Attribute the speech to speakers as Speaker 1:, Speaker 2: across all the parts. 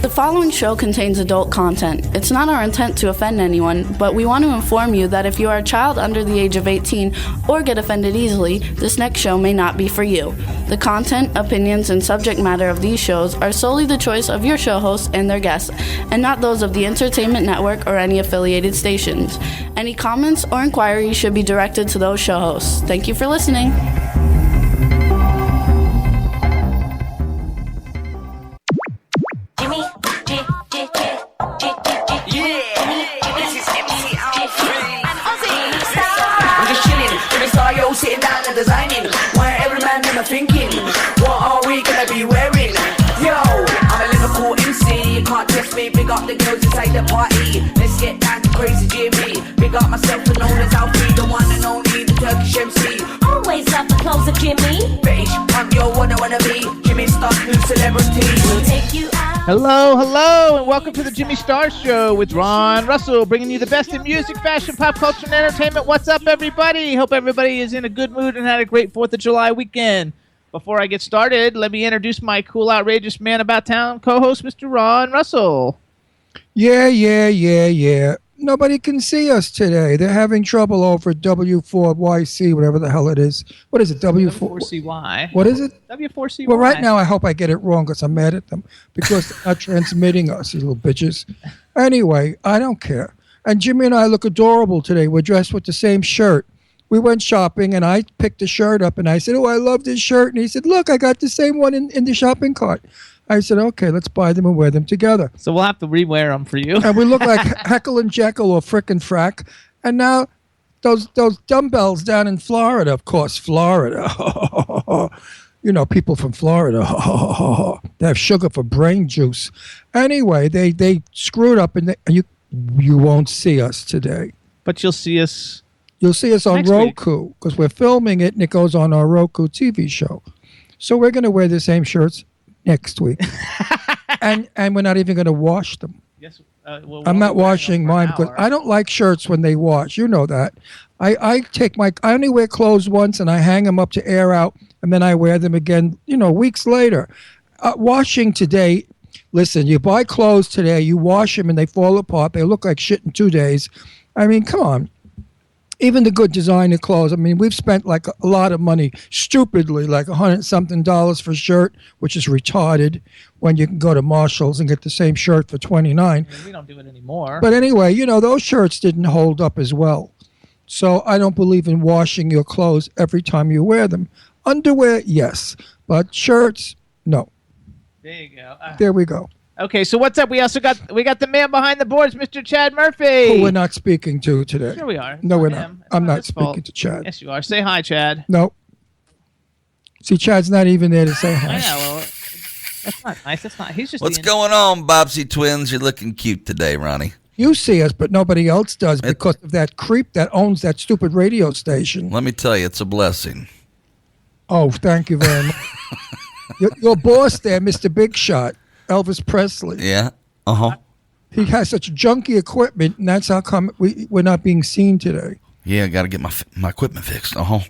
Speaker 1: The following show contains adult content. It's not our intent to offend anyone, but we want to inform you that if you are a child under the age of 18 or get offended easily, this next show may not be for you. The content, opinions, and subject matter of these shows are solely the choice of your show hosts and their guests, and not those of the Entertainment Network or any affiliated stations. Any comments or inquiries should be directed to those show hosts. Thank you for listening.
Speaker 2: Sitting down and designing, why every man never thinking, what are we gonna be wearing? Yo, I'm a Liverpool MC, you can't test me, big up the girls inside the party, let's get down to crazy Jimmy, big up myself and known as Alfie, the one and only, the Turkish MC.
Speaker 3: Always love the clothes of Jimmy.
Speaker 2: Bitch, I'm your what I wanna be, Jimmy Star, new celebrity.
Speaker 3: We'll take you out.
Speaker 4: Hello, and welcome to the Jimmy Star Show with Ron Russell, bringing you the best in music, fashion, pop culture, and entertainment. What's up, everybody? Hope everybody is in a good mood and had a great 4th of July weekend. Before I get started, let me introduce my cool, outrageous man about town co-host, Mr. Ron Russell.
Speaker 5: Yeah. Nobody can see us today. They're having trouble over W4YC, whatever the hell it is. What is it,
Speaker 4: W4CY.
Speaker 5: What is it?
Speaker 4: W4CY.
Speaker 5: Well, right now I hope I get it wrong because I'm mad at them because they're not transmitting us, you little bitches. Anyway, I don't care. And Jimmy and I look adorable today. We're dressed with the same shirt. We went shopping, and I picked a shirt up, and I said, oh, I love this shirt. And he said, look, I got the same one in the shopping cart. I said, okay, let's buy them and wear them together.
Speaker 4: So we'll have to rewear them for you.
Speaker 5: And we look like Heckle and Jekyll or Frickin' Frack. And now those dumbbells down in Florida, of course, Florida. You know, people from Florida, they have sugar for brain juice. Anyway, they screwed up, and you won't see us today.
Speaker 4: But you'll see us.
Speaker 5: You'll see us on
Speaker 4: next
Speaker 5: Roku because we're filming it, and it goes on our Roku TV show. So we're going to wear the same shirts next week. and we're not even going to wash them.
Speaker 4: Yes,
Speaker 5: I'm not washing mine because I don't like shirts when they wash. You know that. I only wear clothes once and I hang them up to air out and then I wear them again, weeks later. Washing today, listen, you buy clothes today, you wash them and they fall apart. They look like shit in 2 days. I mean, come on. Even the good designer clothes. I mean, we've spent like a lot of money, stupidly, like $100-something for a shirt, which is retarded when you can go to Marshall's and get the same shirt for $29.
Speaker 4: We don't do it anymore.
Speaker 5: But anyway, those shirts didn't hold up as well. So I don't believe in washing your clothes every time you wear them. Underwear, yes. But shirts, no.
Speaker 4: There you go.
Speaker 5: There we go.
Speaker 4: Okay, so what's up? We got the man behind the boards, Mr. Chad Murphy.
Speaker 5: Who we're not speaking to today.
Speaker 4: Sure we are.
Speaker 5: No, we're not. I'm not speaking to Chad.
Speaker 4: Yes, you are. Say hi, Chad.
Speaker 5: No. See, Chad's not even there to say hi.
Speaker 4: I know. Well, that's not nice. That's not. He's just.
Speaker 6: What's going on, Bobsy twins? You're looking cute today, Ronnie.
Speaker 5: You see us, but nobody else does because of that creep that owns that stupid radio station.
Speaker 6: Let me tell you, it's a blessing.
Speaker 5: Oh, thank you very much. Your boss there, Mr. Big Shot, Elvis Presley.
Speaker 6: Yeah. Uh-huh.
Speaker 5: He has such junky equipment, and that's how come we're not being seen today.
Speaker 6: Yeah, I got to get my equipment fixed. Uh-huh.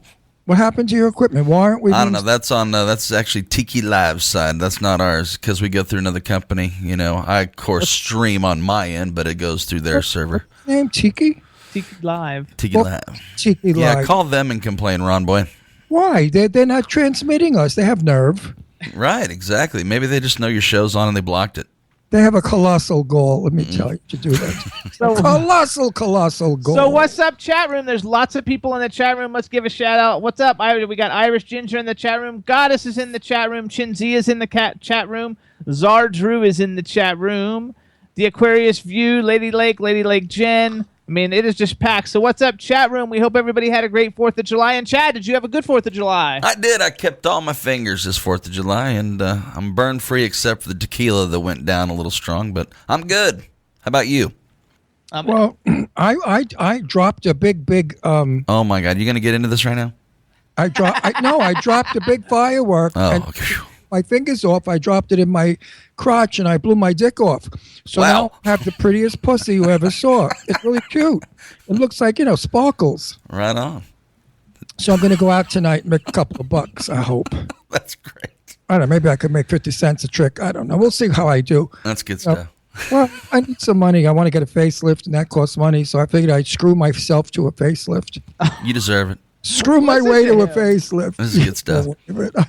Speaker 5: What happened to your equipment? Why aren't we?
Speaker 6: I don't know. That's on. That's actually Tiki Live's side. That's not ours because we go through another company. I of course stream on my end, but it goes through their server.
Speaker 5: What's name Tiki?
Speaker 4: Tiki Live.
Speaker 6: Tiki Live.
Speaker 5: Tiki Live.
Speaker 6: Yeah, call them and complain, Ron boy.
Speaker 5: Why? They're not transmitting us. They have nerve.
Speaker 6: Right, exactly. Maybe they just know your show's on and they blocked it.
Speaker 5: They have a colossal goal, let me tell you, to do that. Colossal goal.
Speaker 4: So what's up, chat room? There's lots of people in the chat room. Let's give a shout out. What's up? We got Irish Ginger in the chat room. Goddess is in the chat room. Chinzi is in the chat room. Czar Drew is in the chat room. The Aquarius View, Lady Lake Jen. I mean, it is just packed. So what's up, chat room? We hope everybody had a great 4th of July. And Chad, did you have a good 4th of July?
Speaker 6: I did. I kept all my fingers this 4th of July, and I'm burn free except for the tequila that went down a little strong, but I'm good. How about you?
Speaker 5: Well, I dropped a big.
Speaker 6: Oh my God! You gonna get into this right now?
Speaker 5: I dropped a big firework.
Speaker 6: Oh,
Speaker 5: and
Speaker 6: okay.
Speaker 5: My fingers off. I dropped it in my crotch and I blew my dick off. So now I have the prettiest pussy you ever saw. It's really cute. It looks like sparkles.
Speaker 6: Right on.
Speaker 5: So I'm going to go out tonight and make a couple of bucks. I hope.
Speaker 6: That's great.
Speaker 5: I don't know. Maybe I could make 50 cents a trick. I don't know. We'll see how I do.
Speaker 6: That's good stuff.
Speaker 5: Well, I need some money. I want to get a facelift, and that costs money. So I figured I'd screw myself to a facelift.
Speaker 6: You deserve it.
Speaker 5: Screw my way to a facelift.
Speaker 6: This is good stuff.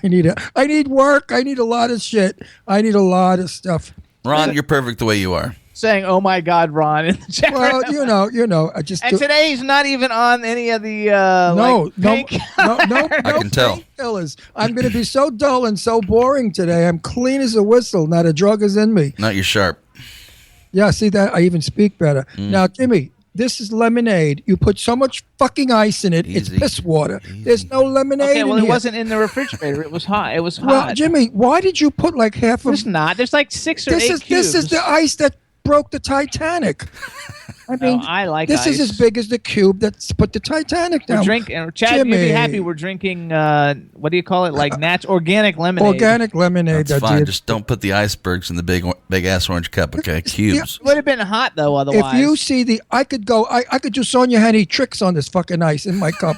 Speaker 5: I need work. I need a lot of shit. I need a lot of stuff.
Speaker 6: Ron, you're perfect the way you are.
Speaker 4: Saying, "Oh my God, Ron!" in the chat
Speaker 5: Well,
Speaker 4: room.
Speaker 5: you know. I just
Speaker 4: And today he's not even on any of the
Speaker 5: no,
Speaker 4: pink.
Speaker 5: no,
Speaker 6: I can tell.
Speaker 5: painkillers. I'm going to be so dull and so boring today. I'm clean as a whistle. Not a drug is in me.
Speaker 6: Not your sharp.
Speaker 5: Yeah, see that? I even speak better. Now, Jimmy, this is lemonade. You put so much fucking ice in it.
Speaker 6: Easy.
Speaker 5: It's piss water. There's no lemonade
Speaker 4: Okay, well,
Speaker 5: in
Speaker 4: it
Speaker 5: here.
Speaker 4: wasn't in the refrigerator. It was hot. It was hot.
Speaker 5: Well, Jimmy, why did you put like half of...
Speaker 4: There's not. There's like 6 or 8 cubes.
Speaker 5: This is the ice that broke the Titanic. I mean,
Speaker 4: I like
Speaker 5: this
Speaker 4: ice.
Speaker 5: is as big as the cube that's put the Titanic down.
Speaker 4: We're drinking, Chad,
Speaker 5: Jimmy.
Speaker 4: you'd be happy we're drinking, what do you call it? Like organic lemonade.
Speaker 5: Organic lemonade.
Speaker 6: That's fine. Just don't put the icebergs in the big ass orange cup, okay? Cubes.
Speaker 4: It would have been hot, though, otherwise.
Speaker 5: If you see I could do Sonia Henny tricks on this fucking ice in my cup.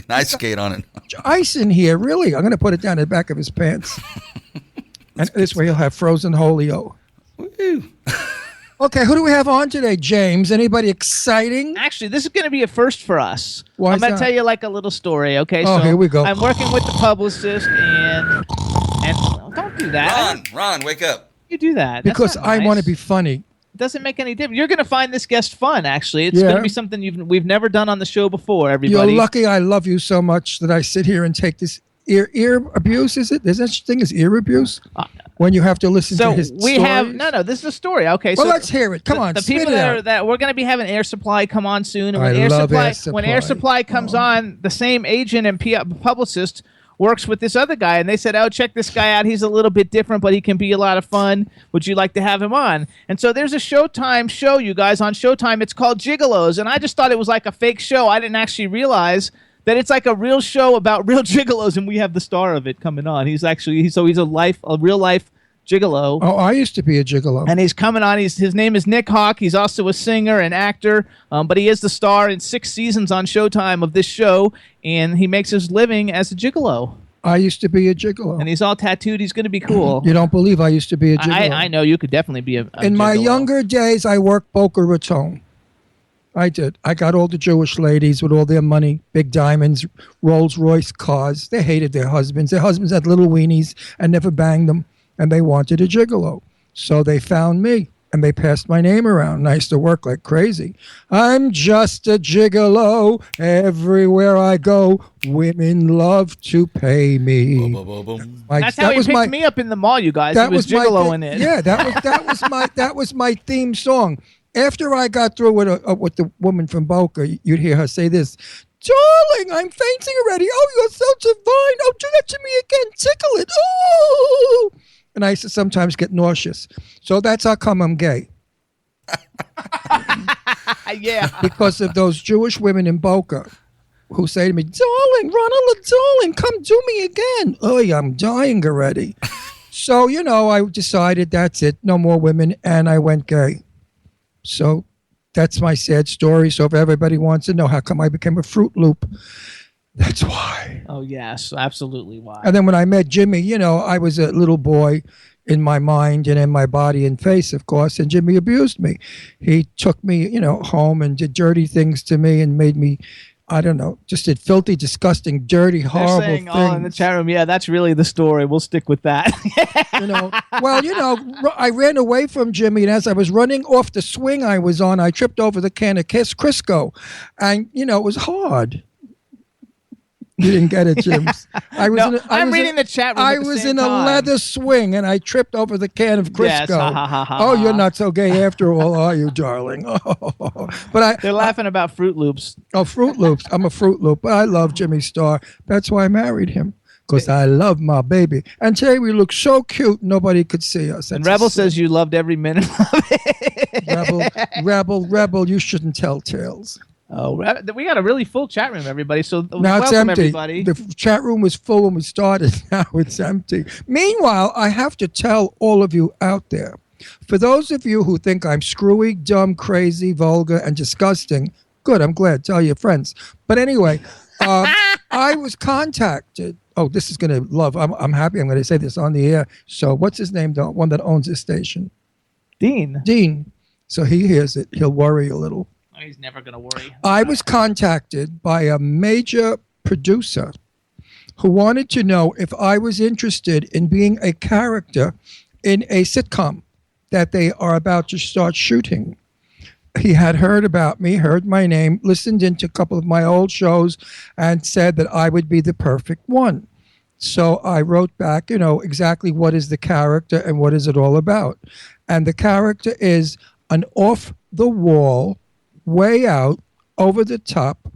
Speaker 6: Ice skate on it.
Speaker 5: Ice in here, really. I'm going to put it down in the back of his pants. And this way he'll have frozen Holio.
Speaker 6: Woo.
Speaker 5: Okay, who do we have on today, James? Anybody exciting?
Speaker 4: Actually, this is going to be a first for us.
Speaker 5: Why
Speaker 4: I'm
Speaker 5: is
Speaker 4: going to
Speaker 5: that?
Speaker 4: tell you like a little story, okay?
Speaker 5: Oh,
Speaker 4: so
Speaker 5: here we go.
Speaker 4: I'm working with the publicist, and don't do that.
Speaker 6: Ron, wake up.
Speaker 4: You do that. That's
Speaker 5: Because
Speaker 4: not
Speaker 5: I
Speaker 4: nice.
Speaker 5: want to be funny.
Speaker 4: It doesn't make any difference. You're going to find this guest fun, actually. It's
Speaker 5: Yeah.
Speaker 4: going to be something we've never done on the show before,
Speaker 5: You're
Speaker 4: everybody.
Speaker 5: lucky I love you so much that I sit here and take this ear abuse, is it? There's such thing as ear abuse? When you have to listen
Speaker 4: So
Speaker 5: to his
Speaker 4: we
Speaker 5: stories?
Speaker 4: have no. This is a story. Okay,
Speaker 5: Well,
Speaker 4: so
Speaker 5: let's hear it. Come on,
Speaker 4: The
Speaker 5: spit
Speaker 4: people
Speaker 5: it
Speaker 4: that
Speaker 5: out.
Speaker 4: that we're going to be having Air Supply come on soon, and
Speaker 5: I
Speaker 4: when
Speaker 5: love Air
Speaker 4: When Air
Speaker 5: Supply.
Speaker 4: Supply comes on, the same agent and publicist works with this other guy, and they said, "Oh, check this guy out. He's a little bit different, but he can be a lot of fun. Would you like to have him on?" And so there's a Showtime show, you guys, on Showtime. It's called Gigolos, and I just thought it was like a fake show. I didn't actually realize that it's like a real show about real gigolos, and we have the star of it coming on. He's a real life gigolo.
Speaker 5: Oh, I used to be a gigolo.
Speaker 4: And he's coming on. His name is Nick Hawk. He's also a singer and actor, but he is the star in 6 seasons on Showtime of this show, and he makes his living as a gigolo.
Speaker 5: I used to be a gigolo.
Speaker 4: And he's all tattooed. He's going to be cool.
Speaker 5: You don't believe I used to be a gigolo?
Speaker 4: I know you could definitely be a
Speaker 5: In my
Speaker 4: gigolo.
Speaker 5: younger days, I worked Boca Raton. I did. I got all the Jewish ladies with all their money, big diamonds, Rolls Royce cars. They hated their husbands. Their husbands had little weenies and never banged them, and they wanted a gigolo. So they found me, and they passed my name around, and I used to work like crazy. I'm just a gigolo. Everywhere I go, women love to pay me.
Speaker 4: That's how he picked me up in the mall, you guys. He was gigolo in it.
Speaker 5: Yeah, that was my theme song. After I got through with the woman from Boca, you'd hear her say this, "Darling, I'm fainting already. Oh, you're so divine. Oh, do that to me again. Tickle it. Oh." And I used to sometimes get nauseous. So that's how come I'm gay.
Speaker 4: Yeah.
Speaker 5: Because of those Jewish women in Boca who say to me, "Darling, Ronald, darling, come do me again." Oh, I'm dying already. So, I decided that's it. No more women. And I went gay. So that's my sad story. So if everybody wants to know how come I became a Fruit Loop, that's why.
Speaker 4: Oh, yes, absolutely why.
Speaker 5: And then when I met Jimmy, I was a little boy in my mind and in my body and face, of course, and Jimmy abused me. He took me, home and did dirty things to me and made me, I don't know, just did filthy, disgusting, dirty, horrible
Speaker 4: They're saying,
Speaker 5: things.
Speaker 4: in the chat room, yeah, that's really the story. We'll stick with that.
Speaker 5: I ran away from Jimmy, and as I was running off the swing I was on, I tripped over the can of Crisco, and it was hard. You didn't get it, Jim.
Speaker 4: I'm reading the chat room.
Speaker 5: I was in a leather swing, and I tripped over the can of Crisco.
Speaker 4: Yes, ha, ha, ha, ha,
Speaker 5: Oh, you're not so gay after all, are you, darling? Oh. But
Speaker 4: they're laughing about Fruit Loops.
Speaker 5: Oh, Fruit Loops. I'm a Fruit Loop, but I love Jimmy Star. That's why I married him. Because I love my baby. And today we look so cute, nobody could see us.
Speaker 4: And Rebel says you loved every minute of it.
Speaker 5: Rebel, you shouldn't tell tales.
Speaker 4: Oh, we got a really full chat room, everybody. So
Speaker 5: now it's
Speaker 4: welcome,
Speaker 5: empty.
Speaker 4: everybody.
Speaker 5: The chat room was full when we started. Now it's empty. Meanwhile, I have to tell all of you out there, for those of you who think I'm screwy, dumb, crazy, vulgar, and disgusting, good, I'm glad. Tell your friends. But anyway, I was contacted oh, this is going to love. I'm happy. I'm going to say this on the air. So what's his name? The one that owns this station.
Speaker 4: Dean.
Speaker 5: Dean. So he hears it. He'll worry a little.
Speaker 4: Oh, he's never going to worry.
Speaker 5: I was contacted by a major producer who wanted to know if I was interested in being a character in a sitcom that they are about to start shooting. He had heard about me, heard my name, listened into a couple of my old shows, and said that I would be the perfect one. So I wrote back, exactly what is the character and what is it all about. And the character is an off-the-wall, way out, over-the-top,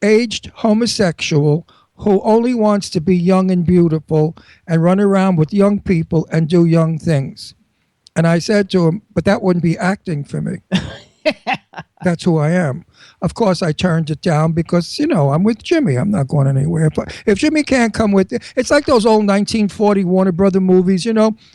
Speaker 5: aged homosexual who only wants to be young and beautiful and run around with young people and do young things. And I said to him, but that wouldn't be acting for me. That's who I am. Of course, I turned it down because, I'm with Jimmy. I'm not going anywhere. But if Jimmy can't come with it, it's like those old 1940 Warner Brother movies,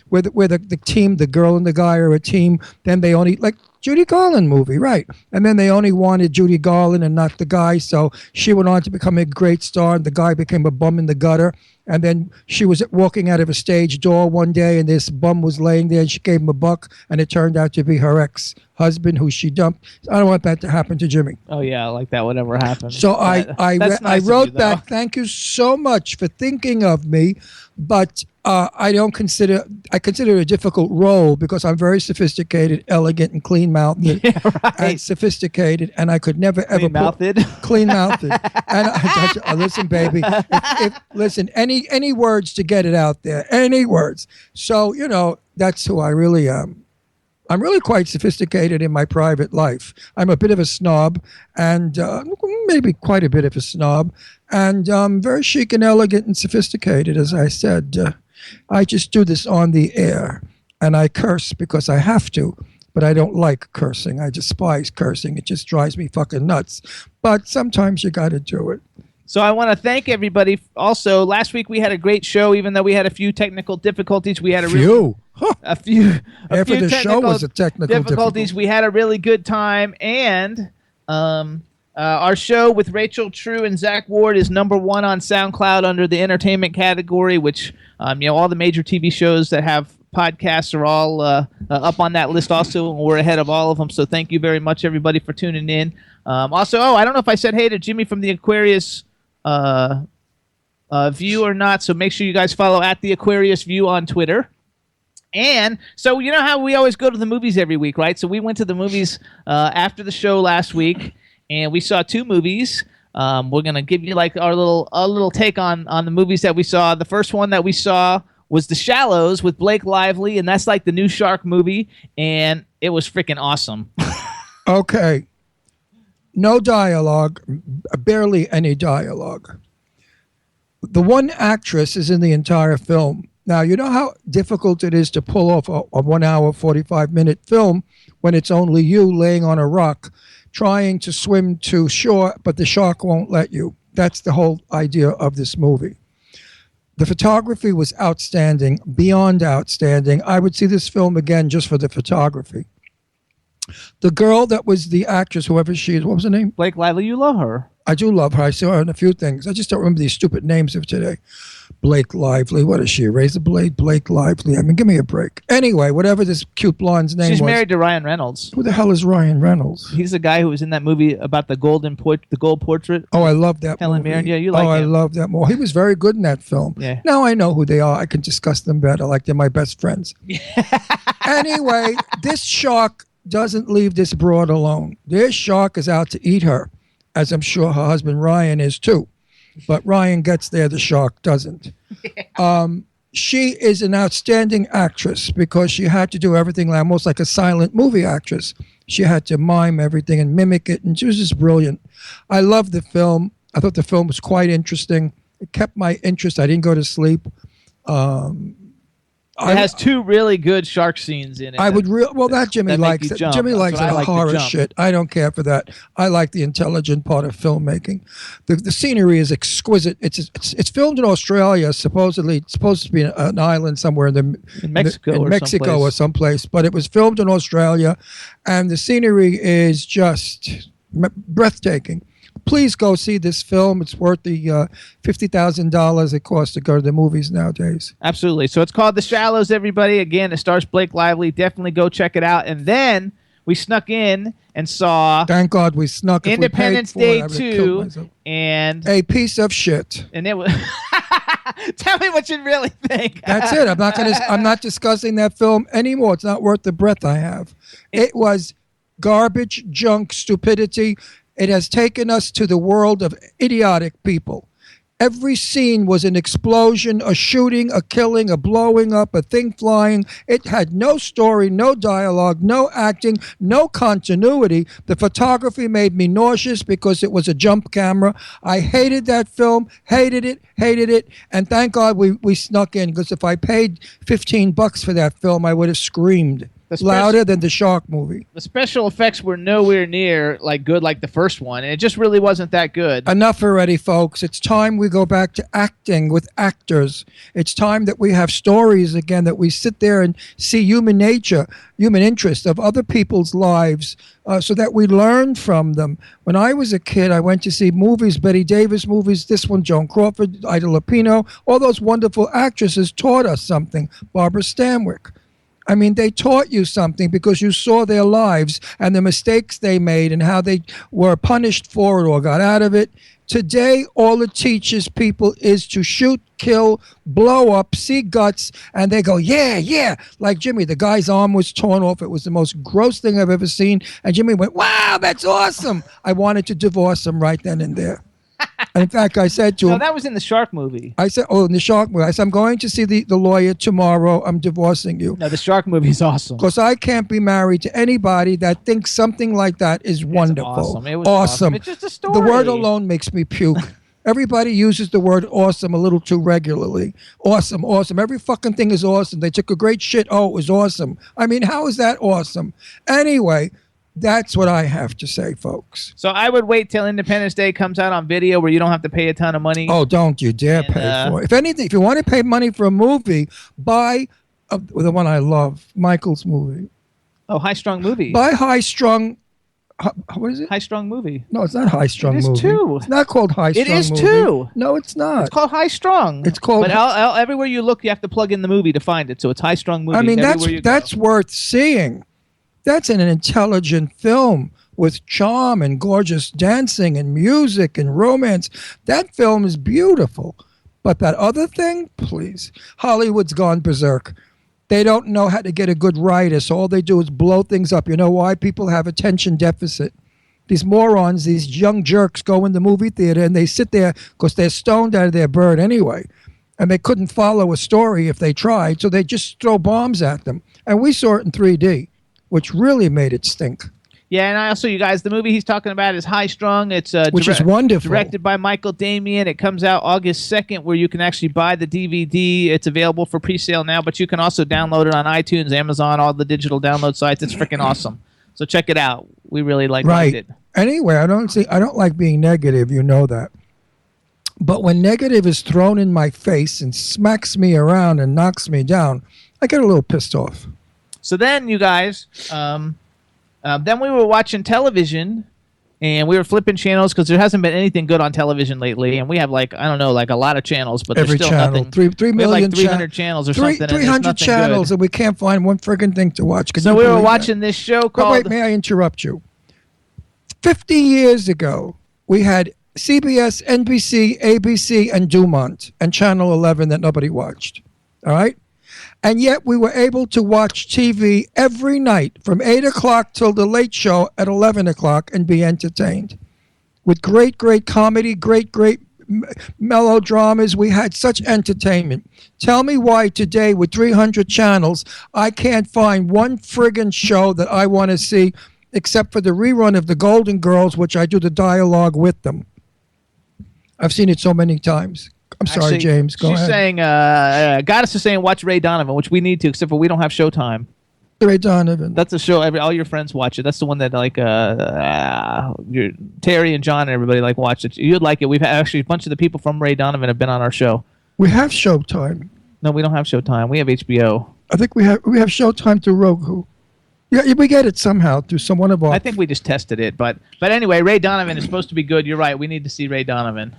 Speaker 5: where the team, the girl and the guy are a team. Then they only, like Judy Garland movie, right? And then they only wanted Judy Garland and not the guy. So she went on to become a great star, and the guy became a bum in the gutter. And then she was walking out of a stage door one day, and this bum was laying there, and she gave him a buck, and it turned out to be her ex-husband who she dumped. I don't want that to happen to Jimmy.
Speaker 4: Oh, yeah, like that would ever happen.
Speaker 5: So I wrote back, thank you so much for thinking of me, but I consider it a difficult role because I'm very sophisticated, elegant, and clean-mouthed, and sophisticated, and I could never ever clean-mouthed. And listen, baby, listen, any words to get it out there, any words. So that's who I really am. I'm really quite sophisticated in my private life. I'm a bit of a snob, and maybe quite a bit of a snob, and very chic and elegant and sophisticated, as I said. I just do this on the air, and I curse because I have to, but I don't like cursing. I despise cursing. It just drives me fucking nuts. But sometimes you got to do it.
Speaker 4: So I want to thank everybody. Also, last week we had a great show, even though we had a few technical difficulties. We had a few
Speaker 5: After the show was a technical difficulties.
Speaker 4: We had a really good time, and our show with Rachel True and Zach Ward is #1 on SoundCloud under the entertainment category, which all the major TV shows that have podcasts are all up on that list also, and we're ahead of all of them. So thank you very much, everybody, for tuning in. Also, I don't know if I said hey to Jimmy from the Aquarius View or not, so make sure you guys follow at the Aquarius View on Twitter. And so you know how we always go to the movies every week, right? So we went to the movies after the show last week, and we saw 2 movies. We're gonna give you like our little take on the movies that we saw. The first one that we saw was The Shallows with Blake Lively, and that's like the new shark movie, and it was freaking awesome.
Speaker 5: Okay. No dialogue, barely any dialogue. The one actress is in the entire film. Now, you know how difficult it is to pull off a 1 hour, 45-minute film when it's only you laying on a rock trying to swim to shore, but the shark won't let you. That's the whole idea of this movie. The photography was outstanding, beyond outstanding. I would see this film again just for the photography. The girl that was the actress, whoever she is, what was her name?
Speaker 4: Blake Lively, you love her.
Speaker 5: I do love her. I saw her in a few things. I just don't remember these stupid names of today. Blake Lively. What is she? A razor blade? Blake Lively. I mean, give me a break. Anyway, whatever this cute blonde's name was.
Speaker 4: She's married to Ryan Reynolds.
Speaker 5: Who the hell is Ryan Reynolds?
Speaker 4: He's the guy who was in that movie about the gold portrait.
Speaker 5: Oh, I love that
Speaker 4: Helen
Speaker 5: movie.
Speaker 4: Mirren. Yeah, you like him.
Speaker 5: I love that movie. He was very good in that film.
Speaker 4: Yeah.
Speaker 5: Now I know who they are. I can discuss them better, like they're my best friends. Anyway, this shark doesn't leave this broad alone. This shark is out to eat her, as I'm sure her husband Ryan is too. But Ryan gets there, the shark doesn't. She is an outstanding actress because she had to do everything almost like a silent movie actress. She had to mime everything and mimic it, and she was just brilliant. I loved the film. I thought the film was quite interesting. It kept my interest. I didn't go to sleep.
Speaker 4: It has 2 really good shark scenes in it.
Speaker 5: That Jimmy likes. Jimmy likes that horror shit. I don't care for that. I like the intelligent part of filmmaking. The scenery is exquisite. It's filmed in Australia. Supposedly, it's supposed to be an island somewhere in Mexico or someplace. But it was filmed in Australia, and the scenery is just breathtaking. Please go see this film. It's worth the $50,000 it costs to go to the movies nowadays.
Speaker 4: Absolutely. So it's called The Shallows, everybody. Again, it stars Blake Lively. Definitely go check it out. And then we snuck in and saw
Speaker 5: Thank God we snuck. If
Speaker 4: Independence
Speaker 5: we paid
Speaker 4: Day
Speaker 5: for it, I would've killed
Speaker 4: 2.
Speaker 5: myself.
Speaker 4: And
Speaker 5: A piece of shit.
Speaker 4: it was... Tell me what you really think.
Speaker 5: That's it. I'm not discussing that film anymore. It's not worth the breath I have. It was garbage, junk, stupidity. It has taken us to the world of idiotic people. Every scene was an explosion, a shooting, a killing, a blowing up, a thing flying. It had no story, no dialogue, no acting, no continuity. The photography made me nauseous because it was a jump camera. I hated that film, hated it. And thank God we snuck in, because if I paid $15 for that film, I would have screamed louder than the shark movie.
Speaker 4: The special effects were nowhere near like good like the first one, and it just really wasn't that good.
Speaker 5: Enough already, folks. It's time we go back to acting with actors. It's time that we have stories again, that we sit there and see human nature, human interest of other people's lives, so that we learn from them. When I was a kid, I went to see movies, Betty Davis movies, this one, Joan Crawford, Ida Lupino. All those wonderful actresses taught us something. Barbara Stanwyck. I mean, they taught you something because you saw their lives and the mistakes they made and how they were punished for it or got out of it. Today, all it teaches people is to shoot, kill, blow up, see guts, and they go, yeah. Like Jimmy, the guy's arm was torn off. It was the most gross thing I've ever seen. And Jimmy went, wow, that's awesome. I wanted to divorce him right then and there. And in fact, I said to him...
Speaker 4: No, that was in the shark movie.
Speaker 5: I said, in the shark movie. I said, I'm going to see the lawyer tomorrow. I'm divorcing you.
Speaker 4: No, the shark movie is awesome.
Speaker 5: Because I can't be married to anybody that thinks something like that is wonderful.
Speaker 4: Awesome. It was awesome. It's just a story.
Speaker 5: The word alone makes me puke. Everybody uses the word awesome a little too regularly. Awesome. Every fucking thing is awesome. They took a great shit. Oh, it was awesome. I mean, how is that awesome? Anyway... That's what I have to say, folks.
Speaker 4: So I would wait till Independence Day comes out on video where you don't have to pay a ton of money.
Speaker 5: Oh, don't you dare pay for it. If anything, if you want to pay money for a movie, buy the one I love, Michael's movie.
Speaker 4: Oh, High Strung Movie.
Speaker 5: Buy High Strung. What is it?
Speaker 4: High Strung Movie.
Speaker 5: No, it's not High Strung Movie.
Speaker 4: It is too.
Speaker 5: It's not called High Strung Movie.
Speaker 4: It is too.
Speaker 5: No, it's not.
Speaker 4: It's called High Strung.
Speaker 5: It's called.
Speaker 4: But everywhere you look, you have to plug in the movie to find it. So it's High Strung Movie.
Speaker 5: I mean, that's worth seeing. That's an intelligent film with charm and gorgeous dancing and music and romance. That film is beautiful. But that other thing, please. Hollywood's gone berserk. They don't know how to get a good writer, so all they do is blow things up. You know why? People have attention deficit. These morons, these young jerks go in the movie theater and they sit there because they're stoned out of their bird anyway. And they couldn't follow a story if they tried, so they just throw bombs at them. And we saw it in 3D, which really made it stink.
Speaker 4: Yeah, and also, you guys, the movie he's talking about is High Strung. It's
Speaker 5: which is wonderful.
Speaker 4: Directed by Michael Damian. It comes out August 2nd, where you can actually buy the DVD. It's available for pre-sale now, but you can also download it on iTunes, Amazon, all the digital download sites. It's freaking awesome. So check it out. We really liked it.
Speaker 5: Anyway, I don't like being negative. You know that. But when negative is thrown in my face and smacks me around and knocks me down, I get a little pissed off.
Speaker 4: So then, you guys, then we were watching television, and we were flipping channels because there hasn't been anything good on television lately. And we have a lot of channels, but
Speaker 5: every
Speaker 4: there's still
Speaker 5: channel,
Speaker 4: nothing.
Speaker 5: 3 million,
Speaker 4: 300 channels or something.
Speaker 5: 300 channels,
Speaker 4: good.
Speaker 5: and we can't find one friggin' thing to watch.
Speaker 4: So we were watching this show called.
Speaker 5: Wait, may I interrupt you? 50 years ago, we had CBS, NBC, ABC, and Dumont, and Channel 11 that nobody watched. All right? And yet we were able to watch TV every night from 8 o'clock till the late show at 11 o'clock and be entertained. With great, great comedy, great melodramas. We had such entertainment. Tell me why today with 300 channels, I can't find one friggin' show that I want to see except for the rerun of The Golden Girls, which I do the dialogue with them. I've seen it so many times. I'm sorry, James. Go ahead.
Speaker 4: She's saying, Goddess is saying, watch Ray Donovan, which we need to, except for we don't have Showtime.
Speaker 5: Ray Donovan.
Speaker 4: That's a show. All your friends watch it. That's the one that Terry and John and everybody watch it. You'd like it. We've actually a bunch of the people from Ray Donovan have been on our show.
Speaker 5: We have Showtime.
Speaker 4: No, we don't have Showtime. We have HBO.
Speaker 5: I think we have Showtime through Roku. Yeah, we get it somehow through one of our.
Speaker 4: I think we just tested it, but anyway, Ray Donovan is supposed to be good. You're right. We need to see Ray Donovan.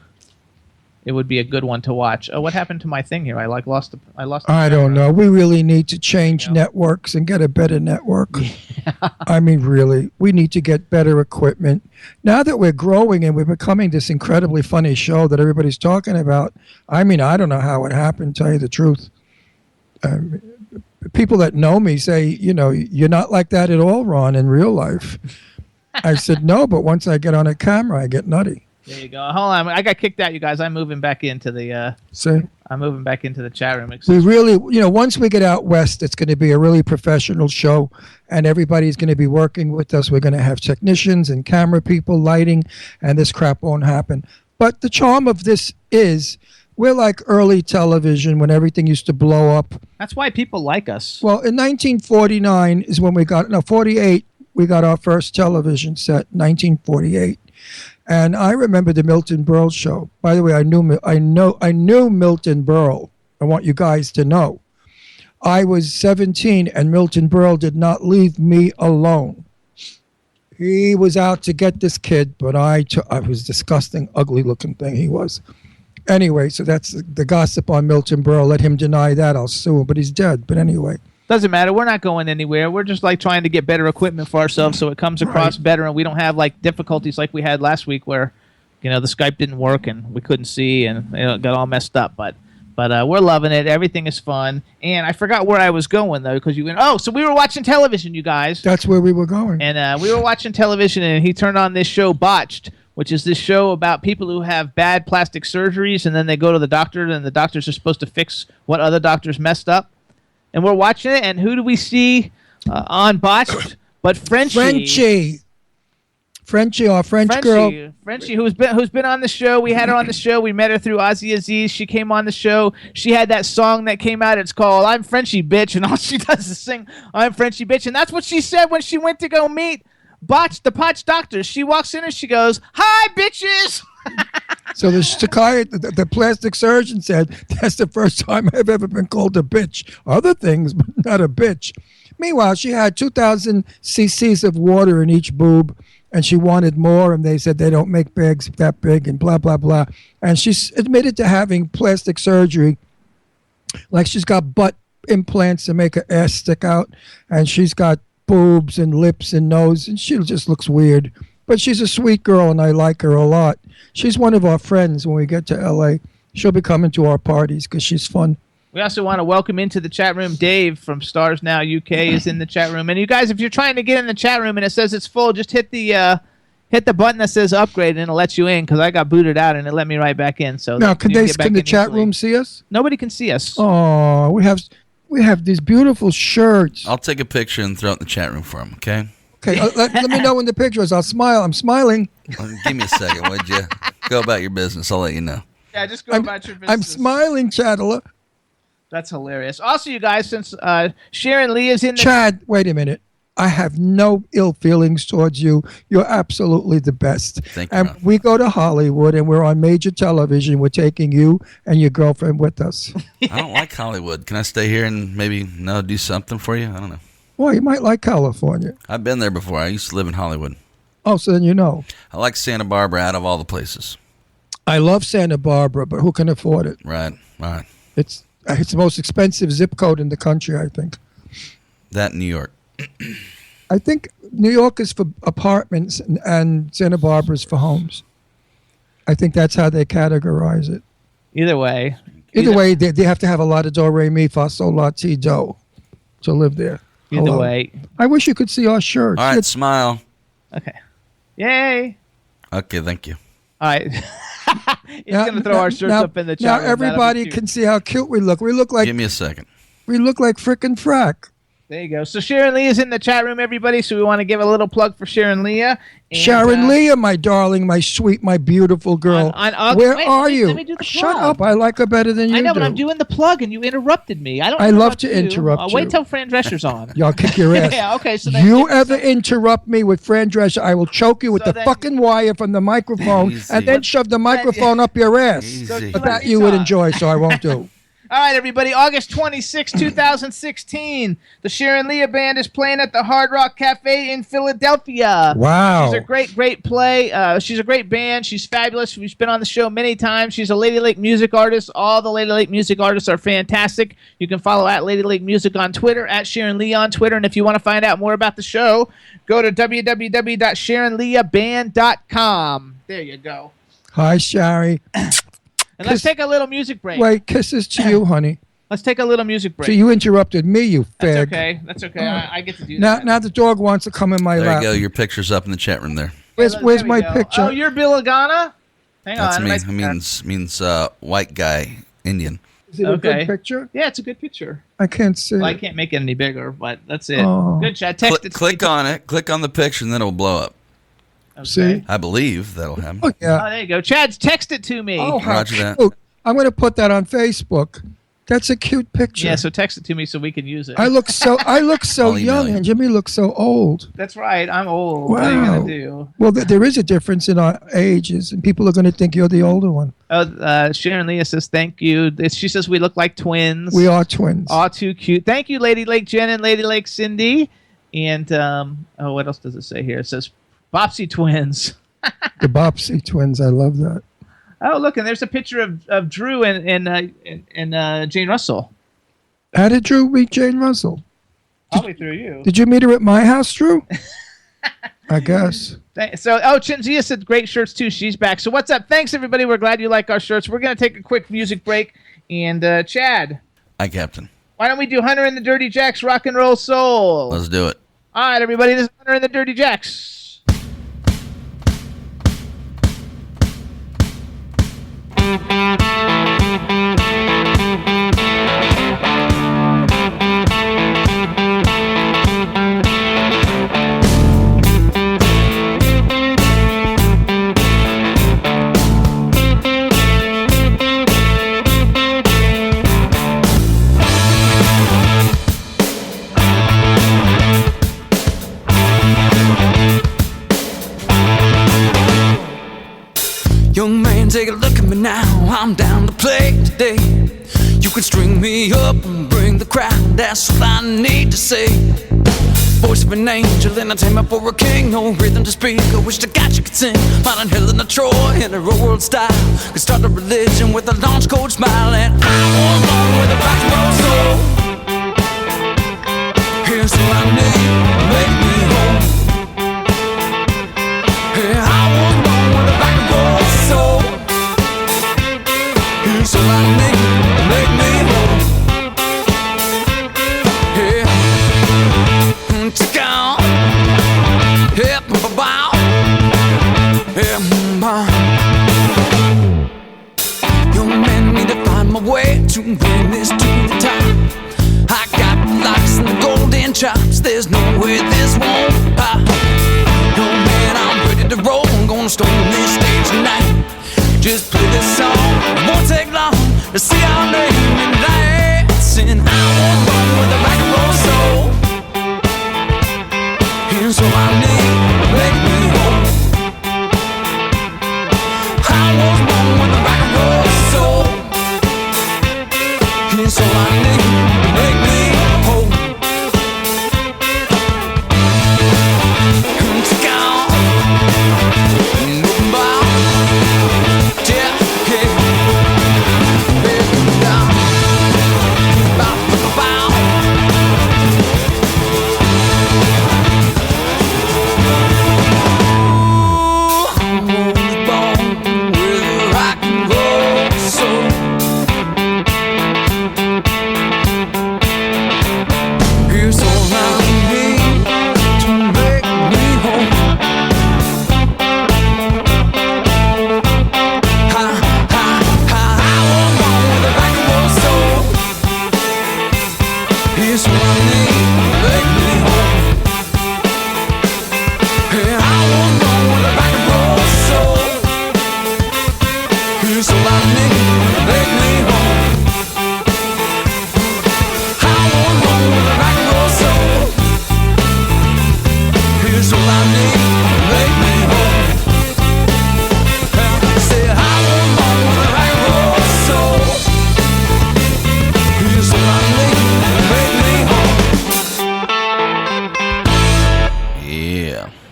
Speaker 4: It would be a good one to watch. Oh, what happened to my thing here? I lost.
Speaker 5: I don't know. We really need to change networks and get a better network. I mean, really, we need to get better equipment. Now that we're growing and we're becoming this incredibly funny show that everybody's talking about, I mean, I don't know how it happened, to tell you the truth. People that know me say, you're not like that at all, Ron, in real life. I said, no, but once I get on a camera, I get nutty.
Speaker 4: There you go. Hold on, I got kicked out, you guys. I'm moving back into the. I'm moving back into the chat room.
Speaker 5: We really, once we get out west, it's going to be a really professional show, and everybody's going to be working with us. We're going to have technicians and camera people, lighting, and this crap won't happen. But the charm of this is, we're like early television when everything used to blow up.
Speaker 4: That's why people like us.
Speaker 5: Well, in 1949 is when 48, we got our first television set, 1948. And I remember the Milton Berle show. By the way, I knew Milton Berle. I want you guys to know. I was 17 and Milton Berle did not leave me alone. He was out to get this kid, but I was disgusting, ugly looking thing he was. Anyway, so that's the gossip on Milton Berle. Let him deny that. I'll sue him, but he's dead. But anyway.
Speaker 4: Doesn't matter. We're not going anywhere. We're just like trying to get better equipment for ourselves so it comes across better and we don't have like difficulties like we had last week where, the Skype didn't work and we couldn't see and it got all messed up. But we're loving it. Everything is fun. And I forgot where I was going though because you went, so we were watching television, you guys.
Speaker 5: That's where we were going.
Speaker 4: And we were watching television and he turned on this show Botched, which is this show about people who have bad plastic surgeries and then they go to the doctor and the doctors are supposed to fix what other doctors messed up. And we're watching it, and who do we see on Botched? But Frenchie.
Speaker 5: Frenchie, our French girl.
Speaker 4: Frenchie, who's been on the show. We had her on the show. We met her through Ozzy Aziz. She came on the show. She had that song that came out. It's called "I'm Frenchie Bitch," and all she does is sing "I'm Frenchie Bitch," and that's what she said when she went to go meet the Botched doctor. She walks in and she goes, "Hi, bitches."
Speaker 5: So the plastic surgeon said, that's the first time I've ever been called a bitch. Other things, but not a bitch. Meanwhile, she had 2,000 cc's of water in each boob, and she wanted more, and they said they don't make bags that big, and blah, blah, blah. And she's admitted to having plastic surgery. Like she's got butt implants to make her ass stick out, and she's got boobs and lips and nose, and she just looks weird. But she's a sweet girl, and I like her a lot. She's one of our friends when we get to L.A. She'll be coming to our parties because she's fun.
Speaker 4: We also want to welcome into the chat room Dave from Stars Now UK is in the chat room. And you guys, if you're trying to get in the chat room and it says it's full, just hit the button that says upgrade and it'll let you in because I got booted out and it let me right back in. So
Speaker 5: now, can the chat room see us?
Speaker 4: Nobody can see us.
Speaker 5: Oh, we have these beautiful shirts.
Speaker 6: I'll take a picture and throw it in the chat room for them, okay?
Speaker 5: Okay, let me know when the picture is. I'll smile. I'm smiling.
Speaker 6: Give me a second, would you? Go about your business. I'll let you know.
Speaker 4: Yeah, just go about your business.
Speaker 5: I'm smiling, Chadler.
Speaker 4: That's hilarious. Also, you guys, since Sharon Lee is in the...
Speaker 5: Chad, wait a minute. I have no ill feelings towards you. You're absolutely the best.
Speaker 6: Thank you,
Speaker 5: and
Speaker 6: Ron.
Speaker 5: we go to Hollywood, and we're on major television. We're taking you and your girlfriend with us.
Speaker 6: I don't like Hollywood. Can I stay here and maybe do something for you? I don't know.
Speaker 5: Well, you might like California.
Speaker 6: I've been there before. I used to live in Hollywood.
Speaker 5: Oh, so then you know.
Speaker 6: I like Santa Barbara out of all the places.
Speaker 5: I love Santa Barbara, but who can afford it?
Speaker 6: Right.
Speaker 5: It's the most expensive zip code in the country, I think.
Speaker 6: That New York.
Speaker 5: I think New York is for apartments and Santa Barbara is for homes. I think that's how they categorize it.
Speaker 4: Either way,
Speaker 5: they have to have a lot of do, re, mi, fa, sol, la, ti, do to live there.
Speaker 4: Either way.
Speaker 5: I wish you could see our shirts.
Speaker 6: All right, smile.
Speaker 4: Okay. Yay.
Speaker 6: Okay, thank you.
Speaker 4: All right. He's going to throw our shirts up in the chat room.
Speaker 5: Now everybody can see how cute we look. We look like...
Speaker 6: Give me a second.
Speaker 5: We look like frickin' frack.
Speaker 4: There you go. So Sharon Lee is in the chat room, everybody. So we want to give a little plug for Sharon Leah.
Speaker 5: Sharon Leah, my darling, my sweet, my beautiful girl. Where are you?
Speaker 4: Let me do the
Speaker 5: Shut
Speaker 4: plug.
Speaker 5: up. I like her better than you do.
Speaker 4: I know, but I'm doing the plug and you interrupted me.
Speaker 5: I love to interrupt you.
Speaker 4: Wait till Fran Drescher's on.
Speaker 5: Y'all kick your ass.
Speaker 4: Yeah, okay. So then
Speaker 5: you ever interrupt me with Fran Drescher, I will choke you with the fucking wire from the microphone and then shove the microphone up your ass.
Speaker 6: Easy.
Speaker 5: But that you would enjoy, so I won't do.
Speaker 4: All right, everybody. August 26, 2016. The Sharon Leah Band is playing at the Hard Rock Cafe in Philadelphia.
Speaker 5: Wow.
Speaker 4: She's a great play. She's a great band. She's fabulous. She's been on the show many times. She's a Lady Lake music artist. All the Lady Lake music artists are fantastic. You can follow at Lady Lake Music on Twitter, at Sharon Leah on Twitter. And if you want to find out more about the show, go to www.sharonleahband.com. There you go.
Speaker 5: Hi, Shari.
Speaker 4: And let's take a little music break.
Speaker 5: Wait, kisses to you, honey.
Speaker 4: Let's take a little music break.
Speaker 5: So you interrupted me, you fag.
Speaker 4: That's okay. I get to do
Speaker 5: Now,
Speaker 4: that.
Speaker 5: now the dog wants to come in my
Speaker 6: There
Speaker 5: lap.
Speaker 6: you go. Your picture's up in the chat room there.
Speaker 5: Where's
Speaker 4: There we
Speaker 5: my
Speaker 4: go.
Speaker 5: picture?
Speaker 4: Oh, you're Bill Agana? Hang
Speaker 6: That's
Speaker 4: on.
Speaker 6: me. It means white guy, Indian.
Speaker 5: Is it a good picture?
Speaker 4: Yeah, it's a good picture.
Speaker 5: I can't see
Speaker 4: Well, I
Speaker 5: it.
Speaker 4: can't make it any bigger, but that's it.
Speaker 5: Oh.
Speaker 4: Good chat. Text it to
Speaker 6: Click
Speaker 4: me.
Speaker 6: on it. Click on the picture, and then it'll blow up.
Speaker 4: Okay.
Speaker 5: See?
Speaker 6: I believe that'll happen.
Speaker 5: Oh, yeah.
Speaker 4: Oh, there you go. Chad, text it to me.
Speaker 5: Oh, how
Speaker 6: Roger that.
Speaker 5: cute. I'm going to put that on Facebook. That's a cute picture.
Speaker 4: Yeah, so text it to me so we can use it.
Speaker 5: I look so
Speaker 6: I'll email
Speaker 5: young,
Speaker 6: you.
Speaker 5: and Jimmy looks so old.
Speaker 4: That's right. I'm old. What are you
Speaker 5: Wow.
Speaker 4: going to do?
Speaker 5: Well, there is a difference in our ages, and people are going to think you're the older one.
Speaker 4: Oh, Sharon Leah says thank you. She says we look like twins.
Speaker 5: We are twins.
Speaker 4: Aw, too cute. Thank you, Lady Lake Jen and Lady Lake Cindy. And, what else does it say here? It says Bopsy twins.
Speaker 5: The Bopsy twins. I love that.
Speaker 4: Oh, look, and there's a picture of Drew and Jane Russell.
Speaker 5: How did Drew meet Jane Russell?
Speaker 4: Probably through you.
Speaker 5: Did you meet her at my house, Drew? I guess.
Speaker 4: So, Chinzia said great shirts too. She's back. So what's up? Thanks, everybody. We're glad you like our shirts. We're going to take a quick music break. And Chad,
Speaker 6: Hi, Captain.
Speaker 4: why don't we do Hunter and the Dirty Jacks Rock and Roll Soul?
Speaker 6: Let's do it.
Speaker 4: All right, everybody. This is Hunter and the Dirty Jacks.
Speaker 2: Young man, take a look at me now. I'm down to play today. You can string me up and bring the crowd. That's all I need to say. Voice of an angel, entertainment for a king. No rhythm to speak. I wish the God you could sing. Modern Helen of Troy in a real world style. Could start a religion with a launch code smile. And I was born with a rock and roll soul. Here's what I need, make me whole. Yeah, I was born with a rock and roll soul. Here's what I need, make me whole. Yeah, check out. Yeah, bow. Yeah, bow. Young man, need to find my way to bring this to the top. I got the locks and the golden chops. There's no way this won't pop. Young man, I'm ready to roll. I'm gonna storm this stage tonight. Just play this song. It won't take long to see our name and dancing. I was born with a rock and roll soul. Here's all I need, make me whole. I was born with a rock and roll soul. Here's all I need, make me whole. Check out, bow, yeah, yeah, down, bow, bow.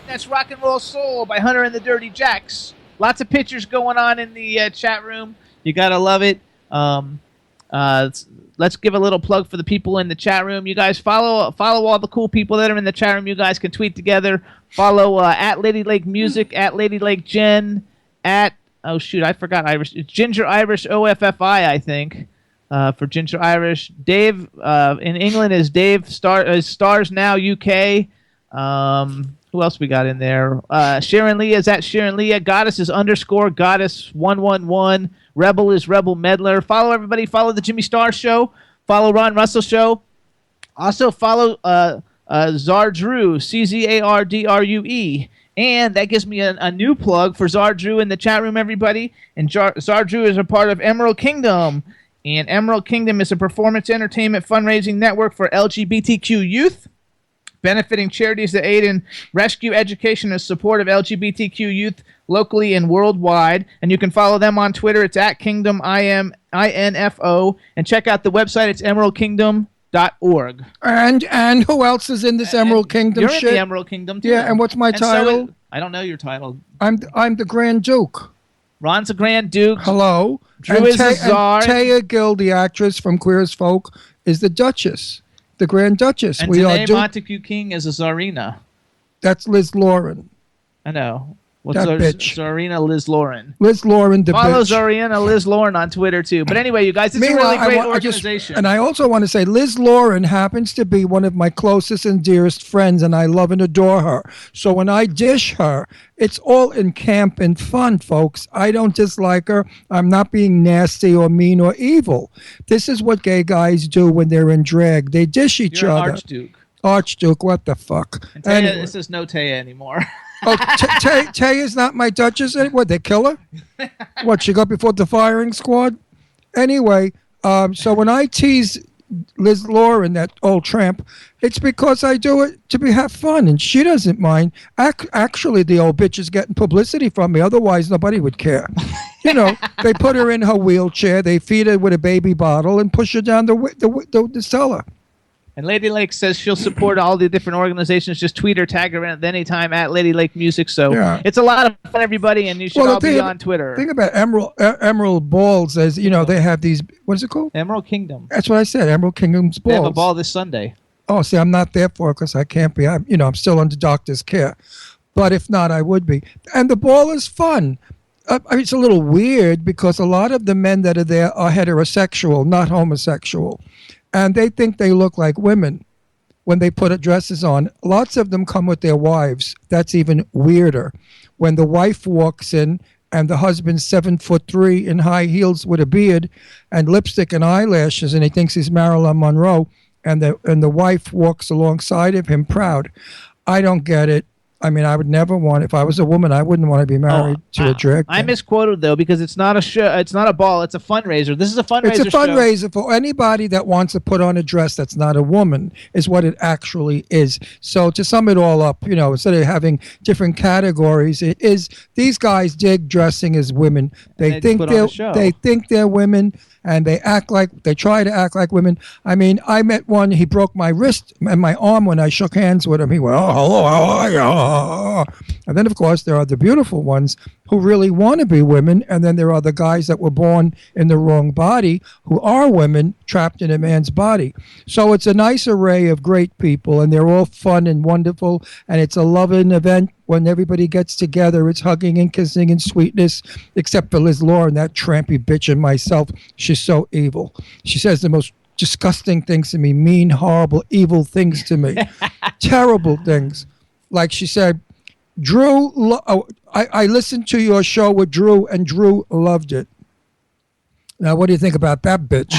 Speaker 4: That's Rock and Roll Soul by Hunter and the Dirty Jacks. Lots of pictures going on in the chat room. You got to love it. Let's give a little plug for the people in the chat room. You guys follow all the cool people that are in the chat room. You guys can tweet together. Follow at Lady Lake Music, at Lady Lake Jen, at, oh shoot, I forgot Irish. It's Ginger Irish OFFI, I think, for Ginger Irish. Dave in England is Dave Stars Now UK. Who else we got in there? Sharon Lee is at Sharon Leah. Goddess is _ Goddess 111. Rebel is Rebel Medler. Follow everybody. Follow the Jimmy Star Show. Follow Ron Russell Show. Also follow Zardrue, CZARDRUE. And that gives me a new plug for Zardrue in the chat room, everybody. And Zardrue is a part of Emerald Kingdom. And Emerald Kingdom is a performance entertainment fundraising network for LGBTQ youth, benefiting charities that aid in rescue, education, and support of LGBTQ youth locally and worldwide. And you can follow them on Twitter. It's at Kingdom INFO. And check out the website. It's emeraldkingdom.org.
Speaker 5: And who else is in this Emerald Kingdom
Speaker 4: You're
Speaker 5: shit?
Speaker 4: in the Emerald Kingdom, too.
Speaker 5: Yeah, and what's my title?
Speaker 4: So I don't know your title.
Speaker 5: I'm the Grand Duke.
Speaker 4: Ron's a Grand Duke.
Speaker 5: Hello.
Speaker 4: Drew is the Czar.
Speaker 5: And Taya Gill, the actress from Queer as Folk, is the Duchess. The Grand Duchess.
Speaker 4: And Danae Montague King is a Czarina.
Speaker 5: That's Liz Lauren.
Speaker 4: I know.
Speaker 5: That bitch.
Speaker 4: Czarina Liz Lauren.
Speaker 5: Liz Lauren, the
Speaker 4: Follow
Speaker 5: bitch.
Speaker 4: Czarina Liz Lauren on Twitter, too. But anyway, you guys, it's a really great organization.
Speaker 5: And I also want to say Liz Lauren happens to be one of my closest and dearest friends, and I love and adore her. So when I dish her, it's all in camp and fun, folks. I don't dislike her. I'm not being nasty or mean or evil. This is what gay guys do when they're in drag. They dish each
Speaker 4: You're
Speaker 5: other.
Speaker 4: an Archduke.
Speaker 5: Archduke, what the fuck?
Speaker 4: And Taya, anyway. This is no Taya anymore.
Speaker 5: Oh, Taya's not my Duchess anymore? They kill her? What, she got before the firing squad? Anyway, so when I tease Liz Lauren, that old tramp, it's because I do it to have fun, and she doesn't mind. Actually, the old bitch is getting publicity from me. Otherwise, nobody would care. You know, they put her in her wheelchair, they feed her with a baby bottle, and push her down the cellar.
Speaker 4: And Lady Lake says she'll support all the different organizations. Just tweet or tag her at any time at Lady Lake Music. So it's a lot of fun, everybody, and you should all be on Twitter.
Speaker 5: Think about Emerald Balls, as you know, they have these. What is it called?
Speaker 4: Emerald Kingdom.
Speaker 5: That's what I said. Emerald Kingdom's balls.
Speaker 4: They have a ball this Sunday.
Speaker 5: Oh, see, I'm not there for it because I can't be. I'm still under doctor's care. But if not, I would be. And the ball is fun. It's a little weird because a lot of the men that are there are heterosexual, not homosexual. And they think they look like women when they put dresses on. Lots of them come with their wives. That's even weirder. When the wife walks in and the husband's 7'3" in high heels with a beard and lipstick and eyelashes, and he thinks he's Marilyn Monroe, and the wife walks alongside of him proud. I don't get it. I mean, I would never want. If I was a woman, I wouldn't want to be married to a drag queen.
Speaker 4: I misquoted though because it's not a show. It's not a ball. It's a fundraiser. This is a fundraiser.
Speaker 5: It's a fundraiser for anybody that wants to put on a dress that's not a woman. Is what it actually is. So to sum it all up, instead of having different categories, it is these guys dig dressing as women. They think they're women. And they try to act like women. I mean, I met one, he broke my wrist and my arm when I shook hands with him. He went, oh, hello, how are you? And then, of course, there are the beautiful ones who really want to be women. And then there are the guys that were born in the wrong body who are women trapped in a man's body. So it's a nice array of great people, and they're all fun and wonderful. And it's a loving event. When everybody gets together, it's hugging and kissing and sweetness, except for Liz Lauren, that trampy bitch, and myself. She's so evil. She says the most disgusting things to me, mean, horrible, evil things to me, terrible things. Like she said, Drew, I listened to your show with Drew, and Drew loved it. Now, what do you think about that bitch?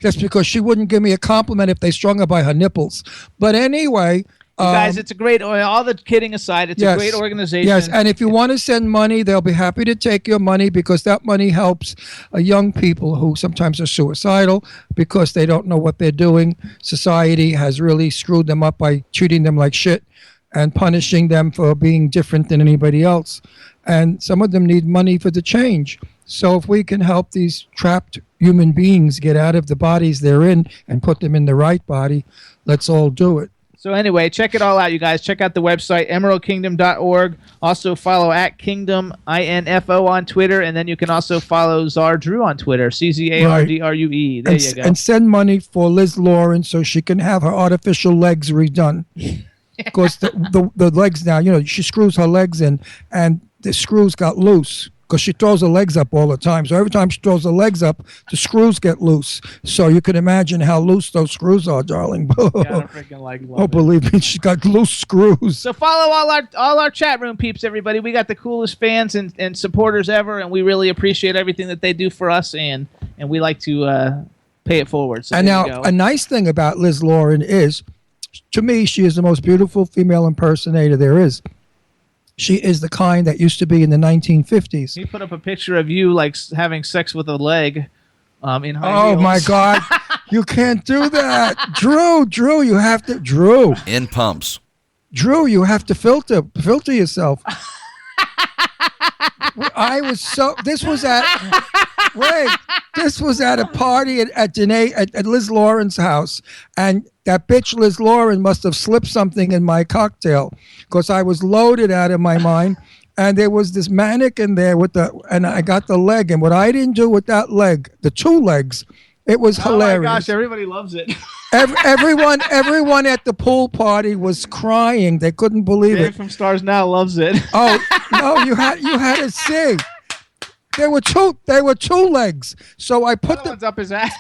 Speaker 5: That's because she wouldn't give me a compliment if they strung her by her nipples. But anyway...
Speaker 4: You guys, it's a great, all the kidding aside, it's a great organization.
Speaker 5: Yes, and if you want to send money, they'll be happy to take your money because that money helps young people who sometimes are suicidal because they don't know what they're doing. Society has really screwed them up by treating them like shit and punishing them for being different than anybody else. And some of them need money for the change. So if we can help these trapped human beings get out of the bodies they're in and put them in the right body, let's all do it.
Speaker 4: So anyway, check it all out, you guys. Check out the website, emeraldkingdom.org. Also follow @Kingdom INFO on Twitter, and then you can also follow Czar Drew on Twitter, CZARDRUE. There you go.
Speaker 5: And send money for Liz Lauren so she can have her artificial legs redone. Because the legs now, she screws her legs in, and the screws got loose. Because she throws her legs up all the time. So every time she throws her legs up, the screws get loose. So you can imagine how loose those screws are, darling. Believe me, she's got loose screws.
Speaker 4: So follow all our chat room peeps, everybody. We got the coolest fans and supporters ever, and we really appreciate everything that they do for us, and we like to pay it forward. So
Speaker 5: and now, a nice thing about Liz Lauren is, to me, she is the most beautiful female impersonator there is. She is the kind that used to be in the 1950s.
Speaker 4: He put up a picture of you like having sex with a leg in high heels.
Speaker 5: Oh, my God. You can't do that. Drew, you have to. Drew.
Speaker 6: In pumps.
Speaker 5: Drew, you have to filter yourself. This was at a party at Liz Lauren's house, and that bitch Liz Lauren must have slipped something in my cocktail, because I was loaded out of my mind, and there was this mannequin there and I got the leg, and what I didn't do with that leg, the two legs, it was hilarious.
Speaker 4: Oh my gosh, everybody loves it.
Speaker 5: Everyone at the pool party was crying. They couldn't believe
Speaker 4: Dave
Speaker 5: it.
Speaker 4: from Stars Now loves it.
Speaker 5: Oh no, you had to see. There were two legs. So I put them
Speaker 4: up his ass.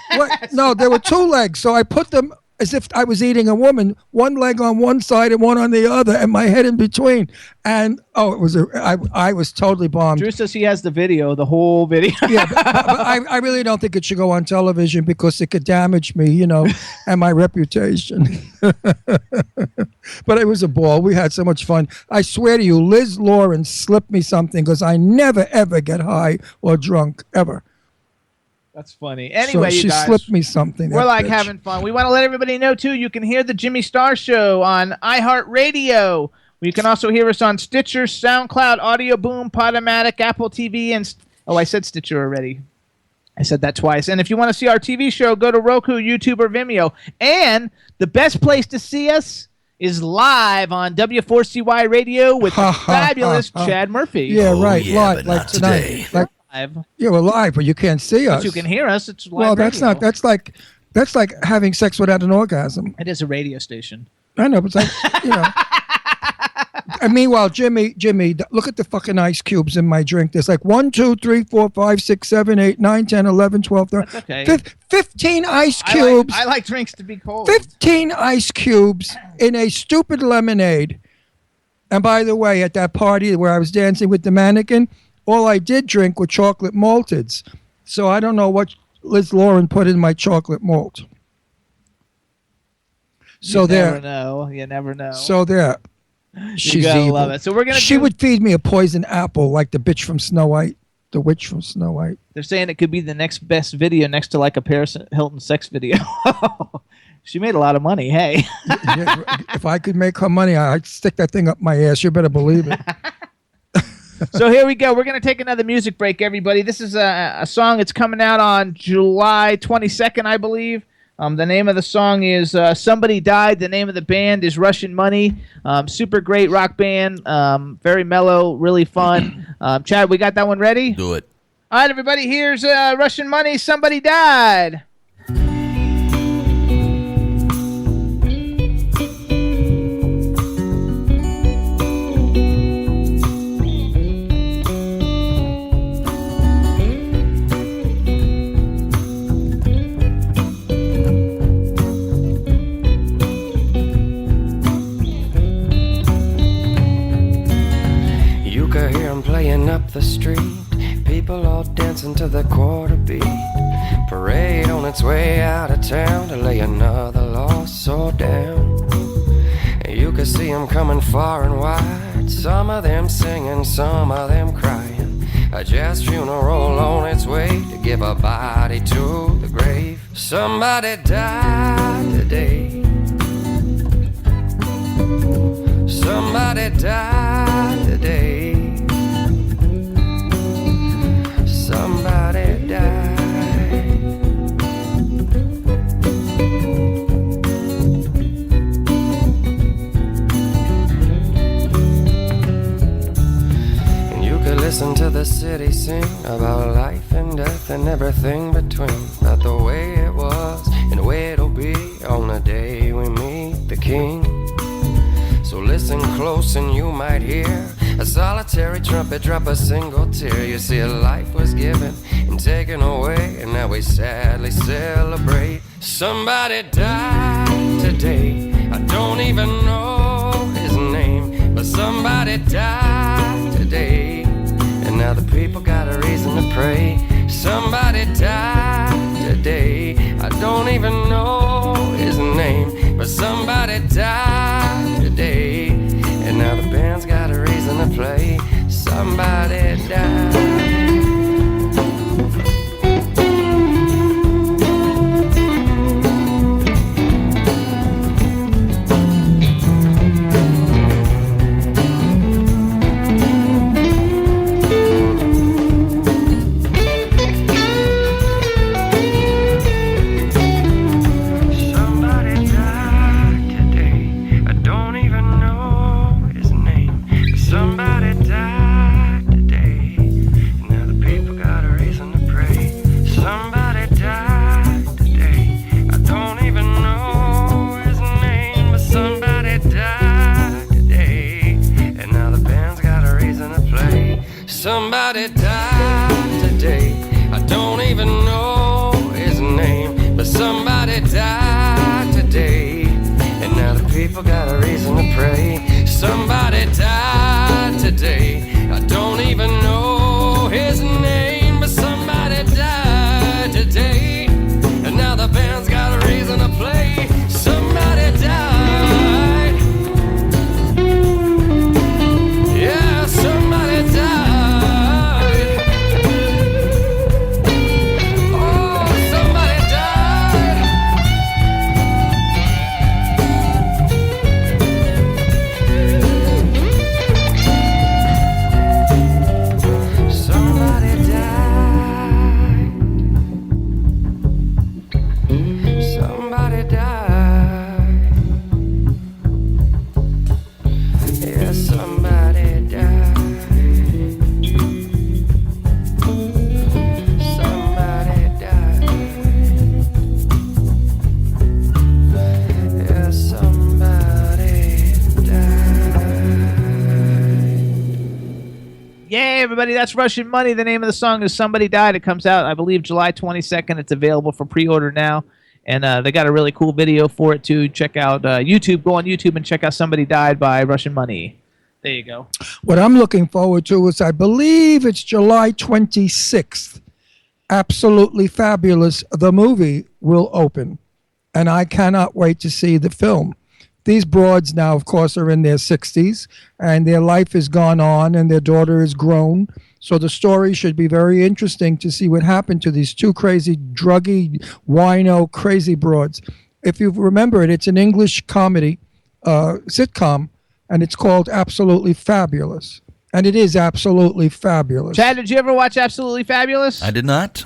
Speaker 5: No, there were two legs. So I put them as if I was eating a woman, one leg on one side and one on the other, and my head in between. And I was totally bombed.
Speaker 4: Drew says he has the video, the whole video.
Speaker 5: Yeah, but I really don't think it should go on television, because it could damage me, and my reputation. But it was a ball. We had so much fun. I swear to you, Liz Lauren slipped me something, because I never, ever get high or drunk, ever.
Speaker 4: That's funny. Anyway,
Speaker 5: so she
Speaker 4: you guys,
Speaker 5: slipped me something.
Speaker 4: We're like having fun. We want to let everybody know, too, you can hear the Jimmy Star Show on iHeartRadio. You can also hear us on Stitcher, SoundCloud, Audio Boom, Podomatic, Apple TV, and... Oh, I said Stitcher already. I said that twice. And if you want to see our TV show, go to Roku, YouTube, or Vimeo. And the best place to see us is live on W4CY Radio with the fabulous Chad Murphy.
Speaker 5: Yeah, right.
Speaker 6: Yeah,
Speaker 5: live,
Speaker 6: but
Speaker 5: like
Speaker 6: not
Speaker 5: tonight.
Speaker 6: today.
Speaker 4: Live.
Speaker 5: Yeah, we're live, but you can't see us.
Speaker 4: But you can hear us. It's live.
Speaker 5: Well, that's
Speaker 4: radio.
Speaker 5: not. That's like having sex without an orgasm.
Speaker 4: It is a radio station.
Speaker 5: I know, but it's like, And meanwhile, Jimmy, look at the fucking ice cubes in my drink. There's like 1, 2, 3, 4, 5, 6, 7, 8, 9, 10, 11, 12, 13.
Speaker 4: That's okay.
Speaker 5: 15 ice cubes.
Speaker 4: I like drinks to be cold.
Speaker 5: 15 ice cubes in a stupid lemonade. And by the way, at that party where I was dancing with the mannequin, all I did drink were chocolate malteds. So I don't know what Liz Lauren put in my chocolate malt. So
Speaker 4: You never know.
Speaker 5: So there. She's
Speaker 4: gotta
Speaker 5: evil.
Speaker 4: love it. So we're gonna.
Speaker 5: She would feed me a poison apple like the bitch from Snow White. The witch from Snow White.
Speaker 4: They're saying it could be the next best video next to like a Paris Hilton sex video. She made a lot of money. Hey.
Speaker 5: If I could make her money, I'd stick that thing up my ass. You better believe it.
Speaker 4: So here we go. We're going to take another music break, everybody. This is a song that's coming out on July 22nd, I believe. The name of the song is Somebody Died. The name of the band is Russian Money. Super great rock band. Very mellow, really fun. Chad, we got that one ready?
Speaker 6: Do it.
Speaker 4: All right, everybody. Here's Russian Money. Somebody Died.
Speaker 7: Playing up the street, people all dancing to the quarter beat. Parade on its way out of town to lay another lost soul down. You could see them coming far and wide, some of them singing, some of them crying. A jazz funeral on its way to give a body to the grave. Somebody died today. Somebody died today. Somebody died. listen to the city sing about life and death and everything between, about the way it was and the way it'll be on the day we meet the King. So listen close and you might hear a solitary trumpet drop a single tear. You see, a life was given and taken away, and now we sadly celebrate. Somebody died today, I don't even know his name, but somebody died today, and now the people got a reason to pray. Somebody died today, I don't even know his name, but somebody died today, and now the band's got a reason to play. Somebody died. Somebody died today, I don't even know his name, but somebody died today, and now the people got a reason to pray. Somebody died today, I don't even know his name, but somebody died today, and now the band's got a reason to play. Somebody died, yeah, somebody died.
Speaker 4: Everybody, that's Russian Money. The name of the song is Somebody Died. It comes out, I believe, July 22nd. It's available for pre-order now, and they got a really cool video for it too. Check out YouTube. Go on YouTube and check out Somebody Died by Russian Money. There you go.
Speaker 5: What I'm looking forward to is, I believe it's July 26th. Absolutely Fabulous, the movie, will open, and I cannot wait to see the film. These broads now, of course, are in their 60s, and their life has gone on, and their daughter is grown. So the story should be very interesting to see what happened to these two crazy, druggy, wino, crazy broads. If you remember it, it's an English comedy sitcom, and it's called Absolutely Fabulous. And it is absolutely fabulous.
Speaker 4: Chad, did you ever watch Absolutely Fabulous?
Speaker 6: I did not.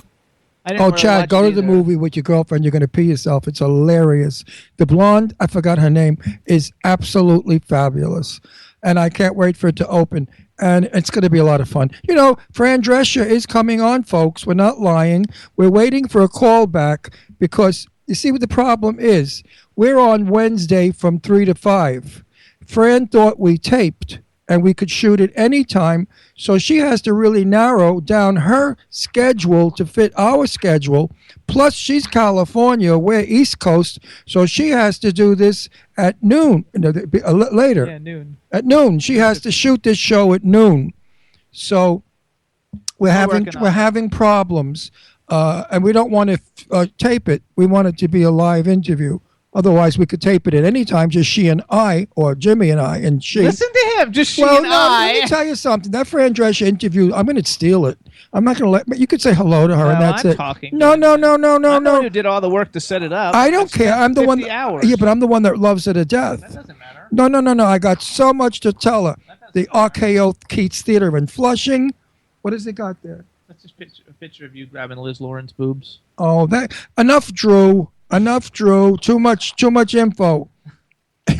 Speaker 4: Oh,
Speaker 5: Chad, go to the movie with your girlfriend. You're going to pee yourself. It's hilarious. The blonde, I forgot her name, is absolutely fabulous. And I can't wait for it to open. And it's going to be a lot of fun. You know, Fran Drescher is coming on, folks. We're not lying. We're waiting for a call back because you see what the problem is. We're on Wednesday from 3 to 5. Fran thought we taped and we could shoot it anytime. So she has to really narrow down her schedule to fit our schedule. Plus, she's California, we're East Coast, so she has to do this at noon, later.
Speaker 4: Yeah, noon.
Speaker 5: At noon. She has to shoot this show at noon. So we're having problems, and we don't want to tape it. We want it to be a live interview. Otherwise, we could tape it at any time, just she and I, or Jimmy and I, and she.
Speaker 4: Listen to him, just she and I.
Speaker 5: Let me tell you something. That Fran Drescher interview, I'm going to steal it. I'm not going to let. You could say hello to her, and that's it.
Speaker 4: Talking.
Speaker 5: No.
Speaker 4: I'm the one who did all the work to set it up.
Speaker 5: I don't care. I'm the one.
Speaker 4: Hours.
Speaker 5: Yeah, but I'm the one that loves her to death.
Speaker 4: That doesn't matter.
Speaker 5: No. I got so much to tell her. The RKO Keats Theater in Flushing. What has it got there?
Speaker 4: That's just a picture of you grabbing Liz Lauren's boobs.
Speaker 5: Oh, that enough, Drew. Enough, Drew. Too much info.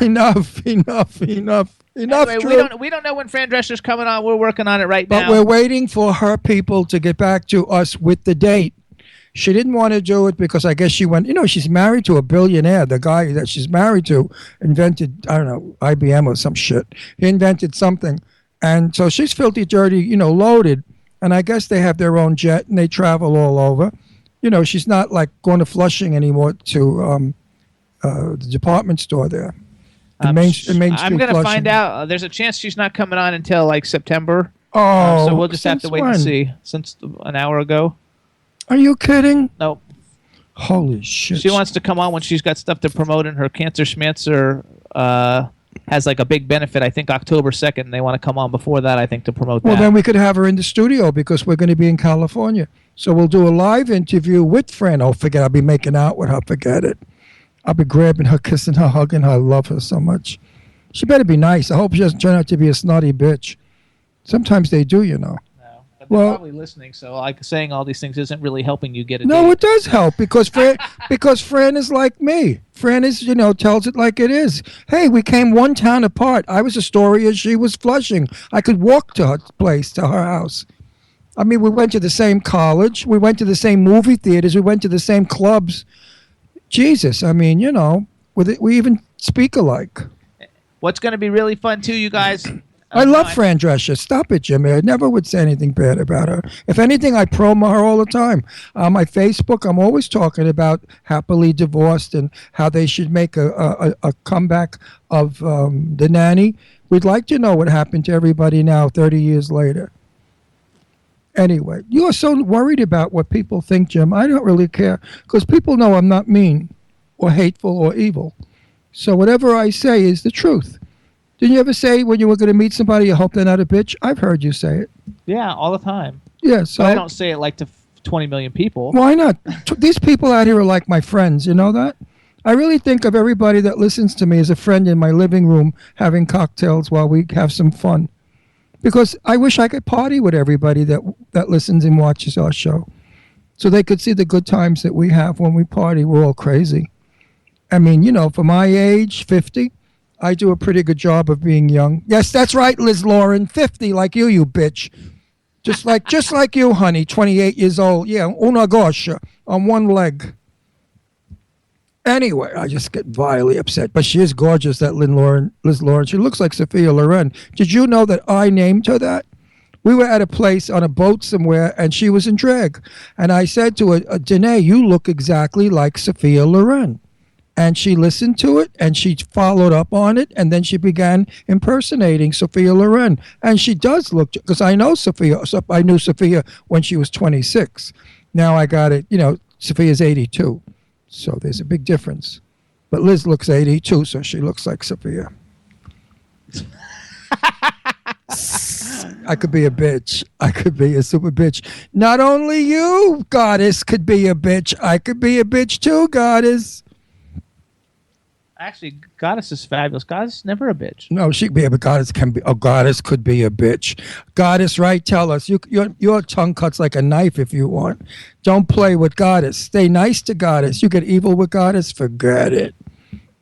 Speaker 5: Enough.
Speaker 4: Anyway,
Speaker 5: Drew.
Speaker 4: we don't know when Fran Drescher's coming on. We're working on it right
Speaker 5: But
Speaker 4: now.
Speaker 5: we're waiting for her people to get back to us with the date. She didn't want to do it because I guess she went, she's married to a billionaire. The guy that she's married to invented, I don't know, IBM or some shit. He invented something. And so she's filthy, dirty, loaded. And I guess they have their own jet and they travel all over. She's not like going to Flushing anymore to the department store there. Main Street
Speaker 4: I'm going to
Speaker 5: Flushing.
Speaker 4: find out. There's a chance she's not coming on until like September.
Speaker 5: Oh,
Speaker 4: so we'll just have to wait and see. Since an hour ago.
Speaker 5: Are you kidding?
Speaker 4: Nope.
Speaker 5: Holy shit.
Speaker 4: She wants to come on when she's got stuff to promote, and her Cancer Schmancer has like a big benefit. I think October 2nd. They want to come on before that, I think, to promote that.
Speaker 5: Well, then we could have her in the studio because we're going to be in California. So we'll do a live interview with Fran. Oh, forget I'll be making out with her. Forget it. I'll be grabbing her, kissing her, hugging her. I love her so much. She better be nice. I hope she doesn't turn out to be a snotty bitch. Sometimes they do,
Speaker 4: No, but they're probably listening, so like saying all these things isn't really helping you get a
Speaker 5: No,
Speaker 4: date.
Speaker 5: it does help because Fran is like me. Fran is, tells it like it is. Hey, we came one town apart. I was Astoria, she was Flushing. I could walk to her place, to her house. I mean, we went to the same college. We went to the same movie theaters. We went to the same clubs. Jesus, I mean, we even speak alike.
Speaker 4: What's going to be really fun, too, you guys...
Speaker 5: I love Fran Drescher. Stop it, Jimmy. I never would say anything bad about her. If anything, I promo her all the time. On my Facebook, I'm always talking about happily divorced and how they should make a comeback of The Nanny. We'd like to know what happened to everybody now 30 years later. Anyway, you are so worried about what people think, Jim. I don't really care because people know I'm not mean or hateful or evil. So whatever I say is the truth. Did you ever say when you were going to meet somebody, you hope they're not a bitch? I've heard you say it.
Speaker 4: Yeah, all the time.
Speaker 5: Yeah, so
Speaker 4: But I don't say it like to 20 million people.
Speaker 5: Why not? These people out here are like my friends. You know that? I really think of everybody that listens to me as a friend in my living room having cocktails while we have some fun. Because I wish I could party with everybody that listens and watches our show. So they could see the good times that we have when we party. We're all crazy. I mean, for my age, 50, I do a pretty good job of being young. Yes, that's right, Liz Lauren, 50 like you bitch. Just like you, honey, 28 years old. Yeah, una gosha, on one leg. Anyway, I just get vilely upset. But she is gorgeous, that Liz Lauren. She looks like Sophia Loren. Did you know that I named her that? We were at a place on a boat somewhere, and she was in drag. And I said to her, Danae, you look exactly like Sophia Loren. And she listened to it, and she followed up on it, and then she began impersonating Sophia Loren. And she does look, because I know Sophia. I knew Sophia when she was 26. Now I got it, Sophia's 82. So there's a big difference. But Liz looks 82, so she looks like Sophia. I could be a bitch. I could be a super bitch. Not only you, goddess, could be a bitch. I could be a bitch too, goddess.
Speaker 4: Actually, Goddess is fabulous. Goddess is never a bitch.
Speaker 5: No, she could be, but goddess can be. Oh, goddess could be a bitch. Goddess, right? Tell us. Your tongue cuts like a knife if you want. Don't play with goddess. Stay nice to goddess. You get evil with goddess. Forget it.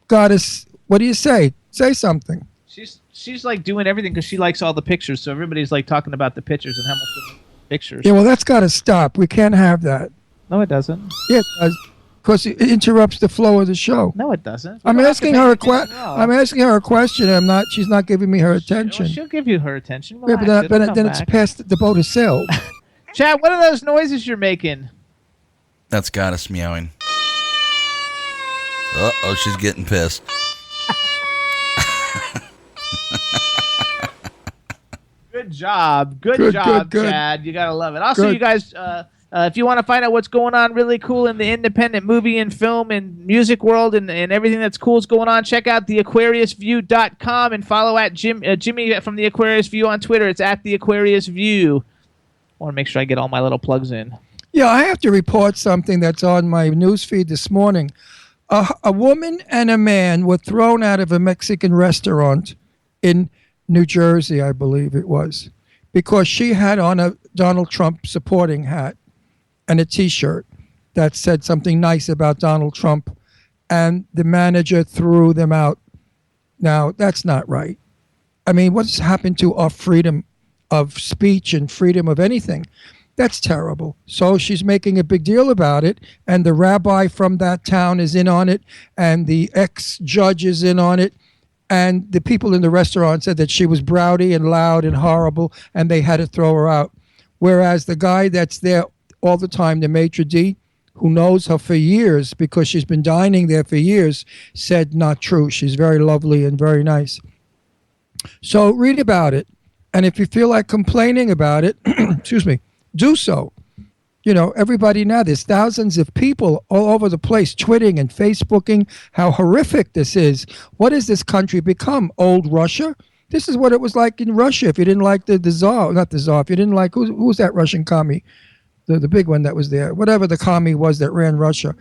Speaker 5: Goddess, what do you say? Say something.
Speaker 4: She's like doing everything because she likes all the pictures. So everybody's like talking about the pictures and how much pictures.
Speaker 5: Yeah, well, that's got to stop. We can't have that.
Speaker 4: No, it doesn't.
Speaker 5: Yeah, it does. Because it interrupts the flow of the show.
Speaker 4: No, it doesn't.
Speaker 5: I'm asking her a question. I'm asking her a question. She's not giving me her attention.
Speaker 4: She'll give you her attention.
Speaker 5: Yeah,
Speaker 4: Relax,
Speaker 5: but then it's past the boat is sailed.
Speaker 4: Chad, what are those noises you're making?
Speaker 6: That's Goddess meowing. Uh-oh, she's getting pissed.
Speaker 4: Good job. Good job, Chad. You got to love it. Also, you guys... if you want to find out what's going on really cool in the independent movie and film and music world and everything that's cool is going on, check out theaquariusview.com and follow at Jimmy from The Aquarius View on Twitter. It's at The Aquarius View. I want to make sure I get all my little plugs in.
Speaker 5: Yeah, I have to report something that's on my newsfeed this morning. A woman and a man were thrown out of a Mexican restaurant in New Jersey, I believe it was, because she had on a Donald Trump supporting hat and a T-shirt that said something nice about Donald Trump, and the manager threw them out Now, that's not right. I mean, what's happened to our freedom of speech and freedom of anything? That's terrible. So she's making a big deal about it, and the rabbi from that town is in on it, and the ex-judge is in on it, and the people in the restaurant said that she was browdy and loud and horrible, and they had to throw her out. Whereas the guy that's there all the time, the maitre d', who knows her for years because she's been dining there for years, said not true. She's very lovely and very nice. So read about it. And if you feel like complaining about it, excuse me, do so. You know, everybody now, there's thousands of people all over the place tweeting and Facebooking how horrific this is. What has this country become? Old Russia? This is what it was like in Russia. If you didn't like the Tsar, not the Tsar, if you didn't like, who was that Russian commie? The big one that was there. Whatever the commie was that ran Russia.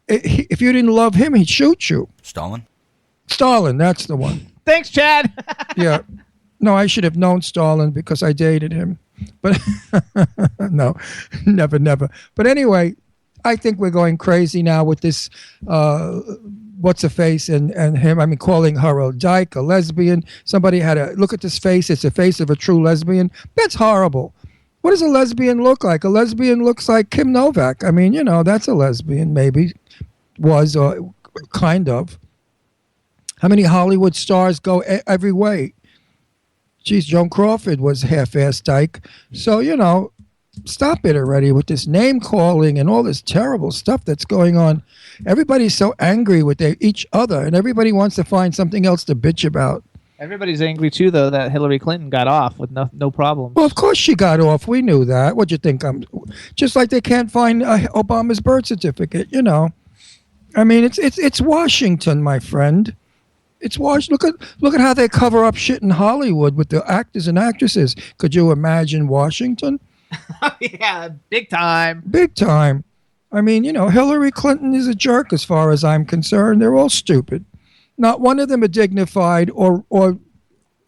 Speaker 5: If you didn't love him, he'd shoot you.
Speaker 6: Stalin?
Speaker 5: Stalin, that's the one.
Speaker 4: Thanks, Chad.
Speaker 5: Yeah. No, I should have known Stalin because I dated him. But no, never. But anyway, I think we're going crazy now with this what's-a-face and him. I mean, calling her a dyke, a lesbian. Somebody had a look at this face. It's the face of a true lesbian. That's horrible. What does a lesbian look like? A lesbian looks like Kim Novak. I mean, you know, that's a lesbian, maybe. Was, or kind of. How many Hollywood stars go every way? Geez, Joan Crawford was half-assed dyke. So, you know, stop it already with this name-calling and all this terrible stuff that's going on. Everybody's so angry with each other, and everybody wants to find something else to bitch about.
Speaker 4: Everybody's angry, too, though, that Hillary Clinton got off with no problem.
Speaker 5: Well, of course she got off. We knew that. What'd you think? Just like they can't find Obama's birth certificate, you know. I mean, it's Washington, my friend. It's Washington. Look at how they cover up shit in Hollywood with the actors and actresses. Could you imagine Washington?
Speaker 4: Yeah, big time.
Speaker 5: Big time. I mean, you know, Hillary Clinton is a jerk as far as I'm concerned. They're all stupid. Not one of them are dignified or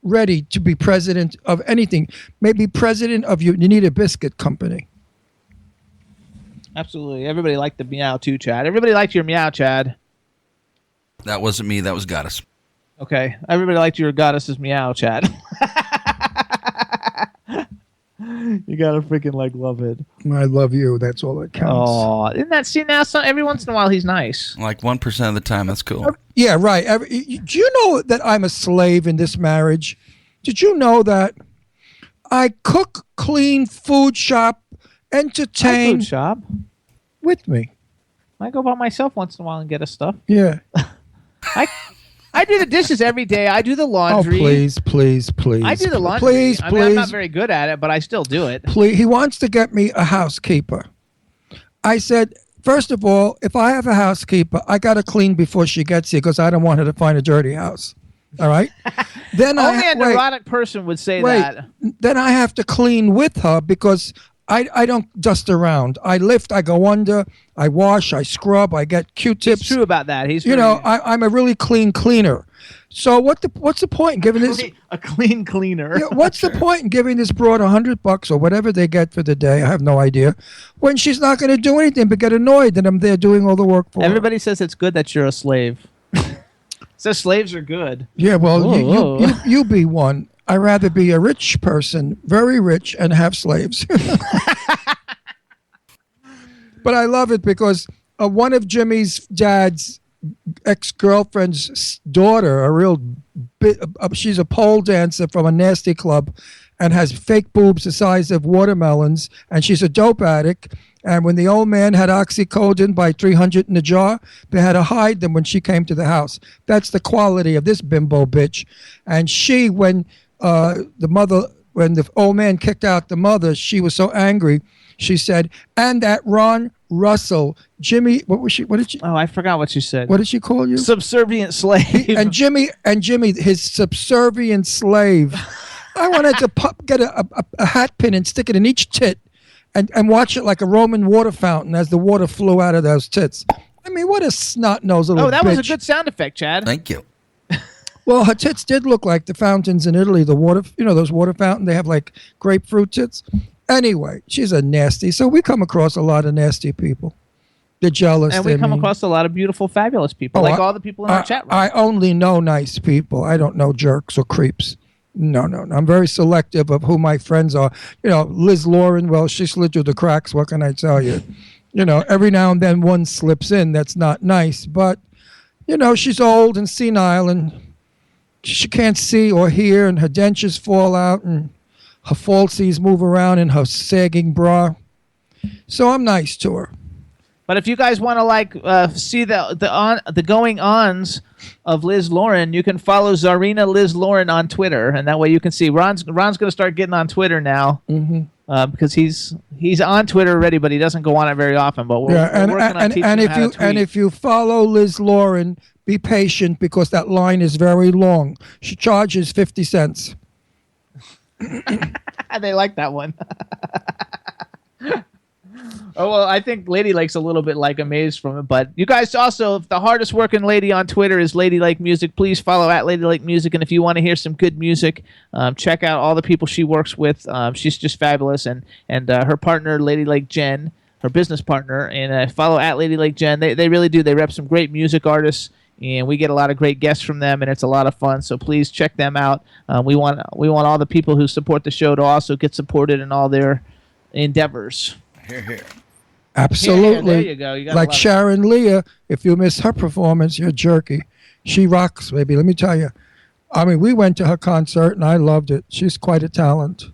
Speaker 5: ready to be president of anything. Maybe president of you need a biscuit company.
Speaker 4: Absolutely. Everybody liked the meow too, Chad. Everybody liked your meow, Chad.
Speaker 6: That wasn't me. That was Goddess.
Speaker 4: Okay. Everybody liked your goddess's meow, Chad. You gotta freaking love it.
Speaker 5: I love you. That's all that counts.
Speaker 4: Oh, isn't that, see, now every once in a while he's nice.
Speaker 6: Like 1% of the time, that's cool.
Speaker 5: Yeah, right. Do you know that I'm a slave in this marriage? Did you know that? I cook, clean, food shop, entertain.
Speaker 4: Food shop.
Speaker 5: With me.
Speaker 4: I go by myself once in a while and get us stuff.
Speaker 5: Yeah.
Speaker 4: I do the dishes every day. I do the laundry.
Speaker 5: Oh, please.
Speaker 4: I do the laundry.
Speaker 5: Please.
Speaker 4: I'm not very good at it, but I still do it.
Speaker 5: Please. He wants to get me a housekeeper. I said, first of all, if I have a housekeeper, I got to clean before she gets here because I don't want her to find a dirty house. All right? Then
Speaker 4: Only a neurotic person would say that.
Speaker 5: Then I have to clean with her because I don't dust around. I lift, I go under, I wash, I scrub, I get Q-tips.
Speaker 4: He's true about that.
Speaker 5: I'm a really clean cleaner. So what's the point in giving this
Speaker 4: a clean cleaner?
Speaker 5: Yeah, what's the point in giving this broad $100 or whatever they get for the day? I have no idea. When she's not going to do anything but get annoyed that I'm there doing all the work for her.
Speaker 4: Everybody says it's good that you're a slave. Says slaves are good.
Speaker 5: Yeah, well, you be one. I'd rather be a rich person, very rich, and have slaves. But I love it because one of Jimmy's dad's ex-girlfriend's daughter, she's a pole dancer from a nasty club and has fake boobs the size of watermelons, and she's a dope addict. And when the old man had oxycodone by 300 in a jar, they had to hide them when she came to the house. That's the quality of this bimbo bitch. And she, when the old man kicked out the mother, she was so angry. She said, and that Ron Russell, Jimmy, what did she?
Speaker 4: Oh, I forgot what she said.
Speaker 5: What did she call you?
Speaker 4: Subservient slave.
Speaker 5: And Jimmy, his subservient slave. I wanted to get a hat pin and stick it in each tit and watch it like a Roman water fountain as the water flew out of those tits. I mean, what a snot-nosed little bitch.
Speaker 4: Oh, that was a good sound effect, Chad.
Speaker 6: Thank you.
Speaker 5: Well, her tits did look like the fountains in Italy, the water, those water fountains, they have like grapefruit tits. Anyway, she's a nasty. So we come across a lot of nasty people. They're jealous.
Speaker 4: And we
Speaker 5: they're
Speaker 4: come
Speaker 5: mean.
Speaker 4: across a lot of beautiful, fabulous people, like all the people in our chat room.
Speaker 5: I only know nice people. I don't know jerks or creeps. No. I'm very selective of who my friends are. Liz Lauren, well, she slid through the cracks. What can I tell you? Every now and then one slips in that's not nice. But, she's old and senile and she can't see or hear and her dentures fall out and her falsies move around in her sagging bra. So I'm nice to her.
Speaker 4: But if you guys want to see the going ons of Liz Lauren, you can follow Czarina Liz Lauren on Twitter, and that way you can see. Ron's going to start getting on Twitter now because he's on Twitter already, but he doesn't go on it very often. But we're working on teaching him how to tweet.
Speaker 5: And if you follow Liz Lauren, be patient because that line is very long. She charges 50 cents.
Speaker 4: They like that one. Oh, well, I think Lady Lake's a little bit amazed from it. But you guys also, if the hardest working lady on Twitter is Lady Lake Music, please follow at Lady Lake Music. And if you want to hear some good music, check out all the people she works with. She's just fabulous. And her partner, Lady Lake Jen, her business partner, and follow at Lady Lake Jen. They really do. They rep some great music artists. And we get a lot of great guests from them, and it's a lot of fun. So please check them out. We want all the people who support the show to also get supported in all their endeavors.
Speaker 6: Here.
Speaker 5: Absolutely.
Speaker 4: There you go. You
Speaker 5: like Sharon Leah, if you miss her performance, you're jerky. She rocks, baby. Let me tell you. I mean, we went to her concert, and I loved it. She's quite a talent.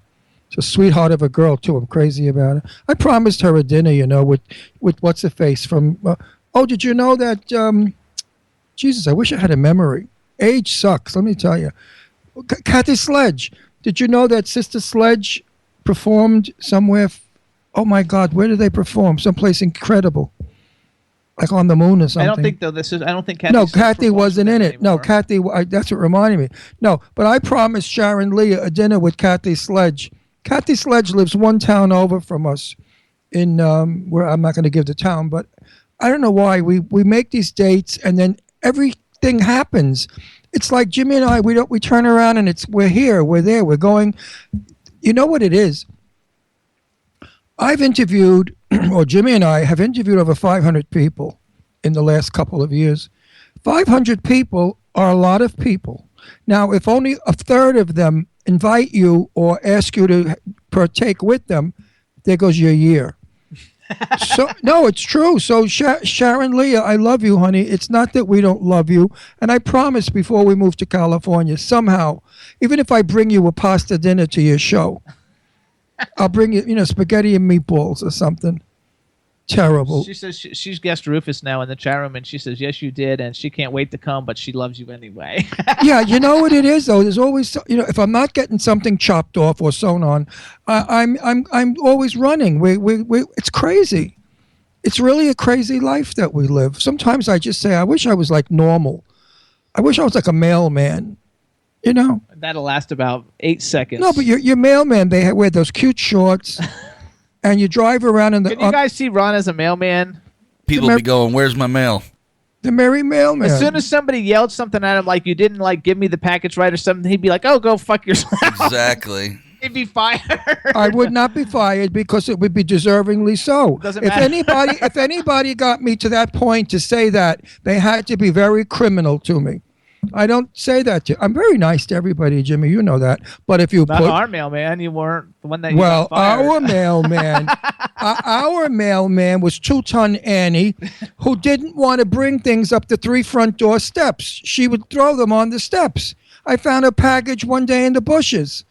Speaker 5: She's a sweetheart of a girl, too. I'm crazy about it. I promised her a dinner, with what's-her-face from... did you know that... Jesus, I wish I had a memory. Age sucks, let me tell you. Kathy Sledge. Did you know that Sister Sledge performed somewhere... Oh my God! Where did they perform? Someplace incredible, like on the moon or something.
Speaker 4: I don't think I don't think Kathy.
Speaker 5: No, Kathy wasn't in it.
Speaker 4: Anymore.
Speaker 5: No, Kathy. That's what reminded me. No, but I promised Sharon Leah a dinner with Kathy Sledge. Kathy Sledge lives one town over from us, in where I'm not going to give the town, but I don't know why we make these dates and then everything happens. It's like Jimmy and I. We turn around and we're here, we're there, we're going. You know what it is? I've interviewed, or Jimmy and I have interviewed over 500 people in the last couple of years. 500 people are a lot of people. Now, if only a third of them invite you or ask you to partake with them, there goes your year. So no, it's true. So Sharon Leah, I love you, honey. It's not that we don't love you. And I promise before we move to California, somehow, even if I bring you a pasta dinner to your show, I'll bring you, spaghetti and meatballs or something. Terrible.
Speaker 4: She says she's guest Rufus now in the chat room, and she says, yes, you did, and she can't wait to come, but she loves you anyway.
Speaker 5: Yeah, you know what it is, though? There's always, if I'm not getting something chopped off or sewn on, I'm always running. It's crazy. It's really a crazy life that we live. Sometimes I just say, I wish I was like normal. I wish I was like a mailman.
Speaker 4: That'll last about 8 seconds.
Speaker 5: No, but your mailman, they wear those cute shorts, and you drive around in the...
Speaker 4: Can you guys see Ron as a mailman?
Speaker 6: People be going, where's my mail?
Speaker 5: The merry mailman.
Speaker 4: As soon as somebody yelled something at him, like you didn't give me the package right or something, he'd be like, oh, go fuck yourself.
Speaker 6: Exactly.
Speaker 4: He'd be fired.
Speaker 5: I would not be fired because it would be deservingly so.
Speaker 4: Doesn't matter.
Speaker 5: If anybody got me to that point to say that, they had to be very criminal to me. I don't say that to you. I'm very nice to everybody, Jimmy. You know that. But if you
Speaker 4: Not our mailman. You weren't the one that you got fired.
Speaker 5: Our mailman, our mailman was 2-ton Annie, who didn't want to bring things up the 3 front door steps. She would throw them on the steps. I found a package one day in the bushes.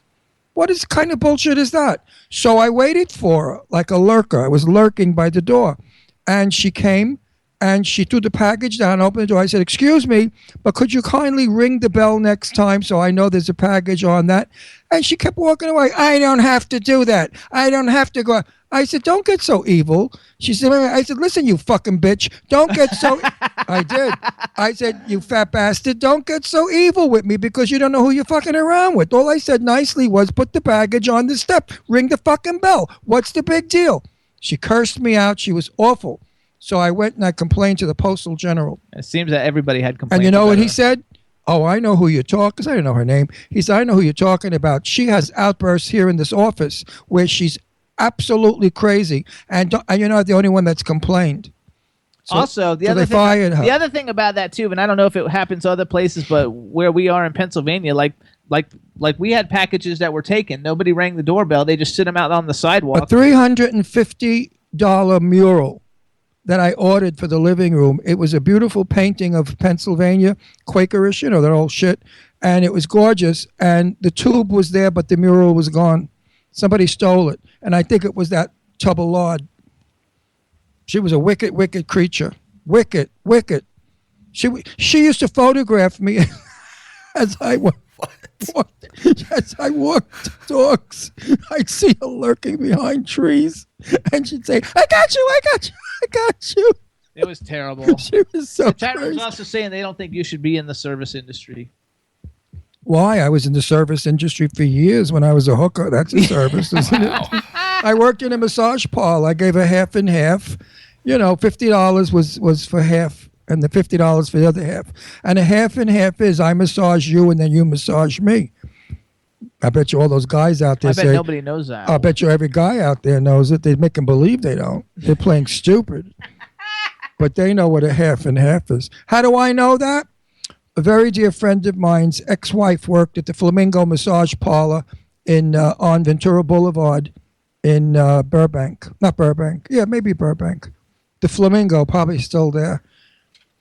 Speaker 5: What kind of bullshit is that? So I waited for her like a lurker. I was lurking by the door. And she came. And she threw the package down, opened the door. I said, excuse me, but could you kindly ring the bell next time so I know there's a package on that? And she kept walking away. I don't have to do that. I don't have to go. I said, don't get so evil. She said, I said, listen, you fucking bitch. Don't get so... I did. I said, you fat bastard, don't get so evil with me because you don't know who you're fucking around with. All I said nicely was put the baggage on the step. Ring the fucking bell. What's the big deal? She cursed me out. She was awful. So I went and I complained to the Postal General.
Speaker 4: It seems that everybody had complaints.
Speaker 5: And you know what he said? Oh, I know who you're talking, because I didn't know her name. He said, I know who you're talking about. She has outbursts here in this office where she's absolutely crazy. And you're not the only one that's complained. So,
Speaker 4: Also, the
Speaker 5: so
Speaker 4: other
Speaker 5: they
Speaker 4: thing,
Speaker 5: fired her.
Speaker 4: the other thing about that too, and I don't know if it happens other places, but where we are in Pennsylvania, like we had packages that were taken. Nobody rang the doorbell. They just sit them out on the
Speaker 5: A
Speaker 4: sidewalk.
Speaker 5: $350 mural that I ordered for the living room. It was a beautiful painting of Pennsylvania, Quakerish, that old shit, and it was gorgeous. And the tube was there, but the mural was gone. Somebody stole it, and I think it was that tub of lard. She was a wicked, wicked creature. Wicked, wicked. She used to photograph me as I walked. As I walked dogs, I'd see her lurking behind trees, and she'd say, "I got you, I got you, I got you."
Speaker 4: It was terrible.
Speaker 5: She was so
Speaker 4: The chat room's
Speaker 5: crazy.
Speaker 4: also saying they don't think you should be in the service industry.
Speaker 5: Why? I was in the service industry for years when I was a hooker. That's a service, isn't it? I worked in a massage parlor. I gave a half and half. $50 was for half, and the $50 for the other half. And a half and half is I massage you, and then you massage me. I bet you all those guys out there
Speaker 4: I bet
Speaker 5: say,
Speaker 4: nobody knows that.
Speaker 5: I bet you every guy out there knows it. They make them believe they don't. They're playing stupid. But they know what a half and half is. How do I know that? A very dear friend of mine's ex-wife worked at the Flamingo Massage Parlor on Ventura Boulevard in Burbank. Not Burbank. Yeah, maybe Burbank. The Flamingo, probably still there.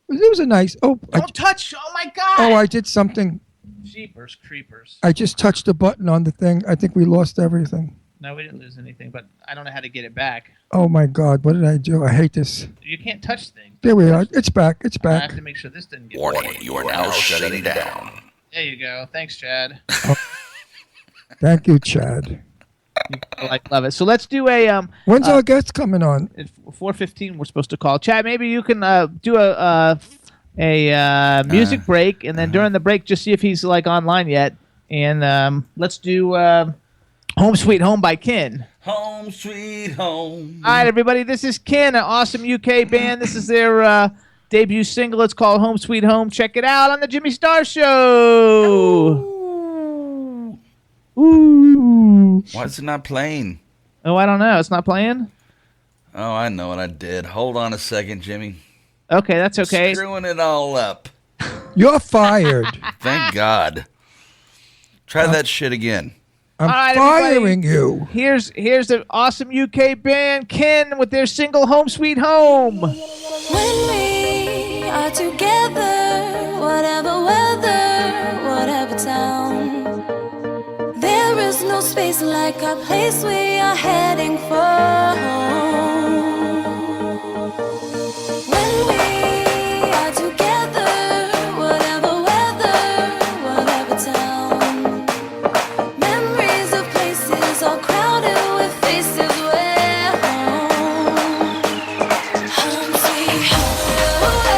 Speaker 5: It was a nice...
Speaker 4: Don't touch! Oh my God!
Speaker 5: I did something.
Speaker 4: Jeepers creepers.
Speaker 5: I just touched the button on the thing. I think we lost everything.
Speaker 4: No, we didn't lose anything, but I don't know how to get it back.
Speaker 5: Oh, my God. What did I do? I hate this.
Speaker 4: You can't touch things.
Speaker 5: There we are. It's back. It's
Speaker 4: I
Speaker 5: back.
Speaker 4: have to make sure this didn't get
Speaker 6: Warning, you are now shutting down.
Speaker 4: There you go. Thanks, Chad.
Speaker 5: Thank you, Chad.
Speaker 4: I love it. So let's do a
Speaker 5: When's our guest coming on?
Speaker 4: at 4:15 we're supposed to call. Chad, maybe you can do a music break, and then during the break just see if he's online yet. And let's do Home Sweet Home by Ken.
Speaker 6: Home sweet home.
Speaker 4: All right, everybody, this is Ken, an awesome UK band. This is their debut single. It's called Home Sweet Home. Check it out on the Jimmy Star Show. Ooh.
Speaker 6: Why is it not playing?
Speaker 4: Oh, I don't know. It's not playing?
Speaker 6: Oh, I know what I did. Hold on a second, Jimmy.
Speaker 4: Okay, that's okay.
Speaker 6: Screwing it all up.
Speaker 5: You're fired.
Speaker 6: Thank God. Try that shit again.
Speaker 5: I'm
Speaker 4: All right,
Speaker 5: firing you.
Speaker 4: Here's the awesome UK band Ken with their single Home Sweet Home.
Speaker 8: When we are together, whatever weather, whatever town, there is no space like our place we are heading for home. When we are together, whatever weather, whatever town, memories of places all crowded with faces where home. Home sweet home, sweet home.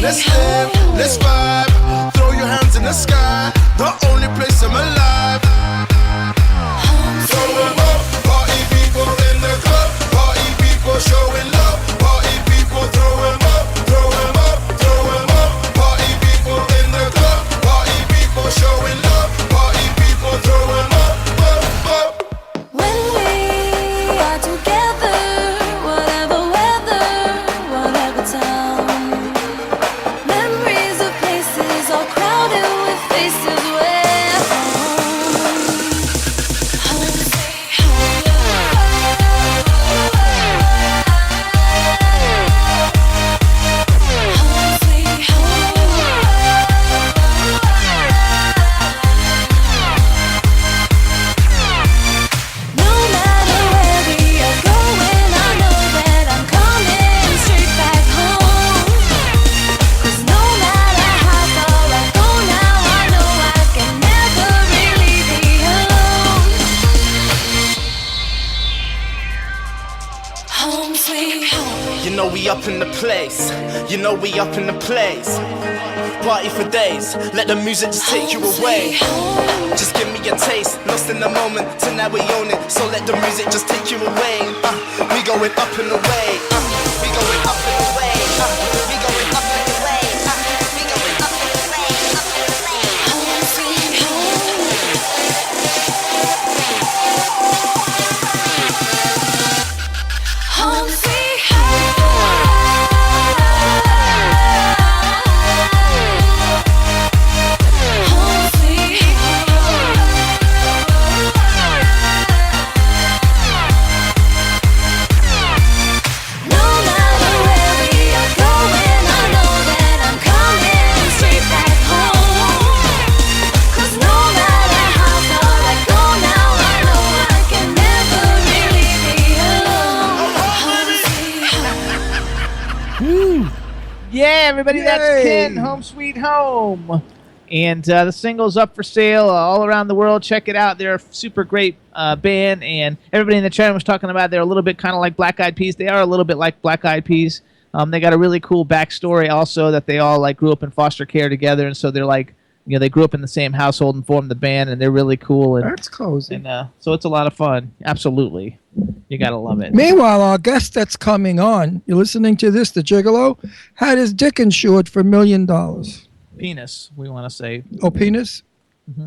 Speaker 9: Let's live, let's vibe. Throw your hands in the sky. The only place I'm alive. Throw 'em up, party people in the club. Party people showing love. Party people throw 'em up, throw 'em up, throw 'em up. Party people in the club. Party people showing love. Party people throw 'em up, up, up.
Speaker 8: When we are together, whatever weather, whatever town, memories of
Speaker 10: up in the place. You know we up in the place. Party for days, let the music just take you away. Just give me a taste, lost in the moment, tonight we own it. So let the music just take you away. We going up and away. We going up and away. We going up and away. We going up and away.
Speaker 8: Home sweet home. Home sweet home. Home sweet home. No matter where we are going, I know that I'm coming straight back home. 'Cause no matter how far I go now, I know I can never really be alone. Home sweet home.
Speaker 4: Yeah, everybody, that's
Speaker 5: Yay.
Speaker 4: Ken, Home Sweet Home. And the single's up for sale all around the world. Check it out. They're a super great band, and everybody in the chat room was talking about they're a little bit kind of like Black Eyed Peas. They are a little bit like Black Eyed Peas. They got a really cool backstory also that they all like grew up in foster care together, and so they're like, you know, they grew up in the same household and formed the band, and they're really cool. And,
Speaker 5: That's cozy.
Speaker 4: and so it's a lot of fun. Absolutely. You got to love it.
Speaker 5: Meanwhile, our guest that's coming on, you're listening to this, the Gigolo, had his dick insured for $1 million.
Speaker 4: Penis, we want to say.
Speaker 5: Oh, penis?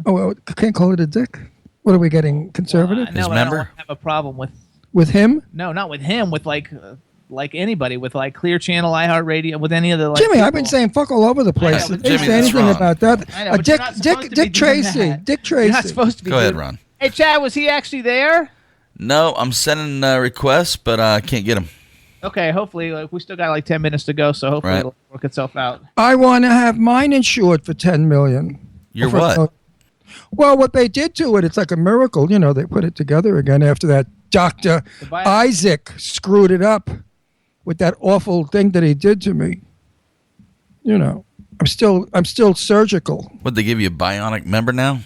Speaker 5: Oh, well, I can't call it a dick. What are we getting, conservative?
Speaker 4: I know, but I don't have a problem with
Speaker 5: With him?
Speaker 4: No, not with him. With like anybody. With like Clear Channel, iHeartRadio. With any of the like.
Speaker 5: Jimmy,
Speaker 4: people.
Speaker 5: I've been saying fuck all over the place.
Speaker 4: I know,
Speaker 5: I
Speaker 4: but
Speaker 5: didn't
Speaker 6: Jimmy,
Speaker 5: say
Speaker 6: that's
Speaker 5: anything
Speaker 6: wrong.
Speaker 5: about that.
Speaker 4: I know, but you're not supposed to be
Speaker 5: Dick
Speaker 4: doing
Speaker 5: Tracy.
Speaker 4: that.
Speaker 5: Dick
Speaker 4: You're not
Speaker 5: Tracy.
Speaker 4: supposed to be.
Speaker 6: Go ahead,
Speaker 4: doing-
Speaker 6: Ron.
Speaker 4: Hey, Chad, was he actually there?
Speaker 6: No, I'm sending requests, but I can't get them.
Speaker 4: Okay, hopefully, we still got like 10 minutes to go, so hopefully
Speaker 6: Right.
Speaker 4: it'll work itself out.
Speaker 5: I want to have mine insured for $10 million.
Speaker 6: You're
Speaker 5: For-
Speaker 6: what?
Speaker 5: Well, what they did to it, it's like a miracle. You know, they put it together again after that Dr.
Speaker 4: Goodbye.
Speaker 5: Isaac screwed it up with that awful thing that he did to me. You know, I'm still surgical.
Speaker 6: Would they give you a bionic member now?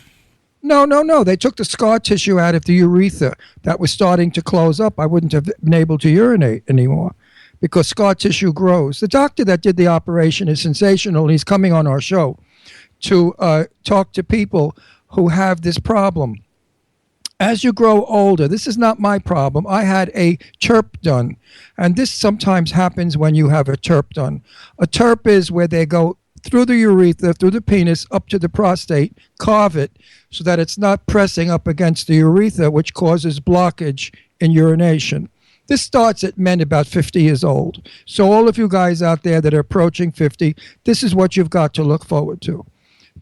Speaker 5: No. They took the scar tissue out of the urethra that was starting to close up. I wouldn't have been able to urinate anymore because scar tissue grows. The doctor that did the operation is sensational. He's coming on our show to talk to people who have this problem. As you grow older, this is not my problem. I had a TERP done, and this sometimes happens when you have a TERP done. A TERP is where they go through the urethra, through the penis, up to the prostate, carve it so that it's not pressing up against the urethra, which causes blockage in urination. This starts at men about 50 years old. So all of you guys out there that are approaching 50, this is what you've got to look forward to.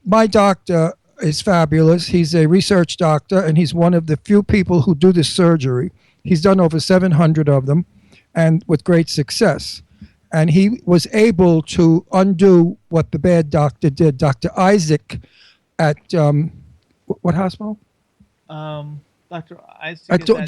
Speaker 5: My doctor is fabulous. He's a research doctor, and he's one of the few people who do this surgery. He's done over 700 of them, and with great success. And he was able to undo what the bad doctor did. Dr. Isaac at what hospital?
Speaker 4: Dr. Isaac
Speaker 5: At
Speaker 4: is at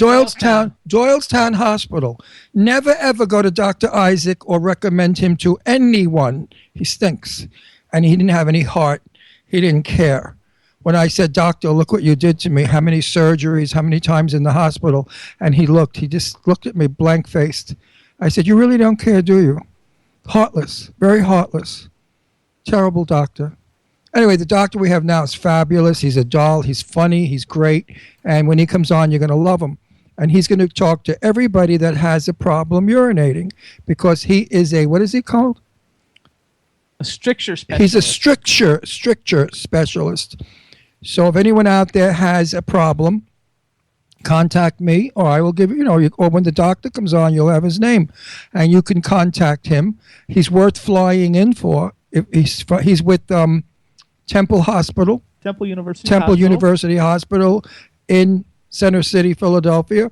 Speaker 5: Doylestown Hospital. Never ever go to Dr. Isaac or recommend him to anyone. He stinks. And he didn't have any heart. He didn't care. When I said, doctor, look what you did to me, how many surgeries, how many times in the hospital, and he just looked at me blank-faced. I said, you really don't care, do you? Heartless, very heartless. Terrible doctor. Anyway, the doctor we have now is fabulous. He's a doll. He's funny. He's great. And when he comes on, you're going to love him. And he's going to talk to everybody that has a problem urinating because he is a, what is he called?
Speaker 4: A stricture specialist.
Speaker 5: He's a stricture specialist. So if anyone out there has a problem, contact me, or I will give you, or when the doctor comes on, you'll have his name, and you can contact him. He's worth flying in for. If he's with Temple Hospital,
Speaker 4: Temple University
Speaker 5: University Hospital in Center City, Philadelphia.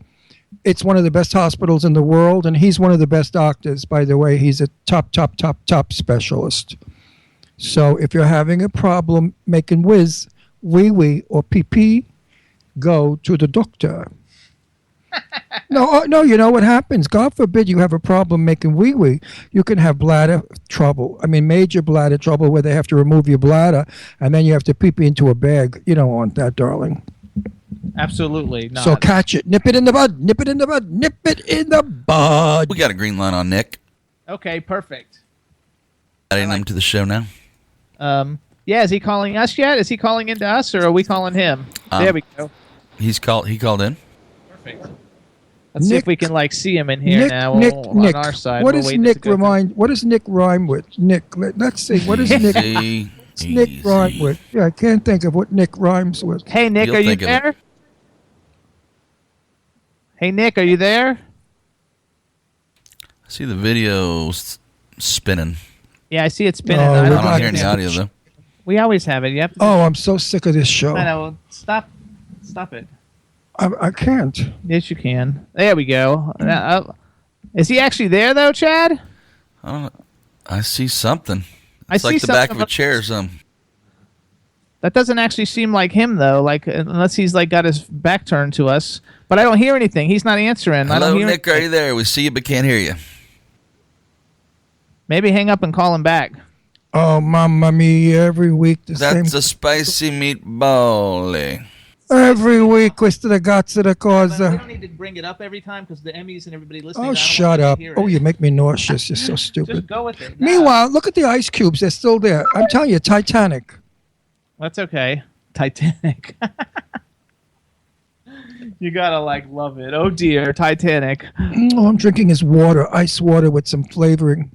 Speaker 5: It's one of the best hospitals in the world, and he's one of the best doctors, by the way. He's a top specialist. So if you're having a problem making whiz, wee-wee, or pee-pee, go to the doctor. No, you know what happens? God forbid you have a problem making wee-wee. You can have bladder trouble. I mean, major bladder trouble where they have to remove your bladder, and then you have to pee-pee into a bag. You don't want that, darling.
Speaker 4: Absolutely not.
Speaker 5: So catch it. Nip it in the bud. Nip it in the bud. Nip it in the bud.
Speaker 6: We got a green line on Nick.
Speaker 4: Okay, perfect.
Speaker 6: Adding them to the show now.
Speaker 4: Yeah, is he calling us yet? Is he calling into us, or are we calling him? There we go.
Speaker 6: He called in.
Speaker 4: Perfect. Let's see if we can see him in here now on our side.
Speaker 5: What does Nick remind? What does Nick rhyme with? Nick. Let's see. What does Nick? Nick rhyme with? Yeah, I can't think of what Nick rhymes with.
Speaker 4: Hey Nick, are you there? Hey Nick, are you there?
Speaker 6: I see the video spinning.
Speaker 4: Yeah, I see it spinning.
Speaker 6: I don't hear any audio though.
Speaker 4: We always have it. Yep.
Speaker 5: Oh, I'm so sick of this show.
Speaker 4: I know. Stop it.
Speaker 5: I can't.
Speaker 4: Yes, you can. There we go. Is he actually there though, Chad?
Speaker 6: I don't know. I see something.
Speaker 4: I
Speaker 6: It's
Speaker 4: see
Speaker 6: like the back of a chair or something.
Speaker 4: That doesn't actually seem like him though. Unless he's got his back turned to us. But I don't hear anything. He's not answering. I
Speaker 6: Hello,
Speaker 4: don't hear
Speaker 6: Nick. Are you there? We see you but can't hear you.
Speaker 4: Maybe hang up and call him back.
Speaker 5: Oh, mamma mia! Every week the same.
Speaker 6: That's a spicy meatball.
Speaker 5: Every week, questa ragazza da
Speaker 4: We
Speaker 5: cosa.
Speaker 4: don't need to bring it up every time because the Emmys and everybody listening.
Speaker 5: Oh, shut up! Oh, you make me nauseous. You're so stupid.
Speaker 4: Just go with it.
Speaker 5: Meanwhile, look at the ice cubes. They're still there. I'm telling you, Titanic.
Speaker 4: That's okay. Titanic. You gotta love it. Oh dear, Titanic.
Speaker 5: All I'm drinking is water, ice water with some flavoring.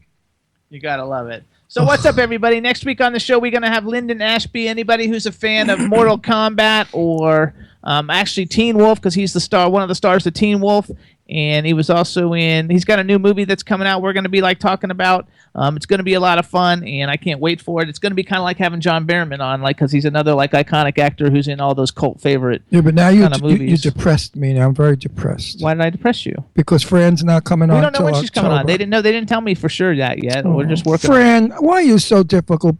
Speaker 4: You gotta love it. So what's up, everybody? Next week on the show, we're gonna have Lyndon Ashby. Anybody who's a fan of Mortal Kombat or actually Teen Wolf, because he's the star, one of the stars of Teen Wolf, and he was also in. He's got a new movie that's coming out. We're gonna be talking about. It's gonna be a lot of fun, and I can't wait for it. It's gonna be kind of like having John Barrowman on, because he's another iconic actor who's in all those cult favorite.
Speaker 5: Yeah, but now you
Speaker 4: movies.
Speaker 5: depressed me. Now I'm very depressed.
Speaker 4: Why did I depress you?
Speaker 5: Because Fran's not coming on.
Speaker 4: We don't know when
Speaker 5: till
Speaker 4: she's coming on.
Speaker 5: October.
Speaker 4: They didn't know. They didn't tell me for sure that yet. We're just working.
Speaker 5: Fran, why are you so difficult?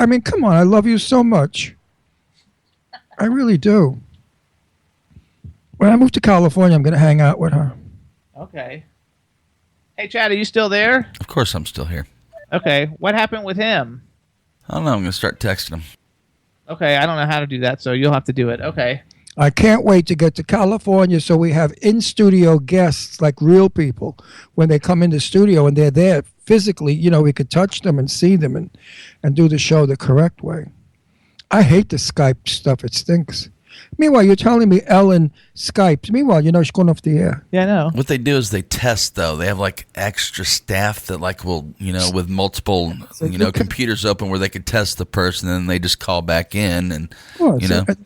Speaker 5: I mean, come on. I love you so much. I really do. When I move to California, I'm going to hang out with her.
Speaker 4: Okay. Hey, Chad, are you still there?
Speaker 6: Of course, I'm still here.
Speaker 4: Okay. What happened with him?
Speaker 6: I don't know. I'm going to start texting him.
Speaker 4: Okay, I don't know how to do that, so you'll have to do it. Okay.
Speaker 5: I can't wait to get to California so we have in-studio guests, like real people. When they come in the studio and they're there physically, we could touch them and see them and do the show the correct way. I hate the Skype stuff. It stinks. Meanwhile, you're telling me Ellen Skypes. Meanwhile, she's going off the air.
Speaker 4: Yeah, I know.
Speaker 6: What they do is they test, though. They have extra staff that will, with multiple, computers open where they could test the person, and then they just call back in and,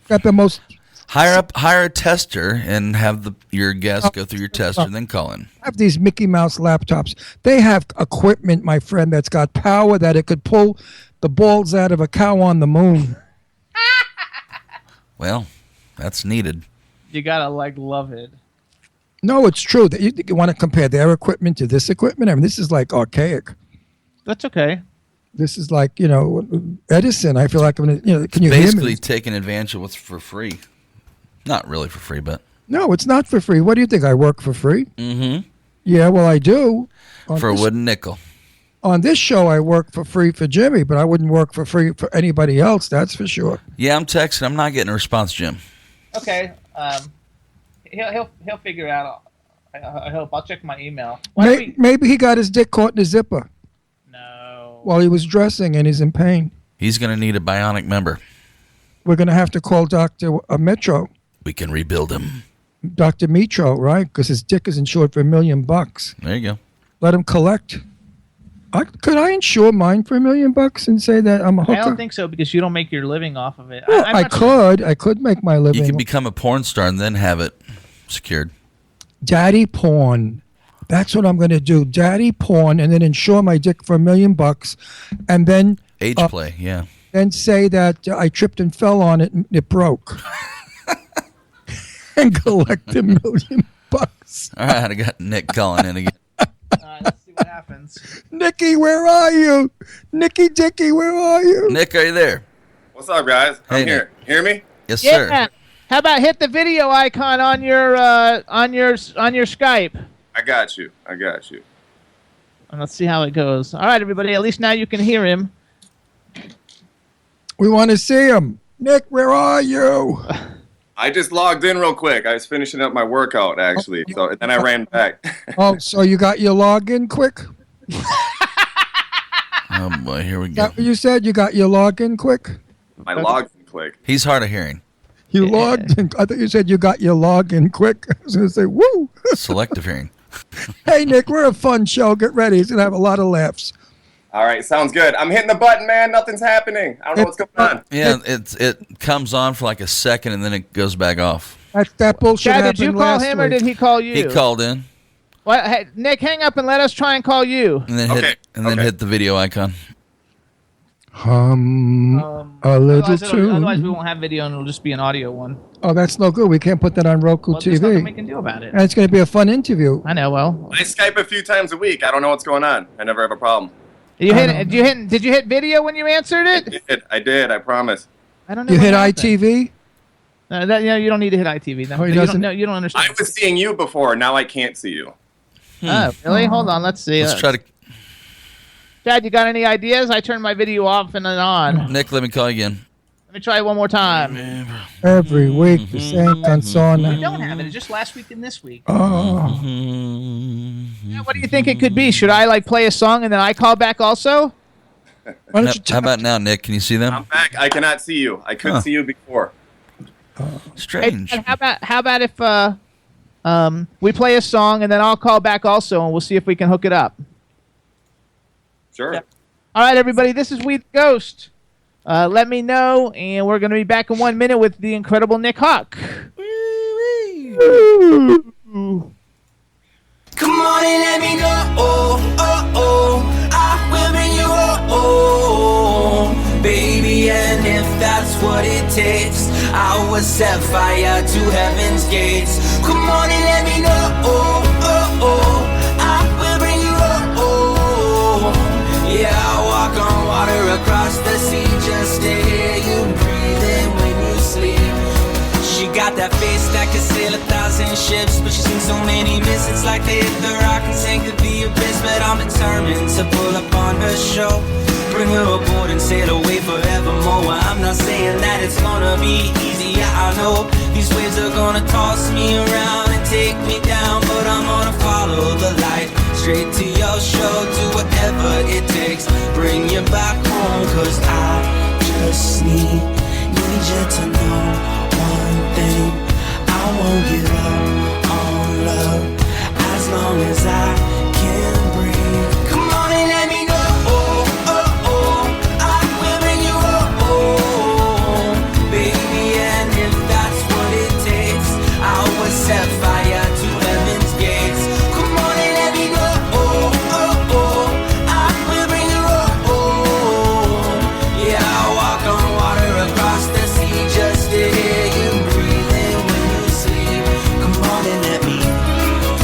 Speaker 5: got the most.
Speaker 6: Hire a tester and have your guest go through your tester and then call in.
Speaker 5: Have these Mickey Mouse laptops. They have equipment, my friend, that's got power that it could pull the balls out of a cow on the moon.
Speaker 6: Well, that's needed.
Speaker 4: You gotta love it.
Speaker 5: No, it's true. That you want to compare their equipment to this equipment. I mean, this is archaic.
Speaker 4: That's okay.
Speaker 5: This is Edison. I feel like I'm gonna. Can you
Speaker 6: basically
Speaker 5: hear me?
Speaker 6: Taking advantage of what's for free? Not really for free, but
Speaker 5: no, it's not for free. What do you think? I work for free?
Speaker 6: Mm-hmm.
Speaker 5: Yeah, well, I do.
Speaker 6: For a wooden nickel.
Speaker 5: On this show, I work for free for Jimmy, but I wouldn't work for free for anybody else. That's for sure.
Speaker 6: Yeah, I'm texting. I'm not getting a response, Jim.
Speaker 4: Okay. He'll figure it out. I hope. I'll check my email.
Speaker 5: Maybe he got his dick caught in a zipper.
Speaker 4: No.
Speaker 5: While he was dressing and he's in pain.
Speaker 6: He's going to need a bionic member.
Speaker 5: We're going to have to call Dr. Metro.
Speaker 6: We can rebuild him.
Speaker 5: Dr. Metro, right? Because his dick is insured for $1 million.
Speaker 6: There you go.
Speaker 5: Let him collect. Could I insure mine for $1 million and say that I'm a hooker?
Speaker 4: I don't think so because you don't make your living off of it.
Speaker 5: Well, I could make my living.
Speaker 6: You can become a porn star and then have it secured.
Speaker 5: Daddy porn. That's what I'm going to do. Daddy porn, and then insure my dick for $1 million, and then
Speaker 6: age play. Yeah.
Speaker 5: Then say that I tripped and fell on it and it broke, and collect $1 million.
Speaker 6: All right, I got Nick calling in again.
Speaker 4: Let's see what happens.
Speaker 5: Nicky, where are you? Nicky Dicky, where are you?
Speaker 6: Nick, are you there?
Speaker 11: What's up, guys? I'm here.
Speaker 6: Nick.
Speaker 11: Hear me?
Speaker 6: Yes, sir.
Speaker 4: How about hit the video icon on your Skype?
Speaker 11: I got you.
Speaker 4: And let's see how it goes. All right, everybody. At least now you can hear him.
Speaker 5: We want to see him. Nick, where are you?
Speaker 11: I just logged in real quick. I was finishing up my workout, actually. So then I ran back.
Speaker 5: Oh, so you got your login quick?
Speaker 6: Oh boy, here we
Speaker 5: Is
Speaker 6: go.
Speaker 5: that what you said? You got your login quick?
Speaker 11: My login click.
Speaker 6: He's hard of hearing.
Speaker 5: You logged in. I thought you said you got your login quick. I was going to say, woo.
Speaker 6: Selective hearing.
Speaker 5: Hey, Nick, we're a fun show. Get ready. It's going to have a lot of laughs.
Speaker 11: All right, sounds good. I'm hitting the button, man. Nothing's happening. I don't know what's going on.
Speaker 6: Yeah, it comes on for like a second and then it goes back off.
Speaker 5: That bullshit
Speaker 4: Chad,
Speaker 5: happened
Speaker 4: did you call
Speaker 5: last
Speaker 4: him or
Speaker 5: week.
Speaker 4: did he call you?
Speaker 6: He called in
Speaker 4: Well, hey, Nick, hang up and let us try and call you.
Speaker 6: and then hit the video icon.
Speaker 5: A little
Speaker 4: Otherwise, we
Speaker 5: too.
Speaker 4: won't have video and it'll just be an audio one.
Speaker 5: Oh, that's no good. We can't put that on Roku
Speaker 4: Well, there's nothing we
Speaker 5: TV.
Speaker 4: can do about it.
Speaker 5: And it's going to be a fun interview.
Speaker 4: I know. Well,
Speaker 11: I Skype a few times a week. I don't know what's going on. I never have a problem.
Speaker 4: did you hit video when you answered it?
Speaker 11: I did. I promise.
Speaker 4: I don't know.
Speaker 5: You
Speaker 4: what
Speaker 5: hit
Speaker 4: happened.
Speaker 5: ITV?
Speaker 4: You don't need to hit ITV. Then.
Speaker 5: Oh, he
Speaker 4: you
Speaker 5: doesn't-
Speaker 4: don't understand.
Speaker 11: I was seeing you before. Now I can't see you.
Speaker 4: Oh, really? Hold on. Let's see.
Speaker 6: Let's try to.
Speaker 4: Chad, you got any ideas? I turned my video off and then on.
Speaker 6: Nick, let me call you again.
Speaker 4: Let me try it one more time.
Speaker 5: Every week, the same
Speaker 4: We
Speaker 5: consona.
Speaker 4: don't have it. It's just last week and this week.
Speaker 5: Oh.
Speaker 4: Yeah, what do you think it could be? Should I play a song and then I call back also?
Speaker 5: Why don't you
Speaker 6: How about now, Nick? Can you see them?
Speaker 11: I'm back. I cannot see you. I couldn't see you before.
Speaker 6: Strange.
Speaker 4: Hey, how about if we play a song and then I'll call back also and we'll see if we can hook it up.
Speaker 11: Sure.
Speaker 4: Yeah. All right, everybody. This is We the Ghost. Let me know, and we're going to be back in 1 minute with the incredible Nick Hawk.
Speaker 2: Come on and let me know. I will bring you home, baby. And if that's what it takes, I will set fire to heaven's gates. Come on and let me know. I will bring you home. Yeah, I'll walk on water across the sea just to hear you breathing when you sleep. She got that face that could sail 1,000 ships, but she's seen so many miss. It's like they hit the rock and sank to the abyss. But I'm determined to pull up on her show, bring her aboard and sail away forevermore. I'm not saying that it's gonna be easy. Yeah, I know these waves are gonna toss me around and take me down, but I'm gonna follow the light straight to your show. Do whatever it takes, bring you back home. Cause I just need you to know one thing. I won't give up on love as long as I can breathe. Come on and let me know. I will bring you home, baby. And if that's what it takes, I will set fire to heaven's gates. Come on and let me know. I will bring you home. Yeah, I'll walk on water across the sea just to hear you breathing when you sleep. Come on and let me know.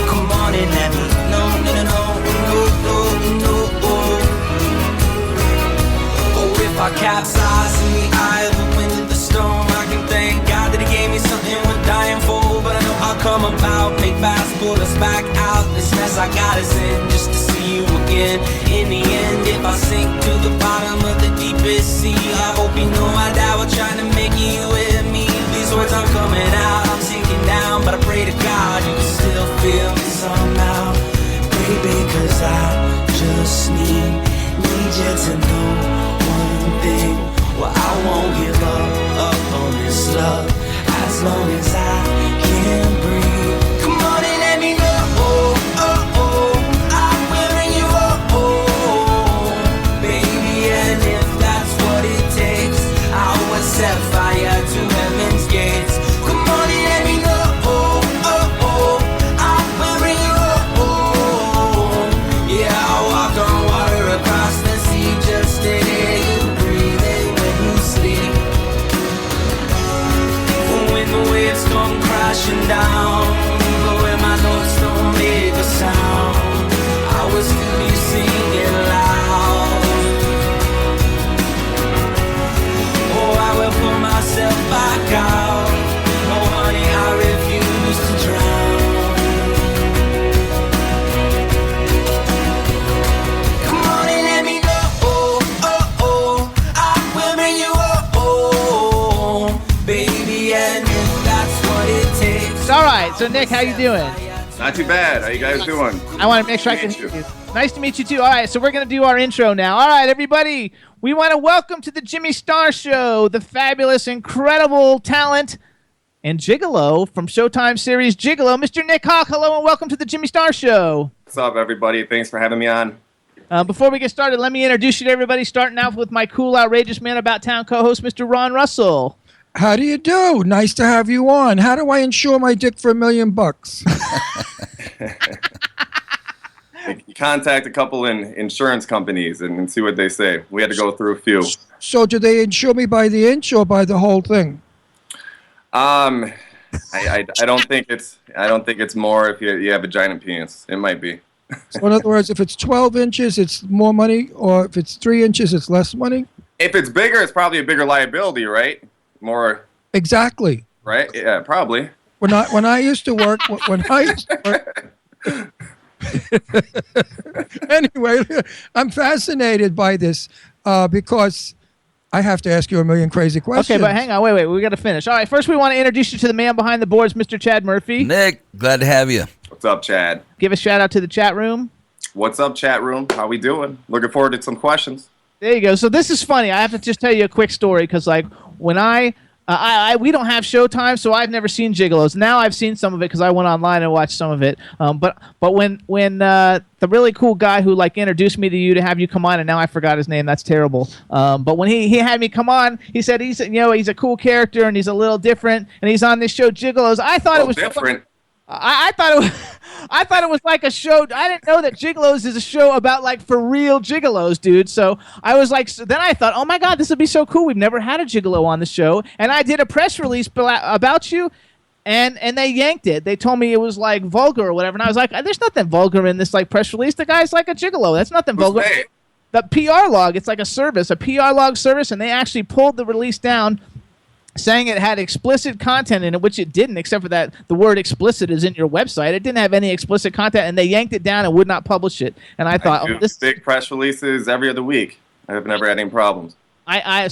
Speaker 2: Come on and let me know. No. Oh, if I capsize in the eye of the wind and the storm, I can thank God that He gave me something worth dying for. But I know I'll come about, make fast, pull us back out this mess I got us in, just to see you again. In the end, if I sink to the bottom of the deepest sea, I hope you know I die while trying to make you with me. These words aren't coming out, I'm sinking down, but I pray to God you can still feel me somehow, baby. Cause I just need you to know one thing. Well, I won't give up on this love as long as I can breathe. Come on and let me know. I will bring you home, baby. And if that's what it takes, I will set fire to heaven's gates. Come on and let me know. I will bring you home. Yeah, I'll walk on water across the sea just to hear you breathing when you sleep. When the waves come crashing down,
Speaker 4: So Nick, how you doing?
Speaker 11: Not too bad. How you guys doing?
Speaker 4: I want to make sure I can
Speaker 11: Nice to
Speaker 4: hear
Speaker 11: meet
Speaker 4: you. Nice to meet you too. All right, so we're going to do our intro now. All right, everybody, we want to welcome to the Jimmy Star Show the fabulous, incredible talent and Gigolo from Showtime series Gigolo, Mr. Nick Hawk. Hello and welcome to the Jimmy Star Show.
Speaker 11: What's up, everybody? Thanks for having me on.
Speaker 4: Before we get started, let me introduce you to everybody, starting out with my cool, outrageous man about town co-host, Mr. Ron Russell.
Speaker 5: How do you do? Nice to have you on. How do I insure my dick for $1 million?
Speaker 11: You contact a couple in insurance companies and see what they say. We had to go through a few.
Speaker 5: So do they insure me by the inch or by the whole thing?
Speaker 11: I don't think it's more if you have a giant penis. It might be.
Speaker 5: So in other words, if it's 12 inches, it's more money, or if it's 3 inches, it's less money?
Speaker 11: If it's bigger, it's probably a bigger liability, right? More.
Speaker 5: Exactly.
Speaker 11: Right? Yeah, probably.
Speaker 5: When I used to work, anyway, I'm fascinated by this because I have to ask you a million crazy questions.
Speaker 4: Okay, but hang on, wait, we got to finish. All right, first we want to introduce you to the man behind the boards, Mr. Chad Murphy.
Speaker 6: Nick, glad to have you.
Speaker 11: What's up, Chad?
Speaker 4: Give a shout out to the chat room.
Speaker 11: What's up, chat room? How we doing? Looking forward to some questions.
Speaker 4: There you go. So this is funny. I have to just tell you a quick story because, like, when we don't have Showtime, so I've never seen Gigolos. Now I've seen some of it because I went online and watched some of it. But when the really cool guy who like introduced me to you to have you come on, and now I forgot his name. That's terrible. But when he had me come on, he said he's a cool character and he's a little different, and he's on this show Gigolos. I thought it was
Speaker 11: different.
Speaker 4: I thought it was like a show. I didn't know that Gigolos is a show about like for real gigolos, dude. So I was like, then I thought, oh my God, this would be so cool. We've never had a gigolo on the show, and I did a press release about you, and they yanked it. They told me it was like vulgar or whatever, and I was like, there's nothing vulgar in this like press release. The guy's like a gigolo. That's nothing vulgar.
Speaker 11: Hey.
Speaker 4: The PR log, it's like a service, a PR log service, and they actually pulled the release down, saying it had explicit content in it, which it didn't, except for that the word explicit is in your website. It didn't have any explicit content, and they yanked it down and would not publish it. And I thought,
Speaker 11: do big press releases every other week. I have never had any problems.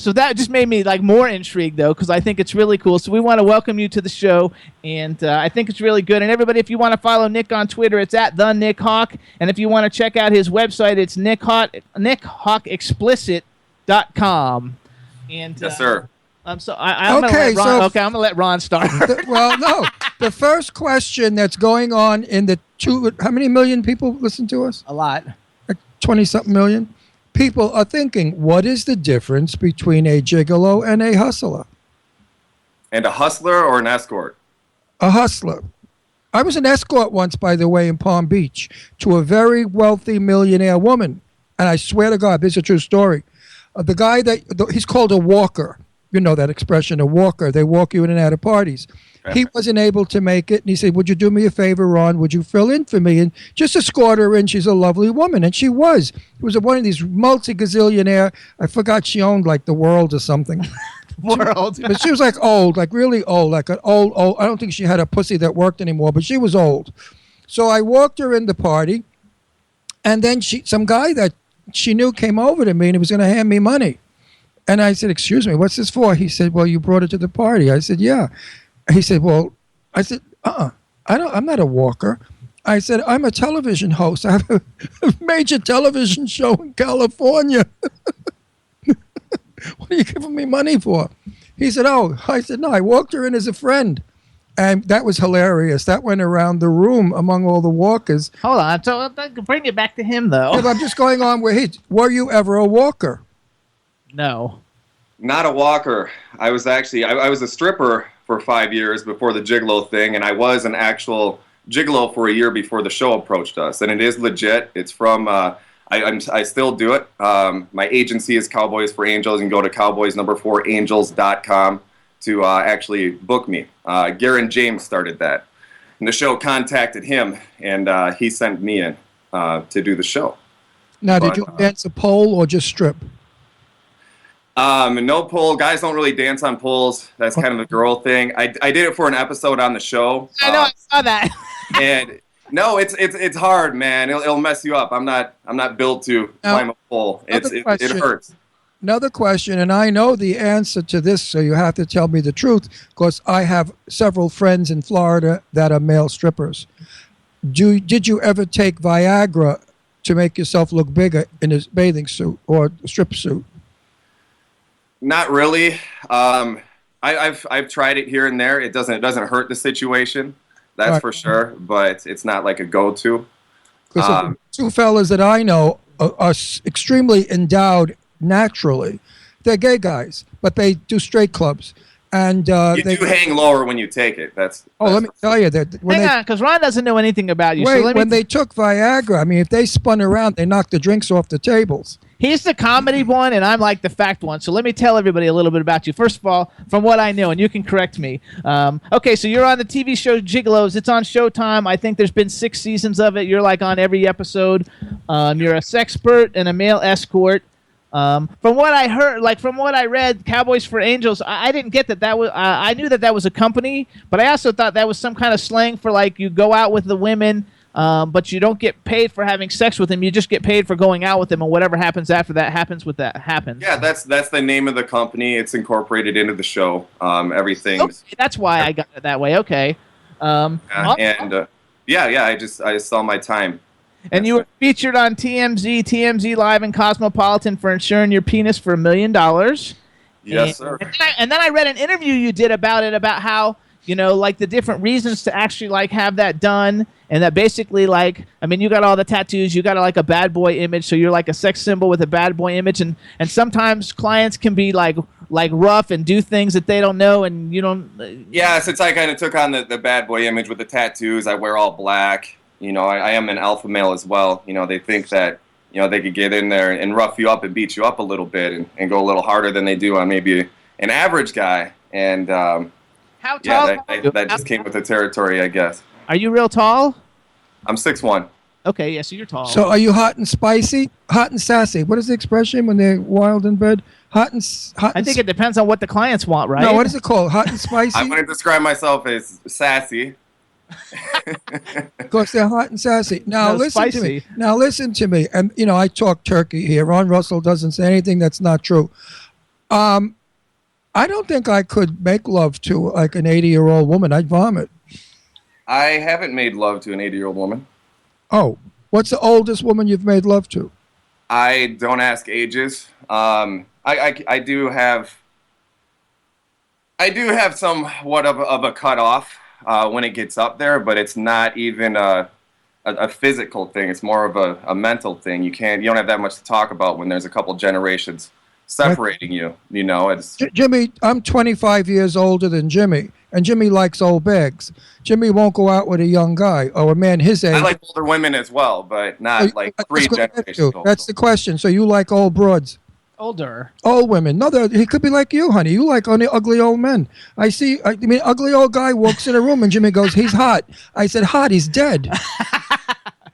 Speaker 4: So that just made me like more intrigued, though, because I think it's really cool. So we want to welcome you to the show, and I think it's really good. And everybody, if you want to follow Nick on Twitter, it's at the Nick Hawk. And if you want to check out his website, it's NickHawkExplicit.com. And
Speaker 11: Yes, sir.
Speaker 4: I'm gonna let Ron start.
Speaker 5: No. The first question that's going on in the how many million people listen to us?
Speaker 4: A lot.
Speaker 5: 20-something million people are thinking, what is the difference between a gigolo and a hustler?
Speaker 11: And a hustler or an escort?
Speaker 5: A hustler. I was an escort once, by the way, in Palm Beach to a very wealthy millionaire woman. And I swear to God, this is a true story. The guy he's called a walker. You know that expression, a walker. They walk you in and out of parties. He wasn't able to make it, and he said, would you do me a favor, Ron? Would you fill in for me? And just escort her in. She's a lovely woman, and she was. It was one of these multi-gazillionaire. I forgot she owned, like, the world or something.
Speaker 4: World.
Speaker 5: But she was, like, old, like really old, like an old. I don't think she had a pussy that worked anymore, but she was old. So I walked her in the party, and then some guy that she knew came over to me, and he was going to hand me money. And I said, excuse me, what's this for? He said, well, you brought it to the party. I said, yeah. He said, well, I said, I'm not a walker. I said, I'm a television host. I have a major television show in California. What are you giving me money for? He said, oh. I said, no, I walked her in as a friend. And that was hilarious. That went around the room among all the walkers.
Speaker 4: Hold on. So bring it back to him, though.
Speaker 5: Yeah, but I'm just going on were you ever a walker?
Speaker 4: No.
Speaker 11: Not a walker. I was actually, I was a stripper for 5 years before the gigolo thing, and I was an actual gigolo for a year before the show approached us. And it is legit. It's from, I still do it. My agency is Cowboys for Angels. You can go to cowboys4angels.com to actually book me. Garen James started that. And the show contacted him, and he sent me in to do the show.
Speaker 5: Now, did you dance a pole or just strip?
Speaker 11: No pole. Guys don't really dance on poles. That's kind of a girl thing. I did it for an episode on the show.
Speaker 4: I know, I saw that.
Speaker 11: And no, it's hard, man. It'll mess you up. I'm not built to climb a pole. It hurts.
Speaker 5: Another question, and I know the answer to this, so you have to tell me the truth, because I have several friends in Florida that are male strippers. Did you ever take Viagra to make yourself look bigger in a bathing suit or strip suit?
Speaker 11: Not really. I've tried it here and there. It doesn't hurt the situation, that's
Speaker 5: Right.
Speaker 11: for sure. But it's not like a go-to.
Speaker 5: Because two fellas that I know are extremely endowed naturally. They're gay guys, but they do straight clubs. And
Speaker 11: You
Speaker 5: they
Speaker 11: do hang lower when you take it.
Speaker 5: let me tell you that when
Speaker 4: Hang
Speaker 5: they
Speaker 4: on, because Ron doesn't know anything about you.
Speaker 5: wait,
Speaker 4: so let me
Speaker 5: when they took Viagra, I mean, if they spun around, they knocked the drinks off the tables.
Speaker 4: He's the comedy one, and I'm like the fact one. So let me tell everybody a little bit about you. First of all, from what I know, and you can correct me. Okay, so you're on the TV show Gigolos. It's on Showtime. I think there's been 6 seasons of it. You're like on every episode. You're a sexpert and a male escort. From what I heard, like from what I read, Cowboys for Angels, I didn't get that. That was I knew that was a company, but I also thought that was some kind of slang for like you go out with the women. But you don't get paid for having sex with them. You just get paid for going out with them, and whatever happens after that happens.
Speaker 11: Yeah, that's the name of the company. It's incorporated into the show. Everything.
Speaker 4: Okay, that's why I got it that way. Okay.
Speaker 11: I just saw my time.
Speaker 4: And you were featured on TMZ Live, and Cosmopolitan for insuring your penis for $1 million.
Speaker 11: Yes, sir.
Speaker 4: And then I read an interview you did about how, you know, like the different reasons to actually like have that done, and that basically like, I mean, you got all the tattoos, you got like a bad boy image, so you're like a sex symbol with a bad boy image, and sometimes clients can be like rough and do things that they don't know, and you don't.
Speaker 11: Yeah, since I kind of took on the bad boy image with the tattoos, I wear all black. You know, I am an alpha male as well. You know, they think that, you know, they could get in there and rough you up and beat you up a little bit and go a little harder than they do on maybe an average guy. And
Speaker 4: How tall?
Speaker 11: yeah, that just came with the territory, I guess.
Speaker 4: Are you real tall?
Speaker 11: I'm 6'1".
Speaker 4: Okay, yeah, so you're tall.
Speaker 5: So are you hot and spicy? Hot and sassy? What is the expression when they're wild in bed? Hot and
Speaker 4: I think it depends on what the clients want, right?
Speaker 5: No, what is it called? Hot and spicy?
Speaker 11: I'm going to describe myself as sassy.
Speaker 5: Because they're hot and sassy. Now
Speaker 4: No,
Speaker 5: listen to
Speaker 4: spicy.
Speaker 5: me. Now listen to me. And you know, I talk turkey here. Ron Russell doesn't say anything that's not true. I don't think I could make love to like an 80-year-old woman. I'd vomit.
Speaker 11: I haven't made love to an 80-year-old woman.
Speaker 5: Oh, what's the oldest woman you've made love to?
Speaker 11: I don't ask ages. I do have somewhat of a cutoff when it gets up there, but it's not even a physical thing. It's more of a mental thing. You don't have that much to talk about when there's a couple generations separating you. You know, it's
Speaker 5: Jimmy, I'm 25 years older than Jimmy, and Jimmy likes old bags. Jimmy won't go out with a young guy or a man his age.
Speaker 11: I like older women as well, but not like three generations old.
Speaker 5: That's the question. So you like old broads?
Speaker 4: Older.
Speaker 5: Old women. No, he could be like you, honey. You like only ugly old men. I mean, ugly old guy walks in a room and Jimmy goes, he's hot. I said, hot, he's dead.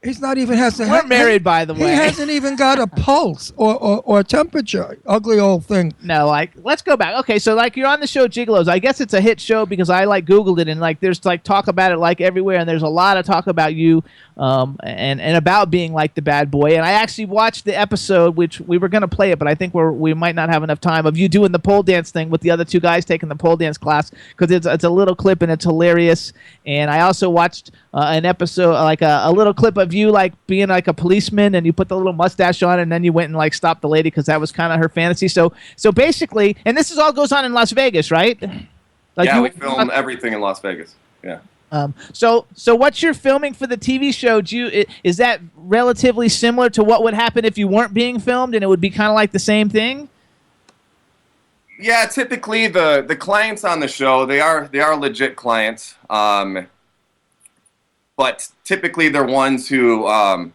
Speaker 5: He's not even has to.
Speaker 4: We're married, by the way.
Speaker 5: He hasn't even got a pulse or temperature. Ugly old thing.
Speaker 4: No, like let's go back. Okay, so like you're on the show Gigolos. I guess it's a hit show because I like Googled it and like there's like talk about it like everywhere, and there's a lot of talk about you and about being like the bad boy. And I actually watched the episode, which we were gonna play it, but I think we might not have enough time, of you doing the pole dance thing with the other 2 guys taking the pole dance class, because it's a little clip and it's hilarious. And I also watched an episode, like a little clip of you like being like a policeman, and you put the little mustache on, and then you went and like stopped the lady because that was kind of her fantasy. So basically, and this all goes on in Las Vegas, right? Like
Speaker 11: yeah, we film everything in Las Vegas. Yeah.
Speaker 4: So what you're filming for the TV show, is that relatively similar to what would happen if you weren't being filmed, and it would be kind of like the same thing?
Speaker 11: Yeah, typically the clients on the show, they are legit clients. But typically they're ones who are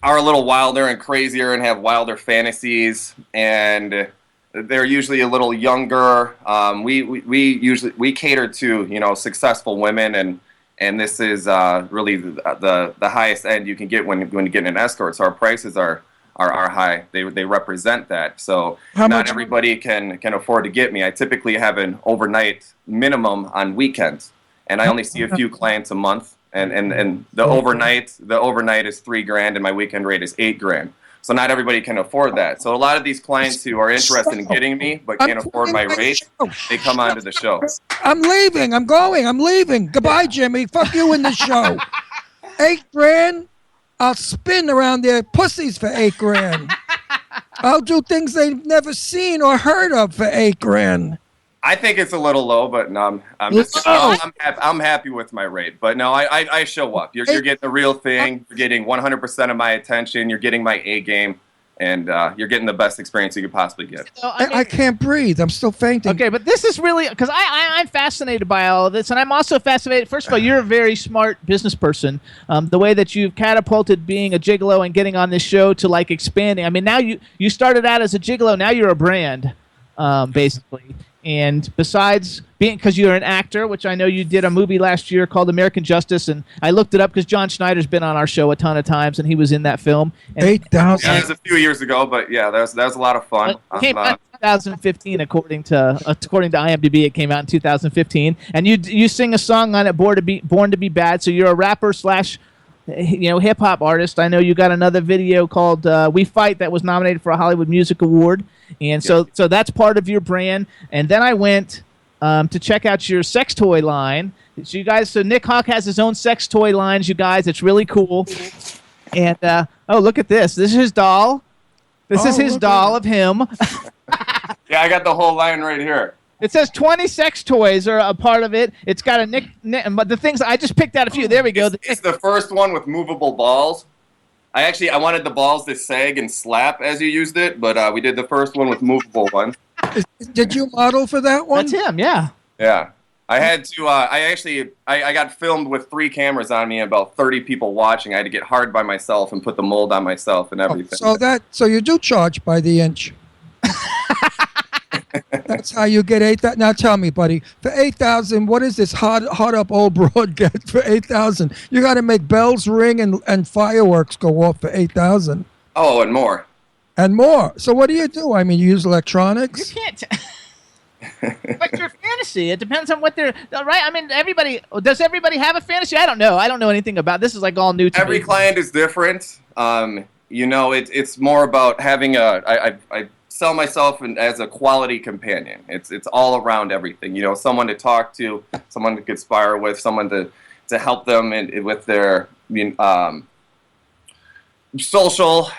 Speaker 11: a little wilder and crazier and have wilder fantasies, and they're usually a little younger. We cater to, you know, successful women, and this is really the highest end you can get when you get an escort. So our prices are high. They represent that. So not everybody can afford to get me. I typically have an overnight minimum on weekends, and I only see a few clients a month. And the overnight is $3,000, and my weekend rate is $8,000. So not everybody can afford that. So a lot of these clients who are interested in getting me but can't afford my rate, they come onto the show.
Speaker 5: I'm leaving. I'm going. I'm leaving. Goodbye, Jimmy. Fuck you in the show. $8,000. I'll spin around their pussies for $8,000. I'll do things they've never seen or heard of for $8,000.
Speaker 11: I think it's a little low, but no, I'm happy with my rate. But no, I show up. You're getting the real thing. You're getting 100% of my attention. You're getting my A game, and you're getting the best experience you could possibly get.
Speaker 5: I can't breathe. I'm still fainting.
Speaker 4: Okay, but this is really because I'm fascinated by all of this, and I'm also fascinated. First of all, you're a very smart business person. The way that you've catapulted being a gigolo and getting on this show to like expanding. I mean, now you started out as a gigolo. Now you're a brand, basically. And besides being, because you're an actor, which I know you did a movie last year called American Justice, and I looked it up because John Schneider's been on our show a ton of times, and he was in that film.
Speaker 5: 8,000.
Speaker 11: Yeah, it was a few years ago, but yeah, that was a lot of fun.
Speaker 4: It came out in 2015, according to IMDb. It came out in 2015, and you sing a song on it, Born to Be Bad. So you're a rapper slash hip hop artist. I know you got another video called We Fight that was nominated for a Hollywood Music Award. And so that's part of your brand. And then I went to check out your sex toy line. So Nick Hawk has his own sex toy lines, you guys. It's really cool. And look at this. This is his doll. This is his doll of him.
Speaker 11: Yeah, I got the whole line right here.
Speaker 4: It says 20 sex toys are a part of it. It's got a Nick, but the things I just picked out a few. There we go.
Speaker 11: It's the first one with movable balls. I wanted the balls to sag and slap as you used it, but we did the first one with movable ones.
Speaker 5: Did you model for that one?
Speaker 4: That's him, yeah.
Speaker 11: Yeah. I had to, I got filmed with 3 cameras on me and about 30 people watching. I had to get hard by myself and put the mold on myself and everything.
Speaker 5: So you do charge by the inch. That's how you get 8,000. Now tell me, buddy, for 8,000, what is this hot up old broad get for 8,000? You got to make bells ring and fireworks go off for 8,000.
Speaker 11: Oh, and more.
Speaker 5: And more. So what do you do? I mean, you use electronics?
Speaker 4: You can't. But your fantasy, it depends on what they're right. I mean, does everybody have a fantasy? I don't know. I don't know anything about this. Is like all new to me.
Speaker 11: Every client is different. It's more about having I sell myself as a quality companion. It's all around everything. Someone to talk to, someone to conspire with, someone to help them with their social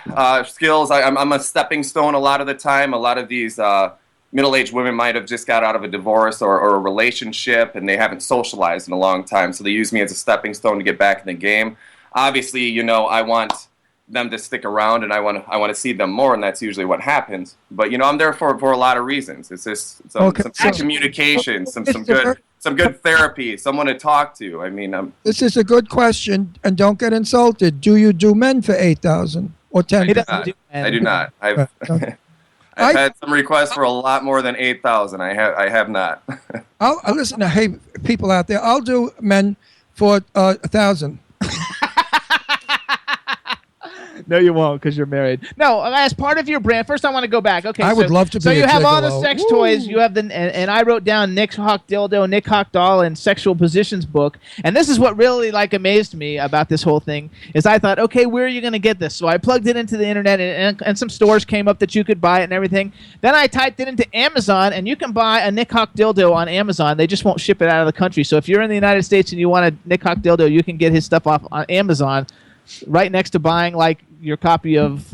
Speaker 11: skills. I'm a stepping stone a lot of the time. A lot of these middle-aged women might have just got out of a divorce or a relationship, and they haven't socialized in a long time, so they use me as a stepping stone to get back in the game. Obviously, I want them to stick around, and I want to see them more, and that's usually what happens. But I'm there for a lot of reasons. It's just some communication, some good therapy, someone to talk to. I mean,
Speaker 5: this is a good question, and don't get insulted. Do you do men for 8,000 or 10,000?
Speaker 11: I do not. I've had some requests for a lot more than 8,000. I have not.
Speaker 5: I'll listen. Hey, people out there, I'll do men for 1,000.
Speaker 4: No, you won't because you're married. No, as part of your brand, first I want to go back. Okay,
Speaker 5: I would love to be.
Speaker 4: So you
Speaker 5: a
Speaker 4: have all
Speaker 5: gigolo.
Speaker 4: the sex toys. You have and I wrote down Nick Hawk dildo, Nick Hawk doll, and sexual positions book. And this is what really amazed me about this whole thing is I thought, okay, where are you going to get this? So I plugged it into the internet, and some stores came up that you could buy it and everything. Then I typed it into Amazon, and you can buy a Nick Hawk dildo on Amazon. They just won't ship it out of the country. So if you're in the United States and you want a Nick Hawk dildo, you can get his stuff off on Amazon, right next to buying your copy of.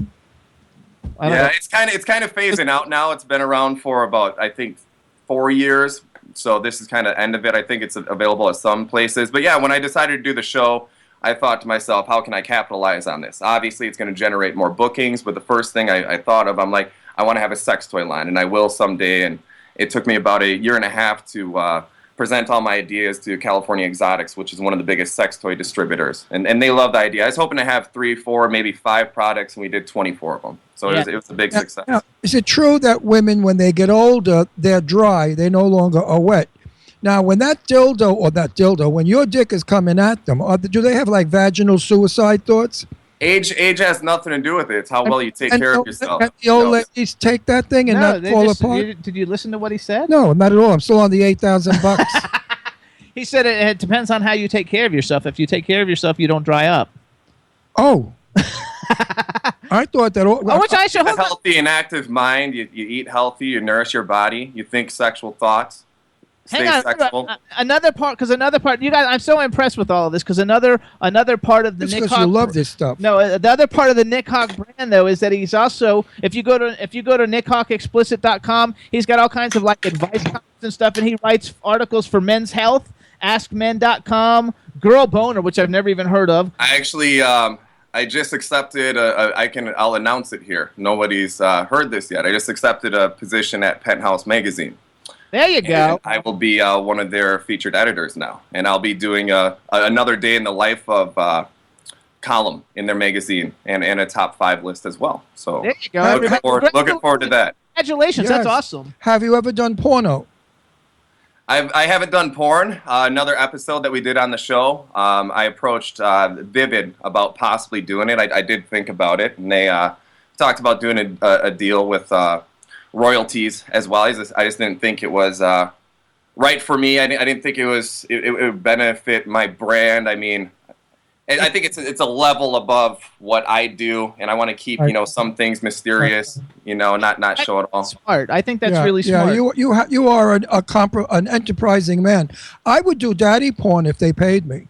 Speaker 11: It's kind of phasing out now. It's been around for about, I think, 4 years. So this is kind of end of it. I think it's available at some places. But yeah, when I decided to do the show, I thought to myself, how can I capitalize on this? Obviously, it's going to generate more bookings. But the first thing I thought of, I'm like, I want to have a sex toy line, and I will someday. And it took me about 1.5 years to present all my ideas to California Exotics, which is one of the biggest sex toy distributors. And they love the idea. I was hoping to have 3, 4, maybe 5 products, and we did 24 of them. So it was a big success.
Speaker 5: Now, is it true that women, when they get older, they're dry, they no longer are wet? Now, when when your dick is coming at them, do they have vaginal suicide thoughts?
Speaker 11: Age has nothing to do with it. It's how well you take care of yourself.
Speaker 5: Can the old ladies take that thing and not fall apart?
Speaker 4: Did you listen to what he said?
Speaker 5: No, not at all. I'm still on the $8,000.
Speaker 4: He said it depends on how you take care of yourself. If you take care of yourself, you don't dry up.
Speaker 5: Oh. I thought that.
Speaker 4: Which I should
Speaker 11: A healthy and active mind. You eat healthy. You nourish your body. You think sexual thoughts. Stay
Speaker 4: Hang on,
Speaker 11: sexual.
Speaker 4: another part, you guys, I'm so impressed with all of this because another part of the
Speaker 5: It's
Speaker 4: Nick
Speaker 5: because
Speaker 4: Hawk.
Speaker 5: you love this stuff.
Speaker 4: No, the other part of the Nick Hawk brand though is that he's also if you go to nickhawkexplicit.com, he's got all kinds of like advice columns and stuff, and he writes articles for Men's Health, AskMen.com, Girl Boner, which I've never even heard of.
Speaker 11: I actually, I just accepted. I'll announce it here. Nobody's heard this yet. I just accepted a position at Penthouse Magazine.
Speaker 4: There you go.
Speaker 11: And I will be one of their featured editors now, and I'll be doing another day in the life of column in their magazine and a top 5 list as well. So
Speaker 4: there you go.
Speaker 11: Looking forward to that.
Speaker 4: Congratulations,
Speaker 5: Yes.
Speaker 4: that's awesome.
Speaker 5: Have you ever done porno?
Speaker 11: I haven't done porn. Another episode that we did on the show, I approached Vivid about possibly doing it. I did think about it, and they talked about doing a deal with royalties as well. I just didn't think it was right for me. I didn't think it would benefit my brand. I mean, I think it's a level above what I do, and I want to keep some things mysterious. Not show it all.
Speaker 4: Smart. I think that's really smart.
Speaker 5: Yeah, you are an enterprising man. I would do daddy porn if they paid me.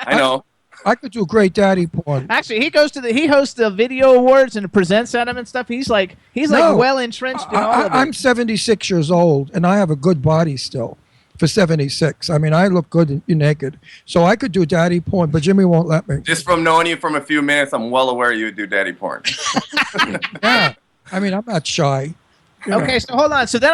Speaker 11: I know.
Speaker 5: I could do great daddy porn.
Speaker 4: Actually, he hosts the video awards and presents at them and stuff. He's like well entrenched in all of it.
Speaker 5: I'm 76 years old, and I have a good body still for 76. I mean, I look good naked. So I could do daddy porn, but Jimmy won't let me.
Speaker 11: Just from knowing you from a few minutes, I'm well aware you would do daddy porn.
Speaker 5: Yeah. I mean, I'm not shy.
Speaker 4: Okay, so hold on. So then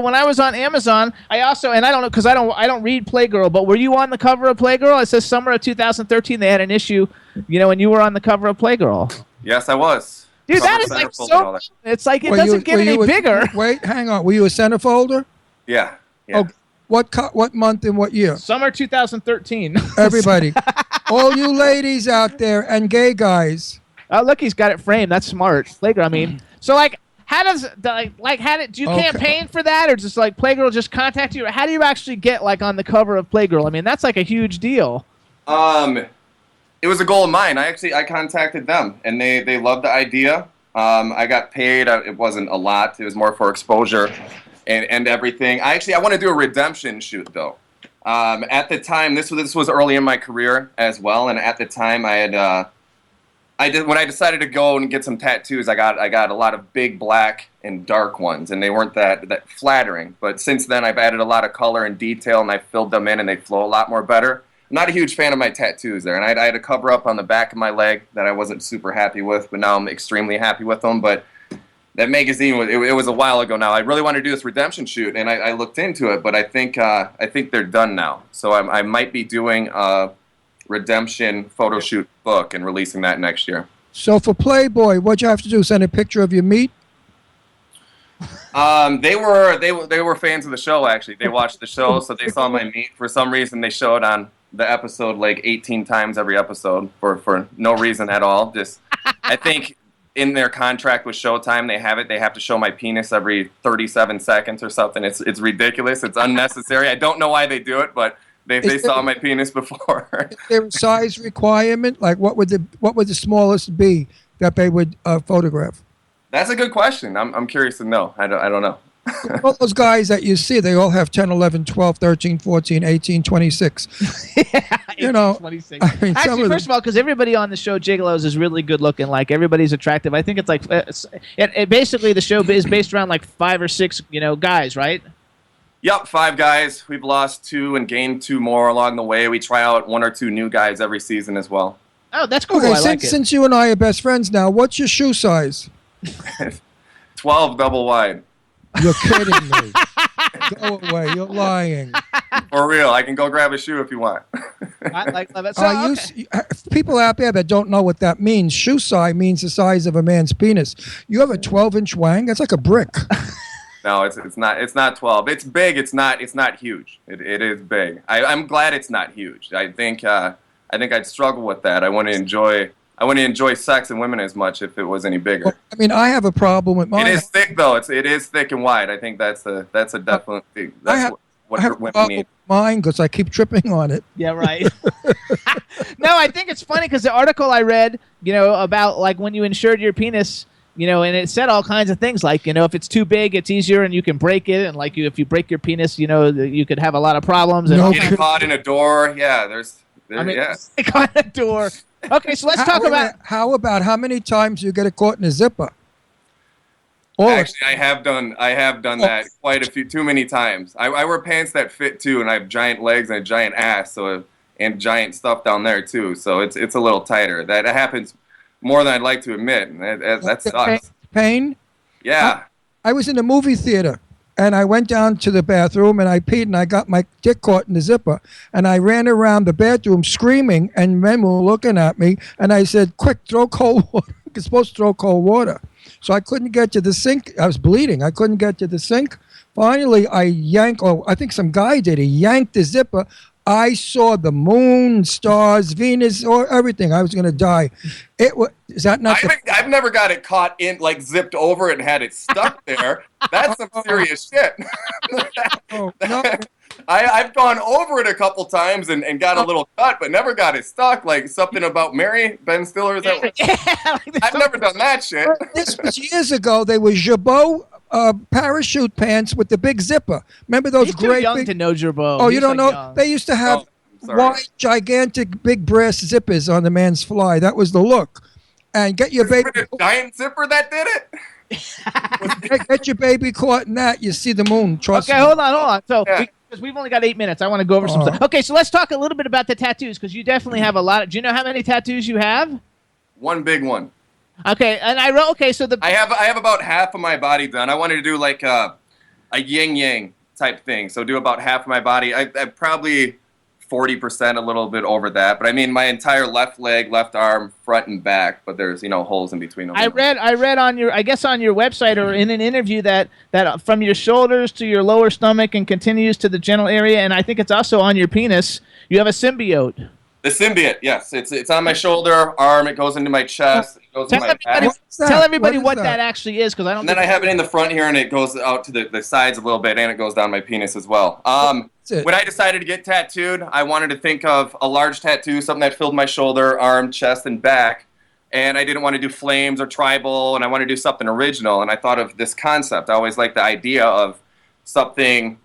Speaker 4: when I was on Amazon, and I don't know because I don't read Playgirl, but were you on the cover of Playgirl? It says summer of 2013 they had an issue, and you were on the cover of Playgirl.
Speaker 11: Yes, I was.
Speaker 4: Dude, that is like so. It's like it doesn't get any bigger.
Speaker 5: Wait, hang on. Were you a centerfolder?
Speaker 11: Yeah.
Speaker 5: Oh, what month and what year?
Speaker 4: Summer 2013.
Speaker 5: Everybody, all you ladies out there and gay guys.
Speaker 4: Oh, look, he's got it framed. That's smart. Playgirl. I mean, so like. How do you campaign for that, or just like Playgirl just contact you? Or how do you actually get like on the cover of Playgirl? I mean, that's like a huge deal.
Speaker 11: It was a goal of mine. I contacted them, and they loved the idea. I got paid. It wasn't a lot. It was more for exposure and everything. I want to do a redemption shoot though. At the time, this was early in my career as well, and at the time I had. When I decided to go and get some tattoos, I got a lot of big black and dark ones, and they weren't that flattering. But since then, I've added a lot of color and detail, and I filled them in, and they flow a lot more better. I'm not a huge fan of my tattoos there, and I had a cover up on the back of my leg that I wasn't super happy with, but now I'm extremely happy with them. But that magazine, it was a while ago now. I really wanted to do this redemption shoot, and I looked into it, but I think they're done now. So I might be doing redemption photo shoot book and releasing that next year.
Speaker 5: So for Playboy, what'd you have to do? Send a picture of your meat?
Speaker 11: They were fans of the show actually. They watched the show, so they saw my meat. For some reason, they showed on the episode like 18 times every episode for no reason at all. Just I think in their contract with Showtime, they have to show my penis every 37 seconds or something. It's ridiculous. It's unnecessary. I don't know why they do it, but they saw my penis before.
Speaker 5: Is there a size requirement? Like what would the smallest be that they would photograph?
Speaker 11: That's a good question. I'm curious to know. I don't know.
Speaker 5: All those guys that you see, they all have 10, 11, 12, 13, 14, 18, 26.
Speaker 4: Yeah,
Speaker 5: you know,
Speaker 4: 26.
Speaker 5: I mean,
Speaker 4: Actually, first of all, because everybody on the show, Gigolos, is really good looking. Like, everybody's attractive. I think it's like, basically the show is based around like 5 or 6, guys, right?
Speaker 11: Yep, 5 guys. We've lost 2 and gained 2 more along the way. We try out 1 or 2 new guys every season as well.
Speaker 4: Oh, that's cool.
Speaker 5: Okay,
Speaker 4: I like it.
Speaker 5: since you and I are best friends now, what's your shoe size?
Speaker 11: 12 double wide.
Speaker 5: You're kidding me. Go away. You're lying.
Speaker 11: For real. I can go grab a shoe if you want.
Speaker 4: I like that. So,
Speaker 5: people out there that don't know what that means, shoe size means the size of a man's penis. You have a 12-inch wang? That's like a brick.
Speaker 11: No, it's not. It's not 12. It's big. It's not huge. It is big. I'm glad it's not huge. I think I'd struggle with that. I wouldn't enjoy sex and women as much if it was any bigger.
Speaker 5: Well, I mean, I have a problem with mine.
Speaker 11: It is thick though. It is thick and wide. I think that's a definite thing. That's what women need.
Speaker 5: mine because I keep tripping on it.
Speaker 4: Yeah, right. No, I think it's funny because the article I read, about like when you insured your penis, and it said all kinds of things like, if it's too big, it's easier and you can break it, and like if you break your penis, you could have a lot of problems. And
Speaker 11: Getting caught in a door, yeah.
Speaker 4: Caught in a door. Okay, so let's talk about
Speaker 5: how many times you get caught in a zipper.
Speaker 11: Actually, I have done that quite a few, too many times. I wear pants that fit too, and I have giant legs and a giant ass, and giant stuff down there too. So it's a little tighter. That happens more than I'd like to admit. That sucks.
Speaker 5: Pain?
Speaker 11: Yeah.
Speaker 5: I was in a movie theater, and I went down to the bathroom, and I peed, and I got my dick caught in the zipper, and I ran around the bathroom screaming, and men were looking at me, and I said, "Quick, throw cold water." You're supposed to throw cold water. So I couldn't get to the sink. I was bleeding. I couldn't get to the sink. Finally, I think some guy did. He yanked the zipper. I saw the moon, stars, Venus, or everything. I was going to die. Is that not?
Speaker 11: I've never got it caught in, like zipped over and had it stuck there. That's some serious shit.
Speaker 5: Oh, no.
Speaker 11: I've gone over it a couple times and got a little cut, but never got it stuck. Like something about Mary, Ben Stiller. I've never done that shit.
Speaker 5: This was years ago. They were Jabot parachute pants with the big zipper. Remember those
Speaker 4: He's
Speaker 5: great
Speaker 4: too young
Speaker 5: big...
Speaker 4: to know Jabot.
Speaker 5: Oh, you don't know?
Speaker 4: Young.
Speaker 5: They used to have
Speaker 11: sorry.
Speaker 5: wide, gigantic, big brass zippers on the man's fly. That was the look. And get your baby...
Speaker 11: A giant zipper that did it?
Speaker 5: Get your baby caught in that. You see the moon. Trust
Speaker 4: Okay,
Speaker 5: me.
Speaker 4: hold on. So, because we've only got 8 minutes, I want to go over some stuff. Okay, so let's talk a little bit about the tattoos, because you definitely have a lot. Do you know how many tattoos you have?
Speaker 11: One big one.
Speaker 4: Okay, and I wrote. Okay, so
Speaker 11: I have about half of my body done. I wanted to do like a yin yang type thing, so do about half of my body. I probably 40%, a little bit over that. But I mean, my entire left leg, left arm, front and back. But there's holes in between them.
Speaker 4: I read on your website or in an interview that from your shoulders to your lower stomach and continues to the genital area, and I think it's also on your penis. You have a symbiote.
Speaker 11: The symbiote, yes. It's on my shoulder, arm. It goes into my chest. It goes into my back.
Speaker 4: Tell everybody what that actually is, because I don't.
Speaker 11: And then I have it in the front here, and it goes out to the sides a little bit, and it goes down my penis as well. When I decided to get tattooed, I wanted to think of a large tattoo, something that filled my shoulder, arm, chest, and back. And I didn't want to do flames or tribal, and I wanted to do something original. And I thought of this concept. I always liked the idea of something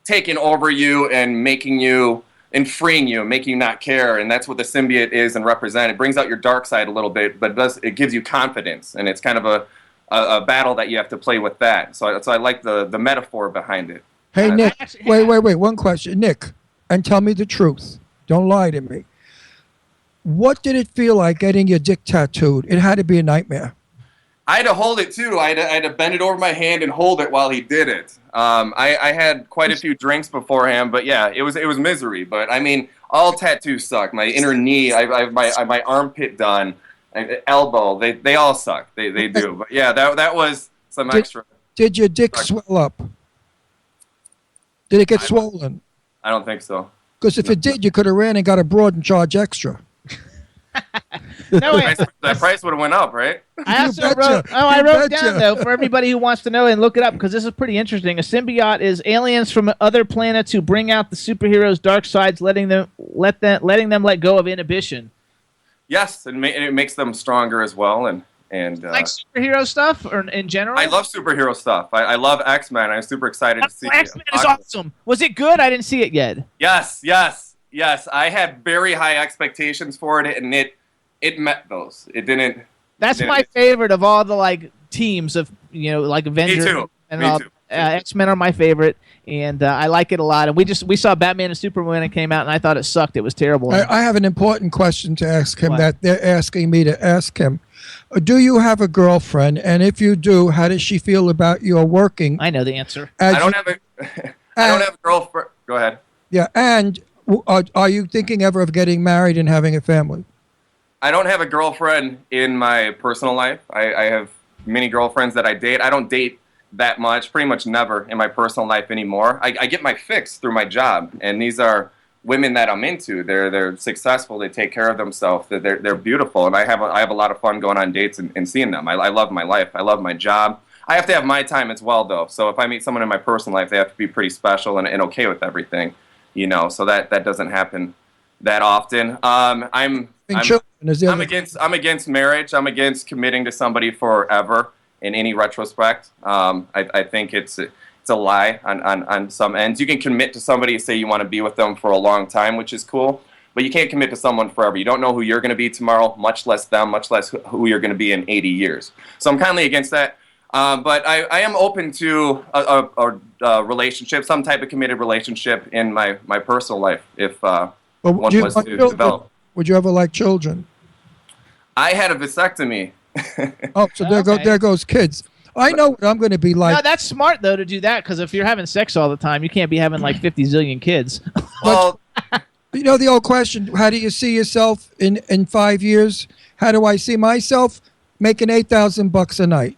Speaker 11: taking over you and making you and freeing you, making you not care. And that's what the symbiote is and represents. It brings out your dark side a little bit, but it gives you confidence. And it's kind of a battle that you have to play with that. So I like the metaphor behind it.
Speaker 5: Hey, Nick, wait. One question. Nick, and tell me the truth. Don't lie to me. What did it feel like getting your dick tattooed? It had to be a nightmare.
Speaker 11: I had to hold it, too. I had to bend it over my hand and hold it while he did it. I had quite a few drinks beforehand, but yeah, it was misery. But, I mean, all tattoos suck. My inner knee, I have my armpit done, elbow, they all suck. They do. But, yeah, that was some extra.
Speaker 5: Did your dick swell up? Did it get swollen?
Speaker 11: I don't think so.
Speaker 5: Because if it did, you could have ran and got a broad and charge extra.
Speaker 11: That price would have went up, right?
Speaker 4: I also wrote down, though, for everybody who wants to know and look it up, because this is pretty interesting. A symbiote is aliens from other planets who bring out the superheroes' dark sides, letting them let go of inhibition.
Speaker 11: Yes, and it makes them stronger as well. And
Speaker 4: like superhero stuff, or in general.
Speaker 11: I love superhero stuff. I love X-Men. I'm super excited to see it.
Speaker 4: X-Men is awesome. Was it good? I didn't see it yet.
Speaker 11: Yes. I had very high expectations for it, and it met those. It didn't.
Speaker 4: That's my favorite of all the teams of like Avengers.
Speaker 11: Me too.
Speaker 4: And all. X-Men are my favorite, and I like it a lot. And we saw Batman and Superman when it came out, and I thought it sucked. It was terrible.
Speaker 5: I have an important question to ask him that they're asking me to ask him. Do you have a girlfriend? And if you do, how does she feel about your working?
Speaker 4: I know the answer.
Speaker 11: I don't have a girlfriend. Go ahead.
Speaker 5: Yeah, and are you thinking ever of getting married and having a family?
Speaker 11: I don't have a girlfriend in my personal life. I have many girlfriends that I date. I don't date that much, pretty much never in my personal life anymore. I get my fix through my job, and these are women that I'm into. They're successful. They take care of themselves. They're beautiful, and I have a lot of fun going on dates and seeing them. I love my life. I love my job. I have to have my time as well, though. So if I meet someone in my personal life, they have to be pretty special and okay with everything. So that doesn't happen that often. I'm against marriage. I'm against committing to somebody forever in any retrospect. I think it's a lie on some ends. You can commit to somebody and say you want to be with them for a long time, which is cool, but you can't commit to someone forever. You don't know who you're going to be tomorrow, much less them, much less who you're going to be in 80 years. So I'm kindly against that. But I am open to a relationship, some type of committed relationship in my personal life if one was to develop.
Speaker 5: Would you ever like children?
Speaker 11: I had a vasectomy.
Speaker 5: Oh, so there goes kids. I know what I'm going to be like.
Speaker 4: No, that's smart though to do that, because if you're having sex all the time, you can't be having like 50 zillion kids.
Speaker 11: Well,
Speaker 5: the old question: how do you see yourself in 5 years? How do I see myself making $8,000 a night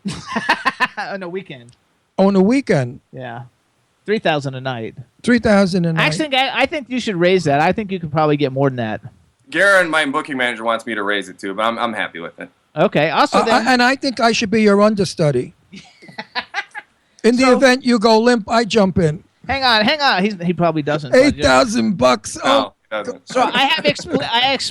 Speaker 4: on a weekend?
Speaker 5: On a weekend,
Speaker 4: yeah, $3,000 a night.
Speaker 5: $3,000 a night.
Speaker 4: Actually, I think you should raise that. I think you could probably get more than that.
Speaker 11: Garen, my booking manager, wants me to raise it too, but I'm happy with it.
Speaker 4: Okay. Also,
Speaker 5: and I think I should be your understudy. In the event you go limp, I jump in.
Speaker 4: Hang on. He probably doesn't.
Speaker 5: $8,000.
Speaker 11: No, he doesn't.
Speaker 4: So I have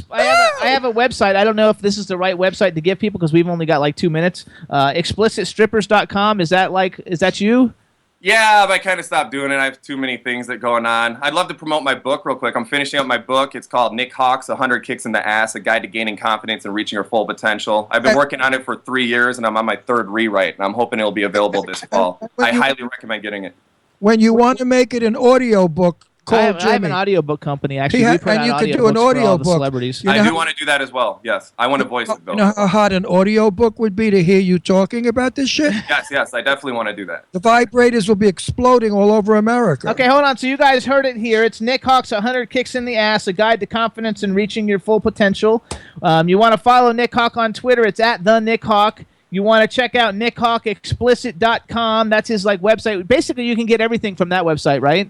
Speaker 4: I have a website. I don't know if this is the right website to give people because we've only got like 2 minutes. Explicitstrippers.com. Is that you?
Speaker 11: Yeah, but I kind of stopped doing it. I have too many things that going on. I'd love to promote my book real quick. I'm finishing up my book. It's called Nick Hawk's 100 Kicks in the Ass, A Guide to Gaining Confidence and Reaching Your Full Potential. I've been working on it for 3 years, and I'm on my 3rd rewrite, and I'm hoping it'll be available this fall. I highly recommend getting it.
Speaker 5: When you want to make it an audio book, call Jimmy.
Speaker 4: I have an audiobook company, actually.
Speaker 5: And you could do an audio book.
Speaker 4: Celebrities.
Speaker 11: I do want to do that as well, yes. I want to voice it, though.
Speaker 5: You know how hot an audio book would be to hear you talking about this shit?
Speaker 11: Yes, I definitely want to do that.
Speaker 5: The vibrators will be exploding all over America.
Speaker 4: Okay, hold on. So you guys heard it here. It's Nick Hawk's 100 Kicks in the Ass, A Guide to Confidence and Reaching Your Full Potential. You want to follow Nick Hawk on Twitter. It's @TheNickHawk. You want to check out NickHawkExplicit.com. That's his website. Basically, you can get everything from that website, right?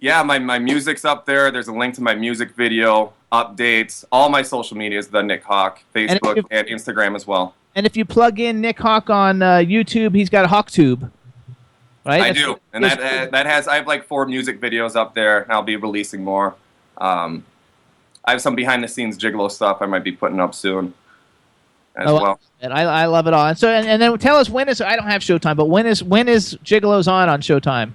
Speaker 11: Yeah, my music's up there. There's a link to my music video, updates. All my social media is The Nick Hawk, Facebook and Instagram as well.
Speaker 4: And if you plug in Nick Hawk on YouTube, he's got a HawkTube, right?
Speaker 11: I do, and that has. I have like 4 music videos up there, and I'll be releasing more. I have some behind-the-scenes Gigolo stuff I might be putting up soon as well.
Speaker 4: And I love it all. And so, and then tell us when is. I don't have Showtime, but when is Gigolo's on Showtime?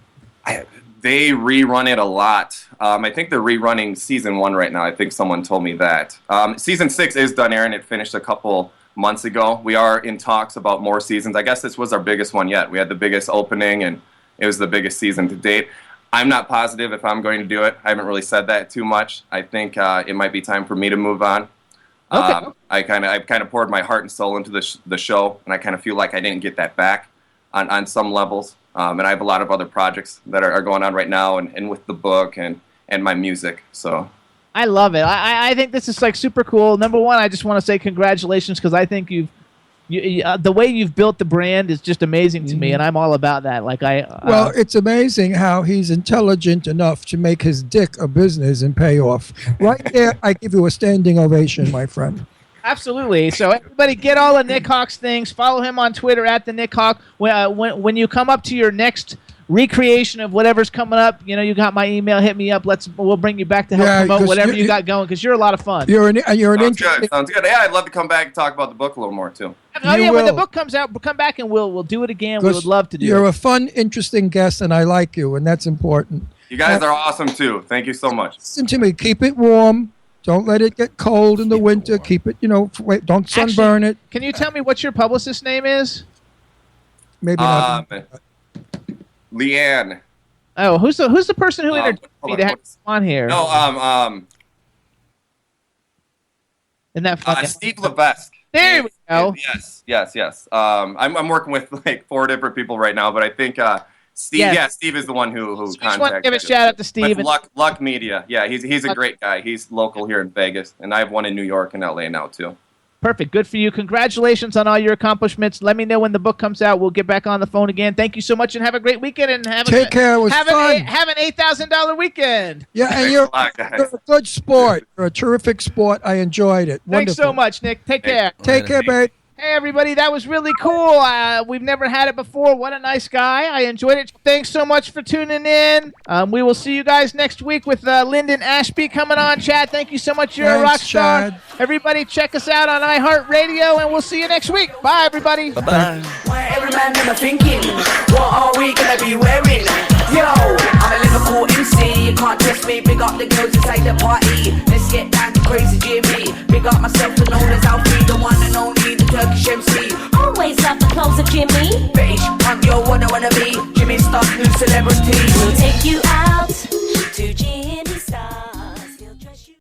Speaker 11: They rerun it a lot. I think they're rerunning season 1 right now. I think someone told me that. Season 6 is done, Aaron. It finished a couple months ago. We are in talks about more seasons. I guess this was our biggest one yet. We had the biggest opening, and it was the biggest season to date. I'm not positive if I'm going to do it. I haven't really said that too much. I think it might be time for me to move on.
Speaker 4: Okay.
Speaker 11: I kind of poured my heart and soul into the show, and I kind of feel like I didn't get that back on some levels. And I have a lot of other projects that are going on right now, and with the book and my music. So
Speaker 4: I love it. I think this is super cool. Number one, I just want to say congratulations, because I think the way you've built the brand is just amazing to me, and I'm all about that. Well,
Speaker 5: it's amazing how he's intelligent enough to make his dick a business and pay off. Right there, I give you a standing ovation, my friend.
Speaker 4: Absolutely. So everybody get all of Nick Hawk's things. Follow him on Twitter @TheNickHawk. When you come up to your next recreation of whatever's coming up, you got my email. Hit me up. We'll bring you back to help promote whatever you got going, because you're a lot of fun.
Speaker 11: Sounds good. Yeah, I'd love to come back and talk about the book a little more too.
Speaker 4: When the book comes out, come back and we'll do it again. We would love to do it.
Speaker 5: You're a fun, interesting guest, and I like you, and that's important.
Speaker 11: You guys are awesome too. Thank you so much.
Speaker 5: Listen to me. Keep it warm. Don't let it get cold in the winter. Keep it, don't sunburn it.
Speaker 4: Can you tell me what your publicist's name is?
Speaker 5: Maybe not.
Speaker 11: Leanne.
Speaker 4: Oh, who's the person who introduced me to have on here?
Speaker 11: No,
Speaker 4: Isn't that funny?
Speaker 11: Steve Levesque.
Speaker 4: There we go.
Speaker 11: Yes. I'm working with 4 different people right now, but I think Steve.
Speaker 4: Yes.
Speaker 11: Yeah, Steve is the one who contacted.
Speaker 4: Just want to give a shout out to Steve.
Speaker 11: With Luck Media. Yeah, he's a great guy. He's local here in Vegas, and I have one in New York and LA now too.
Speaker 4: Perfect. Good for you. Congratulations on all your accomplishments. Let me know when the book comes out. We'll get back on the phone again. Thank you so much, and have a great weekend. And
Speaker 5: take care. It was fun.
Speaker 4: Have an $8,000 weekend.
Speaker 5: Yeah, and you're a good sport. You're a terrific sport. I enjoyed it.
Speaker 4: Thanks so much, Nick. Take care.
Speaker 5: Take care, babe.
Speaker 4: Hey, everybody, that was really cool. We've never had it before. What a nice guy. I enjoyed it. Thanks so much for tuning in. We will see you guys next week with Lyndon Ashby coming on. Chad, thank you so much. You're a rock star.
Speaker 5: Chad.
Speaker 4: Everybody, check us out on iHeartRadio, and we'll see you next week. Bye, everybody.
Speaker 6: Bye-bye.
Speaker 2: Why every man never thinking, what are we gonna be wearing? Yo, I'm a Liverpool MC, you can't test me. Big up the girls inside the party. Let's get down to crazy Jimmy. Big up myself and known as Alfie, the one and only, the Turkish MC.
Speaker 3: Always love the clothes of Jimmy.
Speaker 2: British punk, yo, wanna be Jimmy Star, new celebrity.
Speaker 3: We'll take you out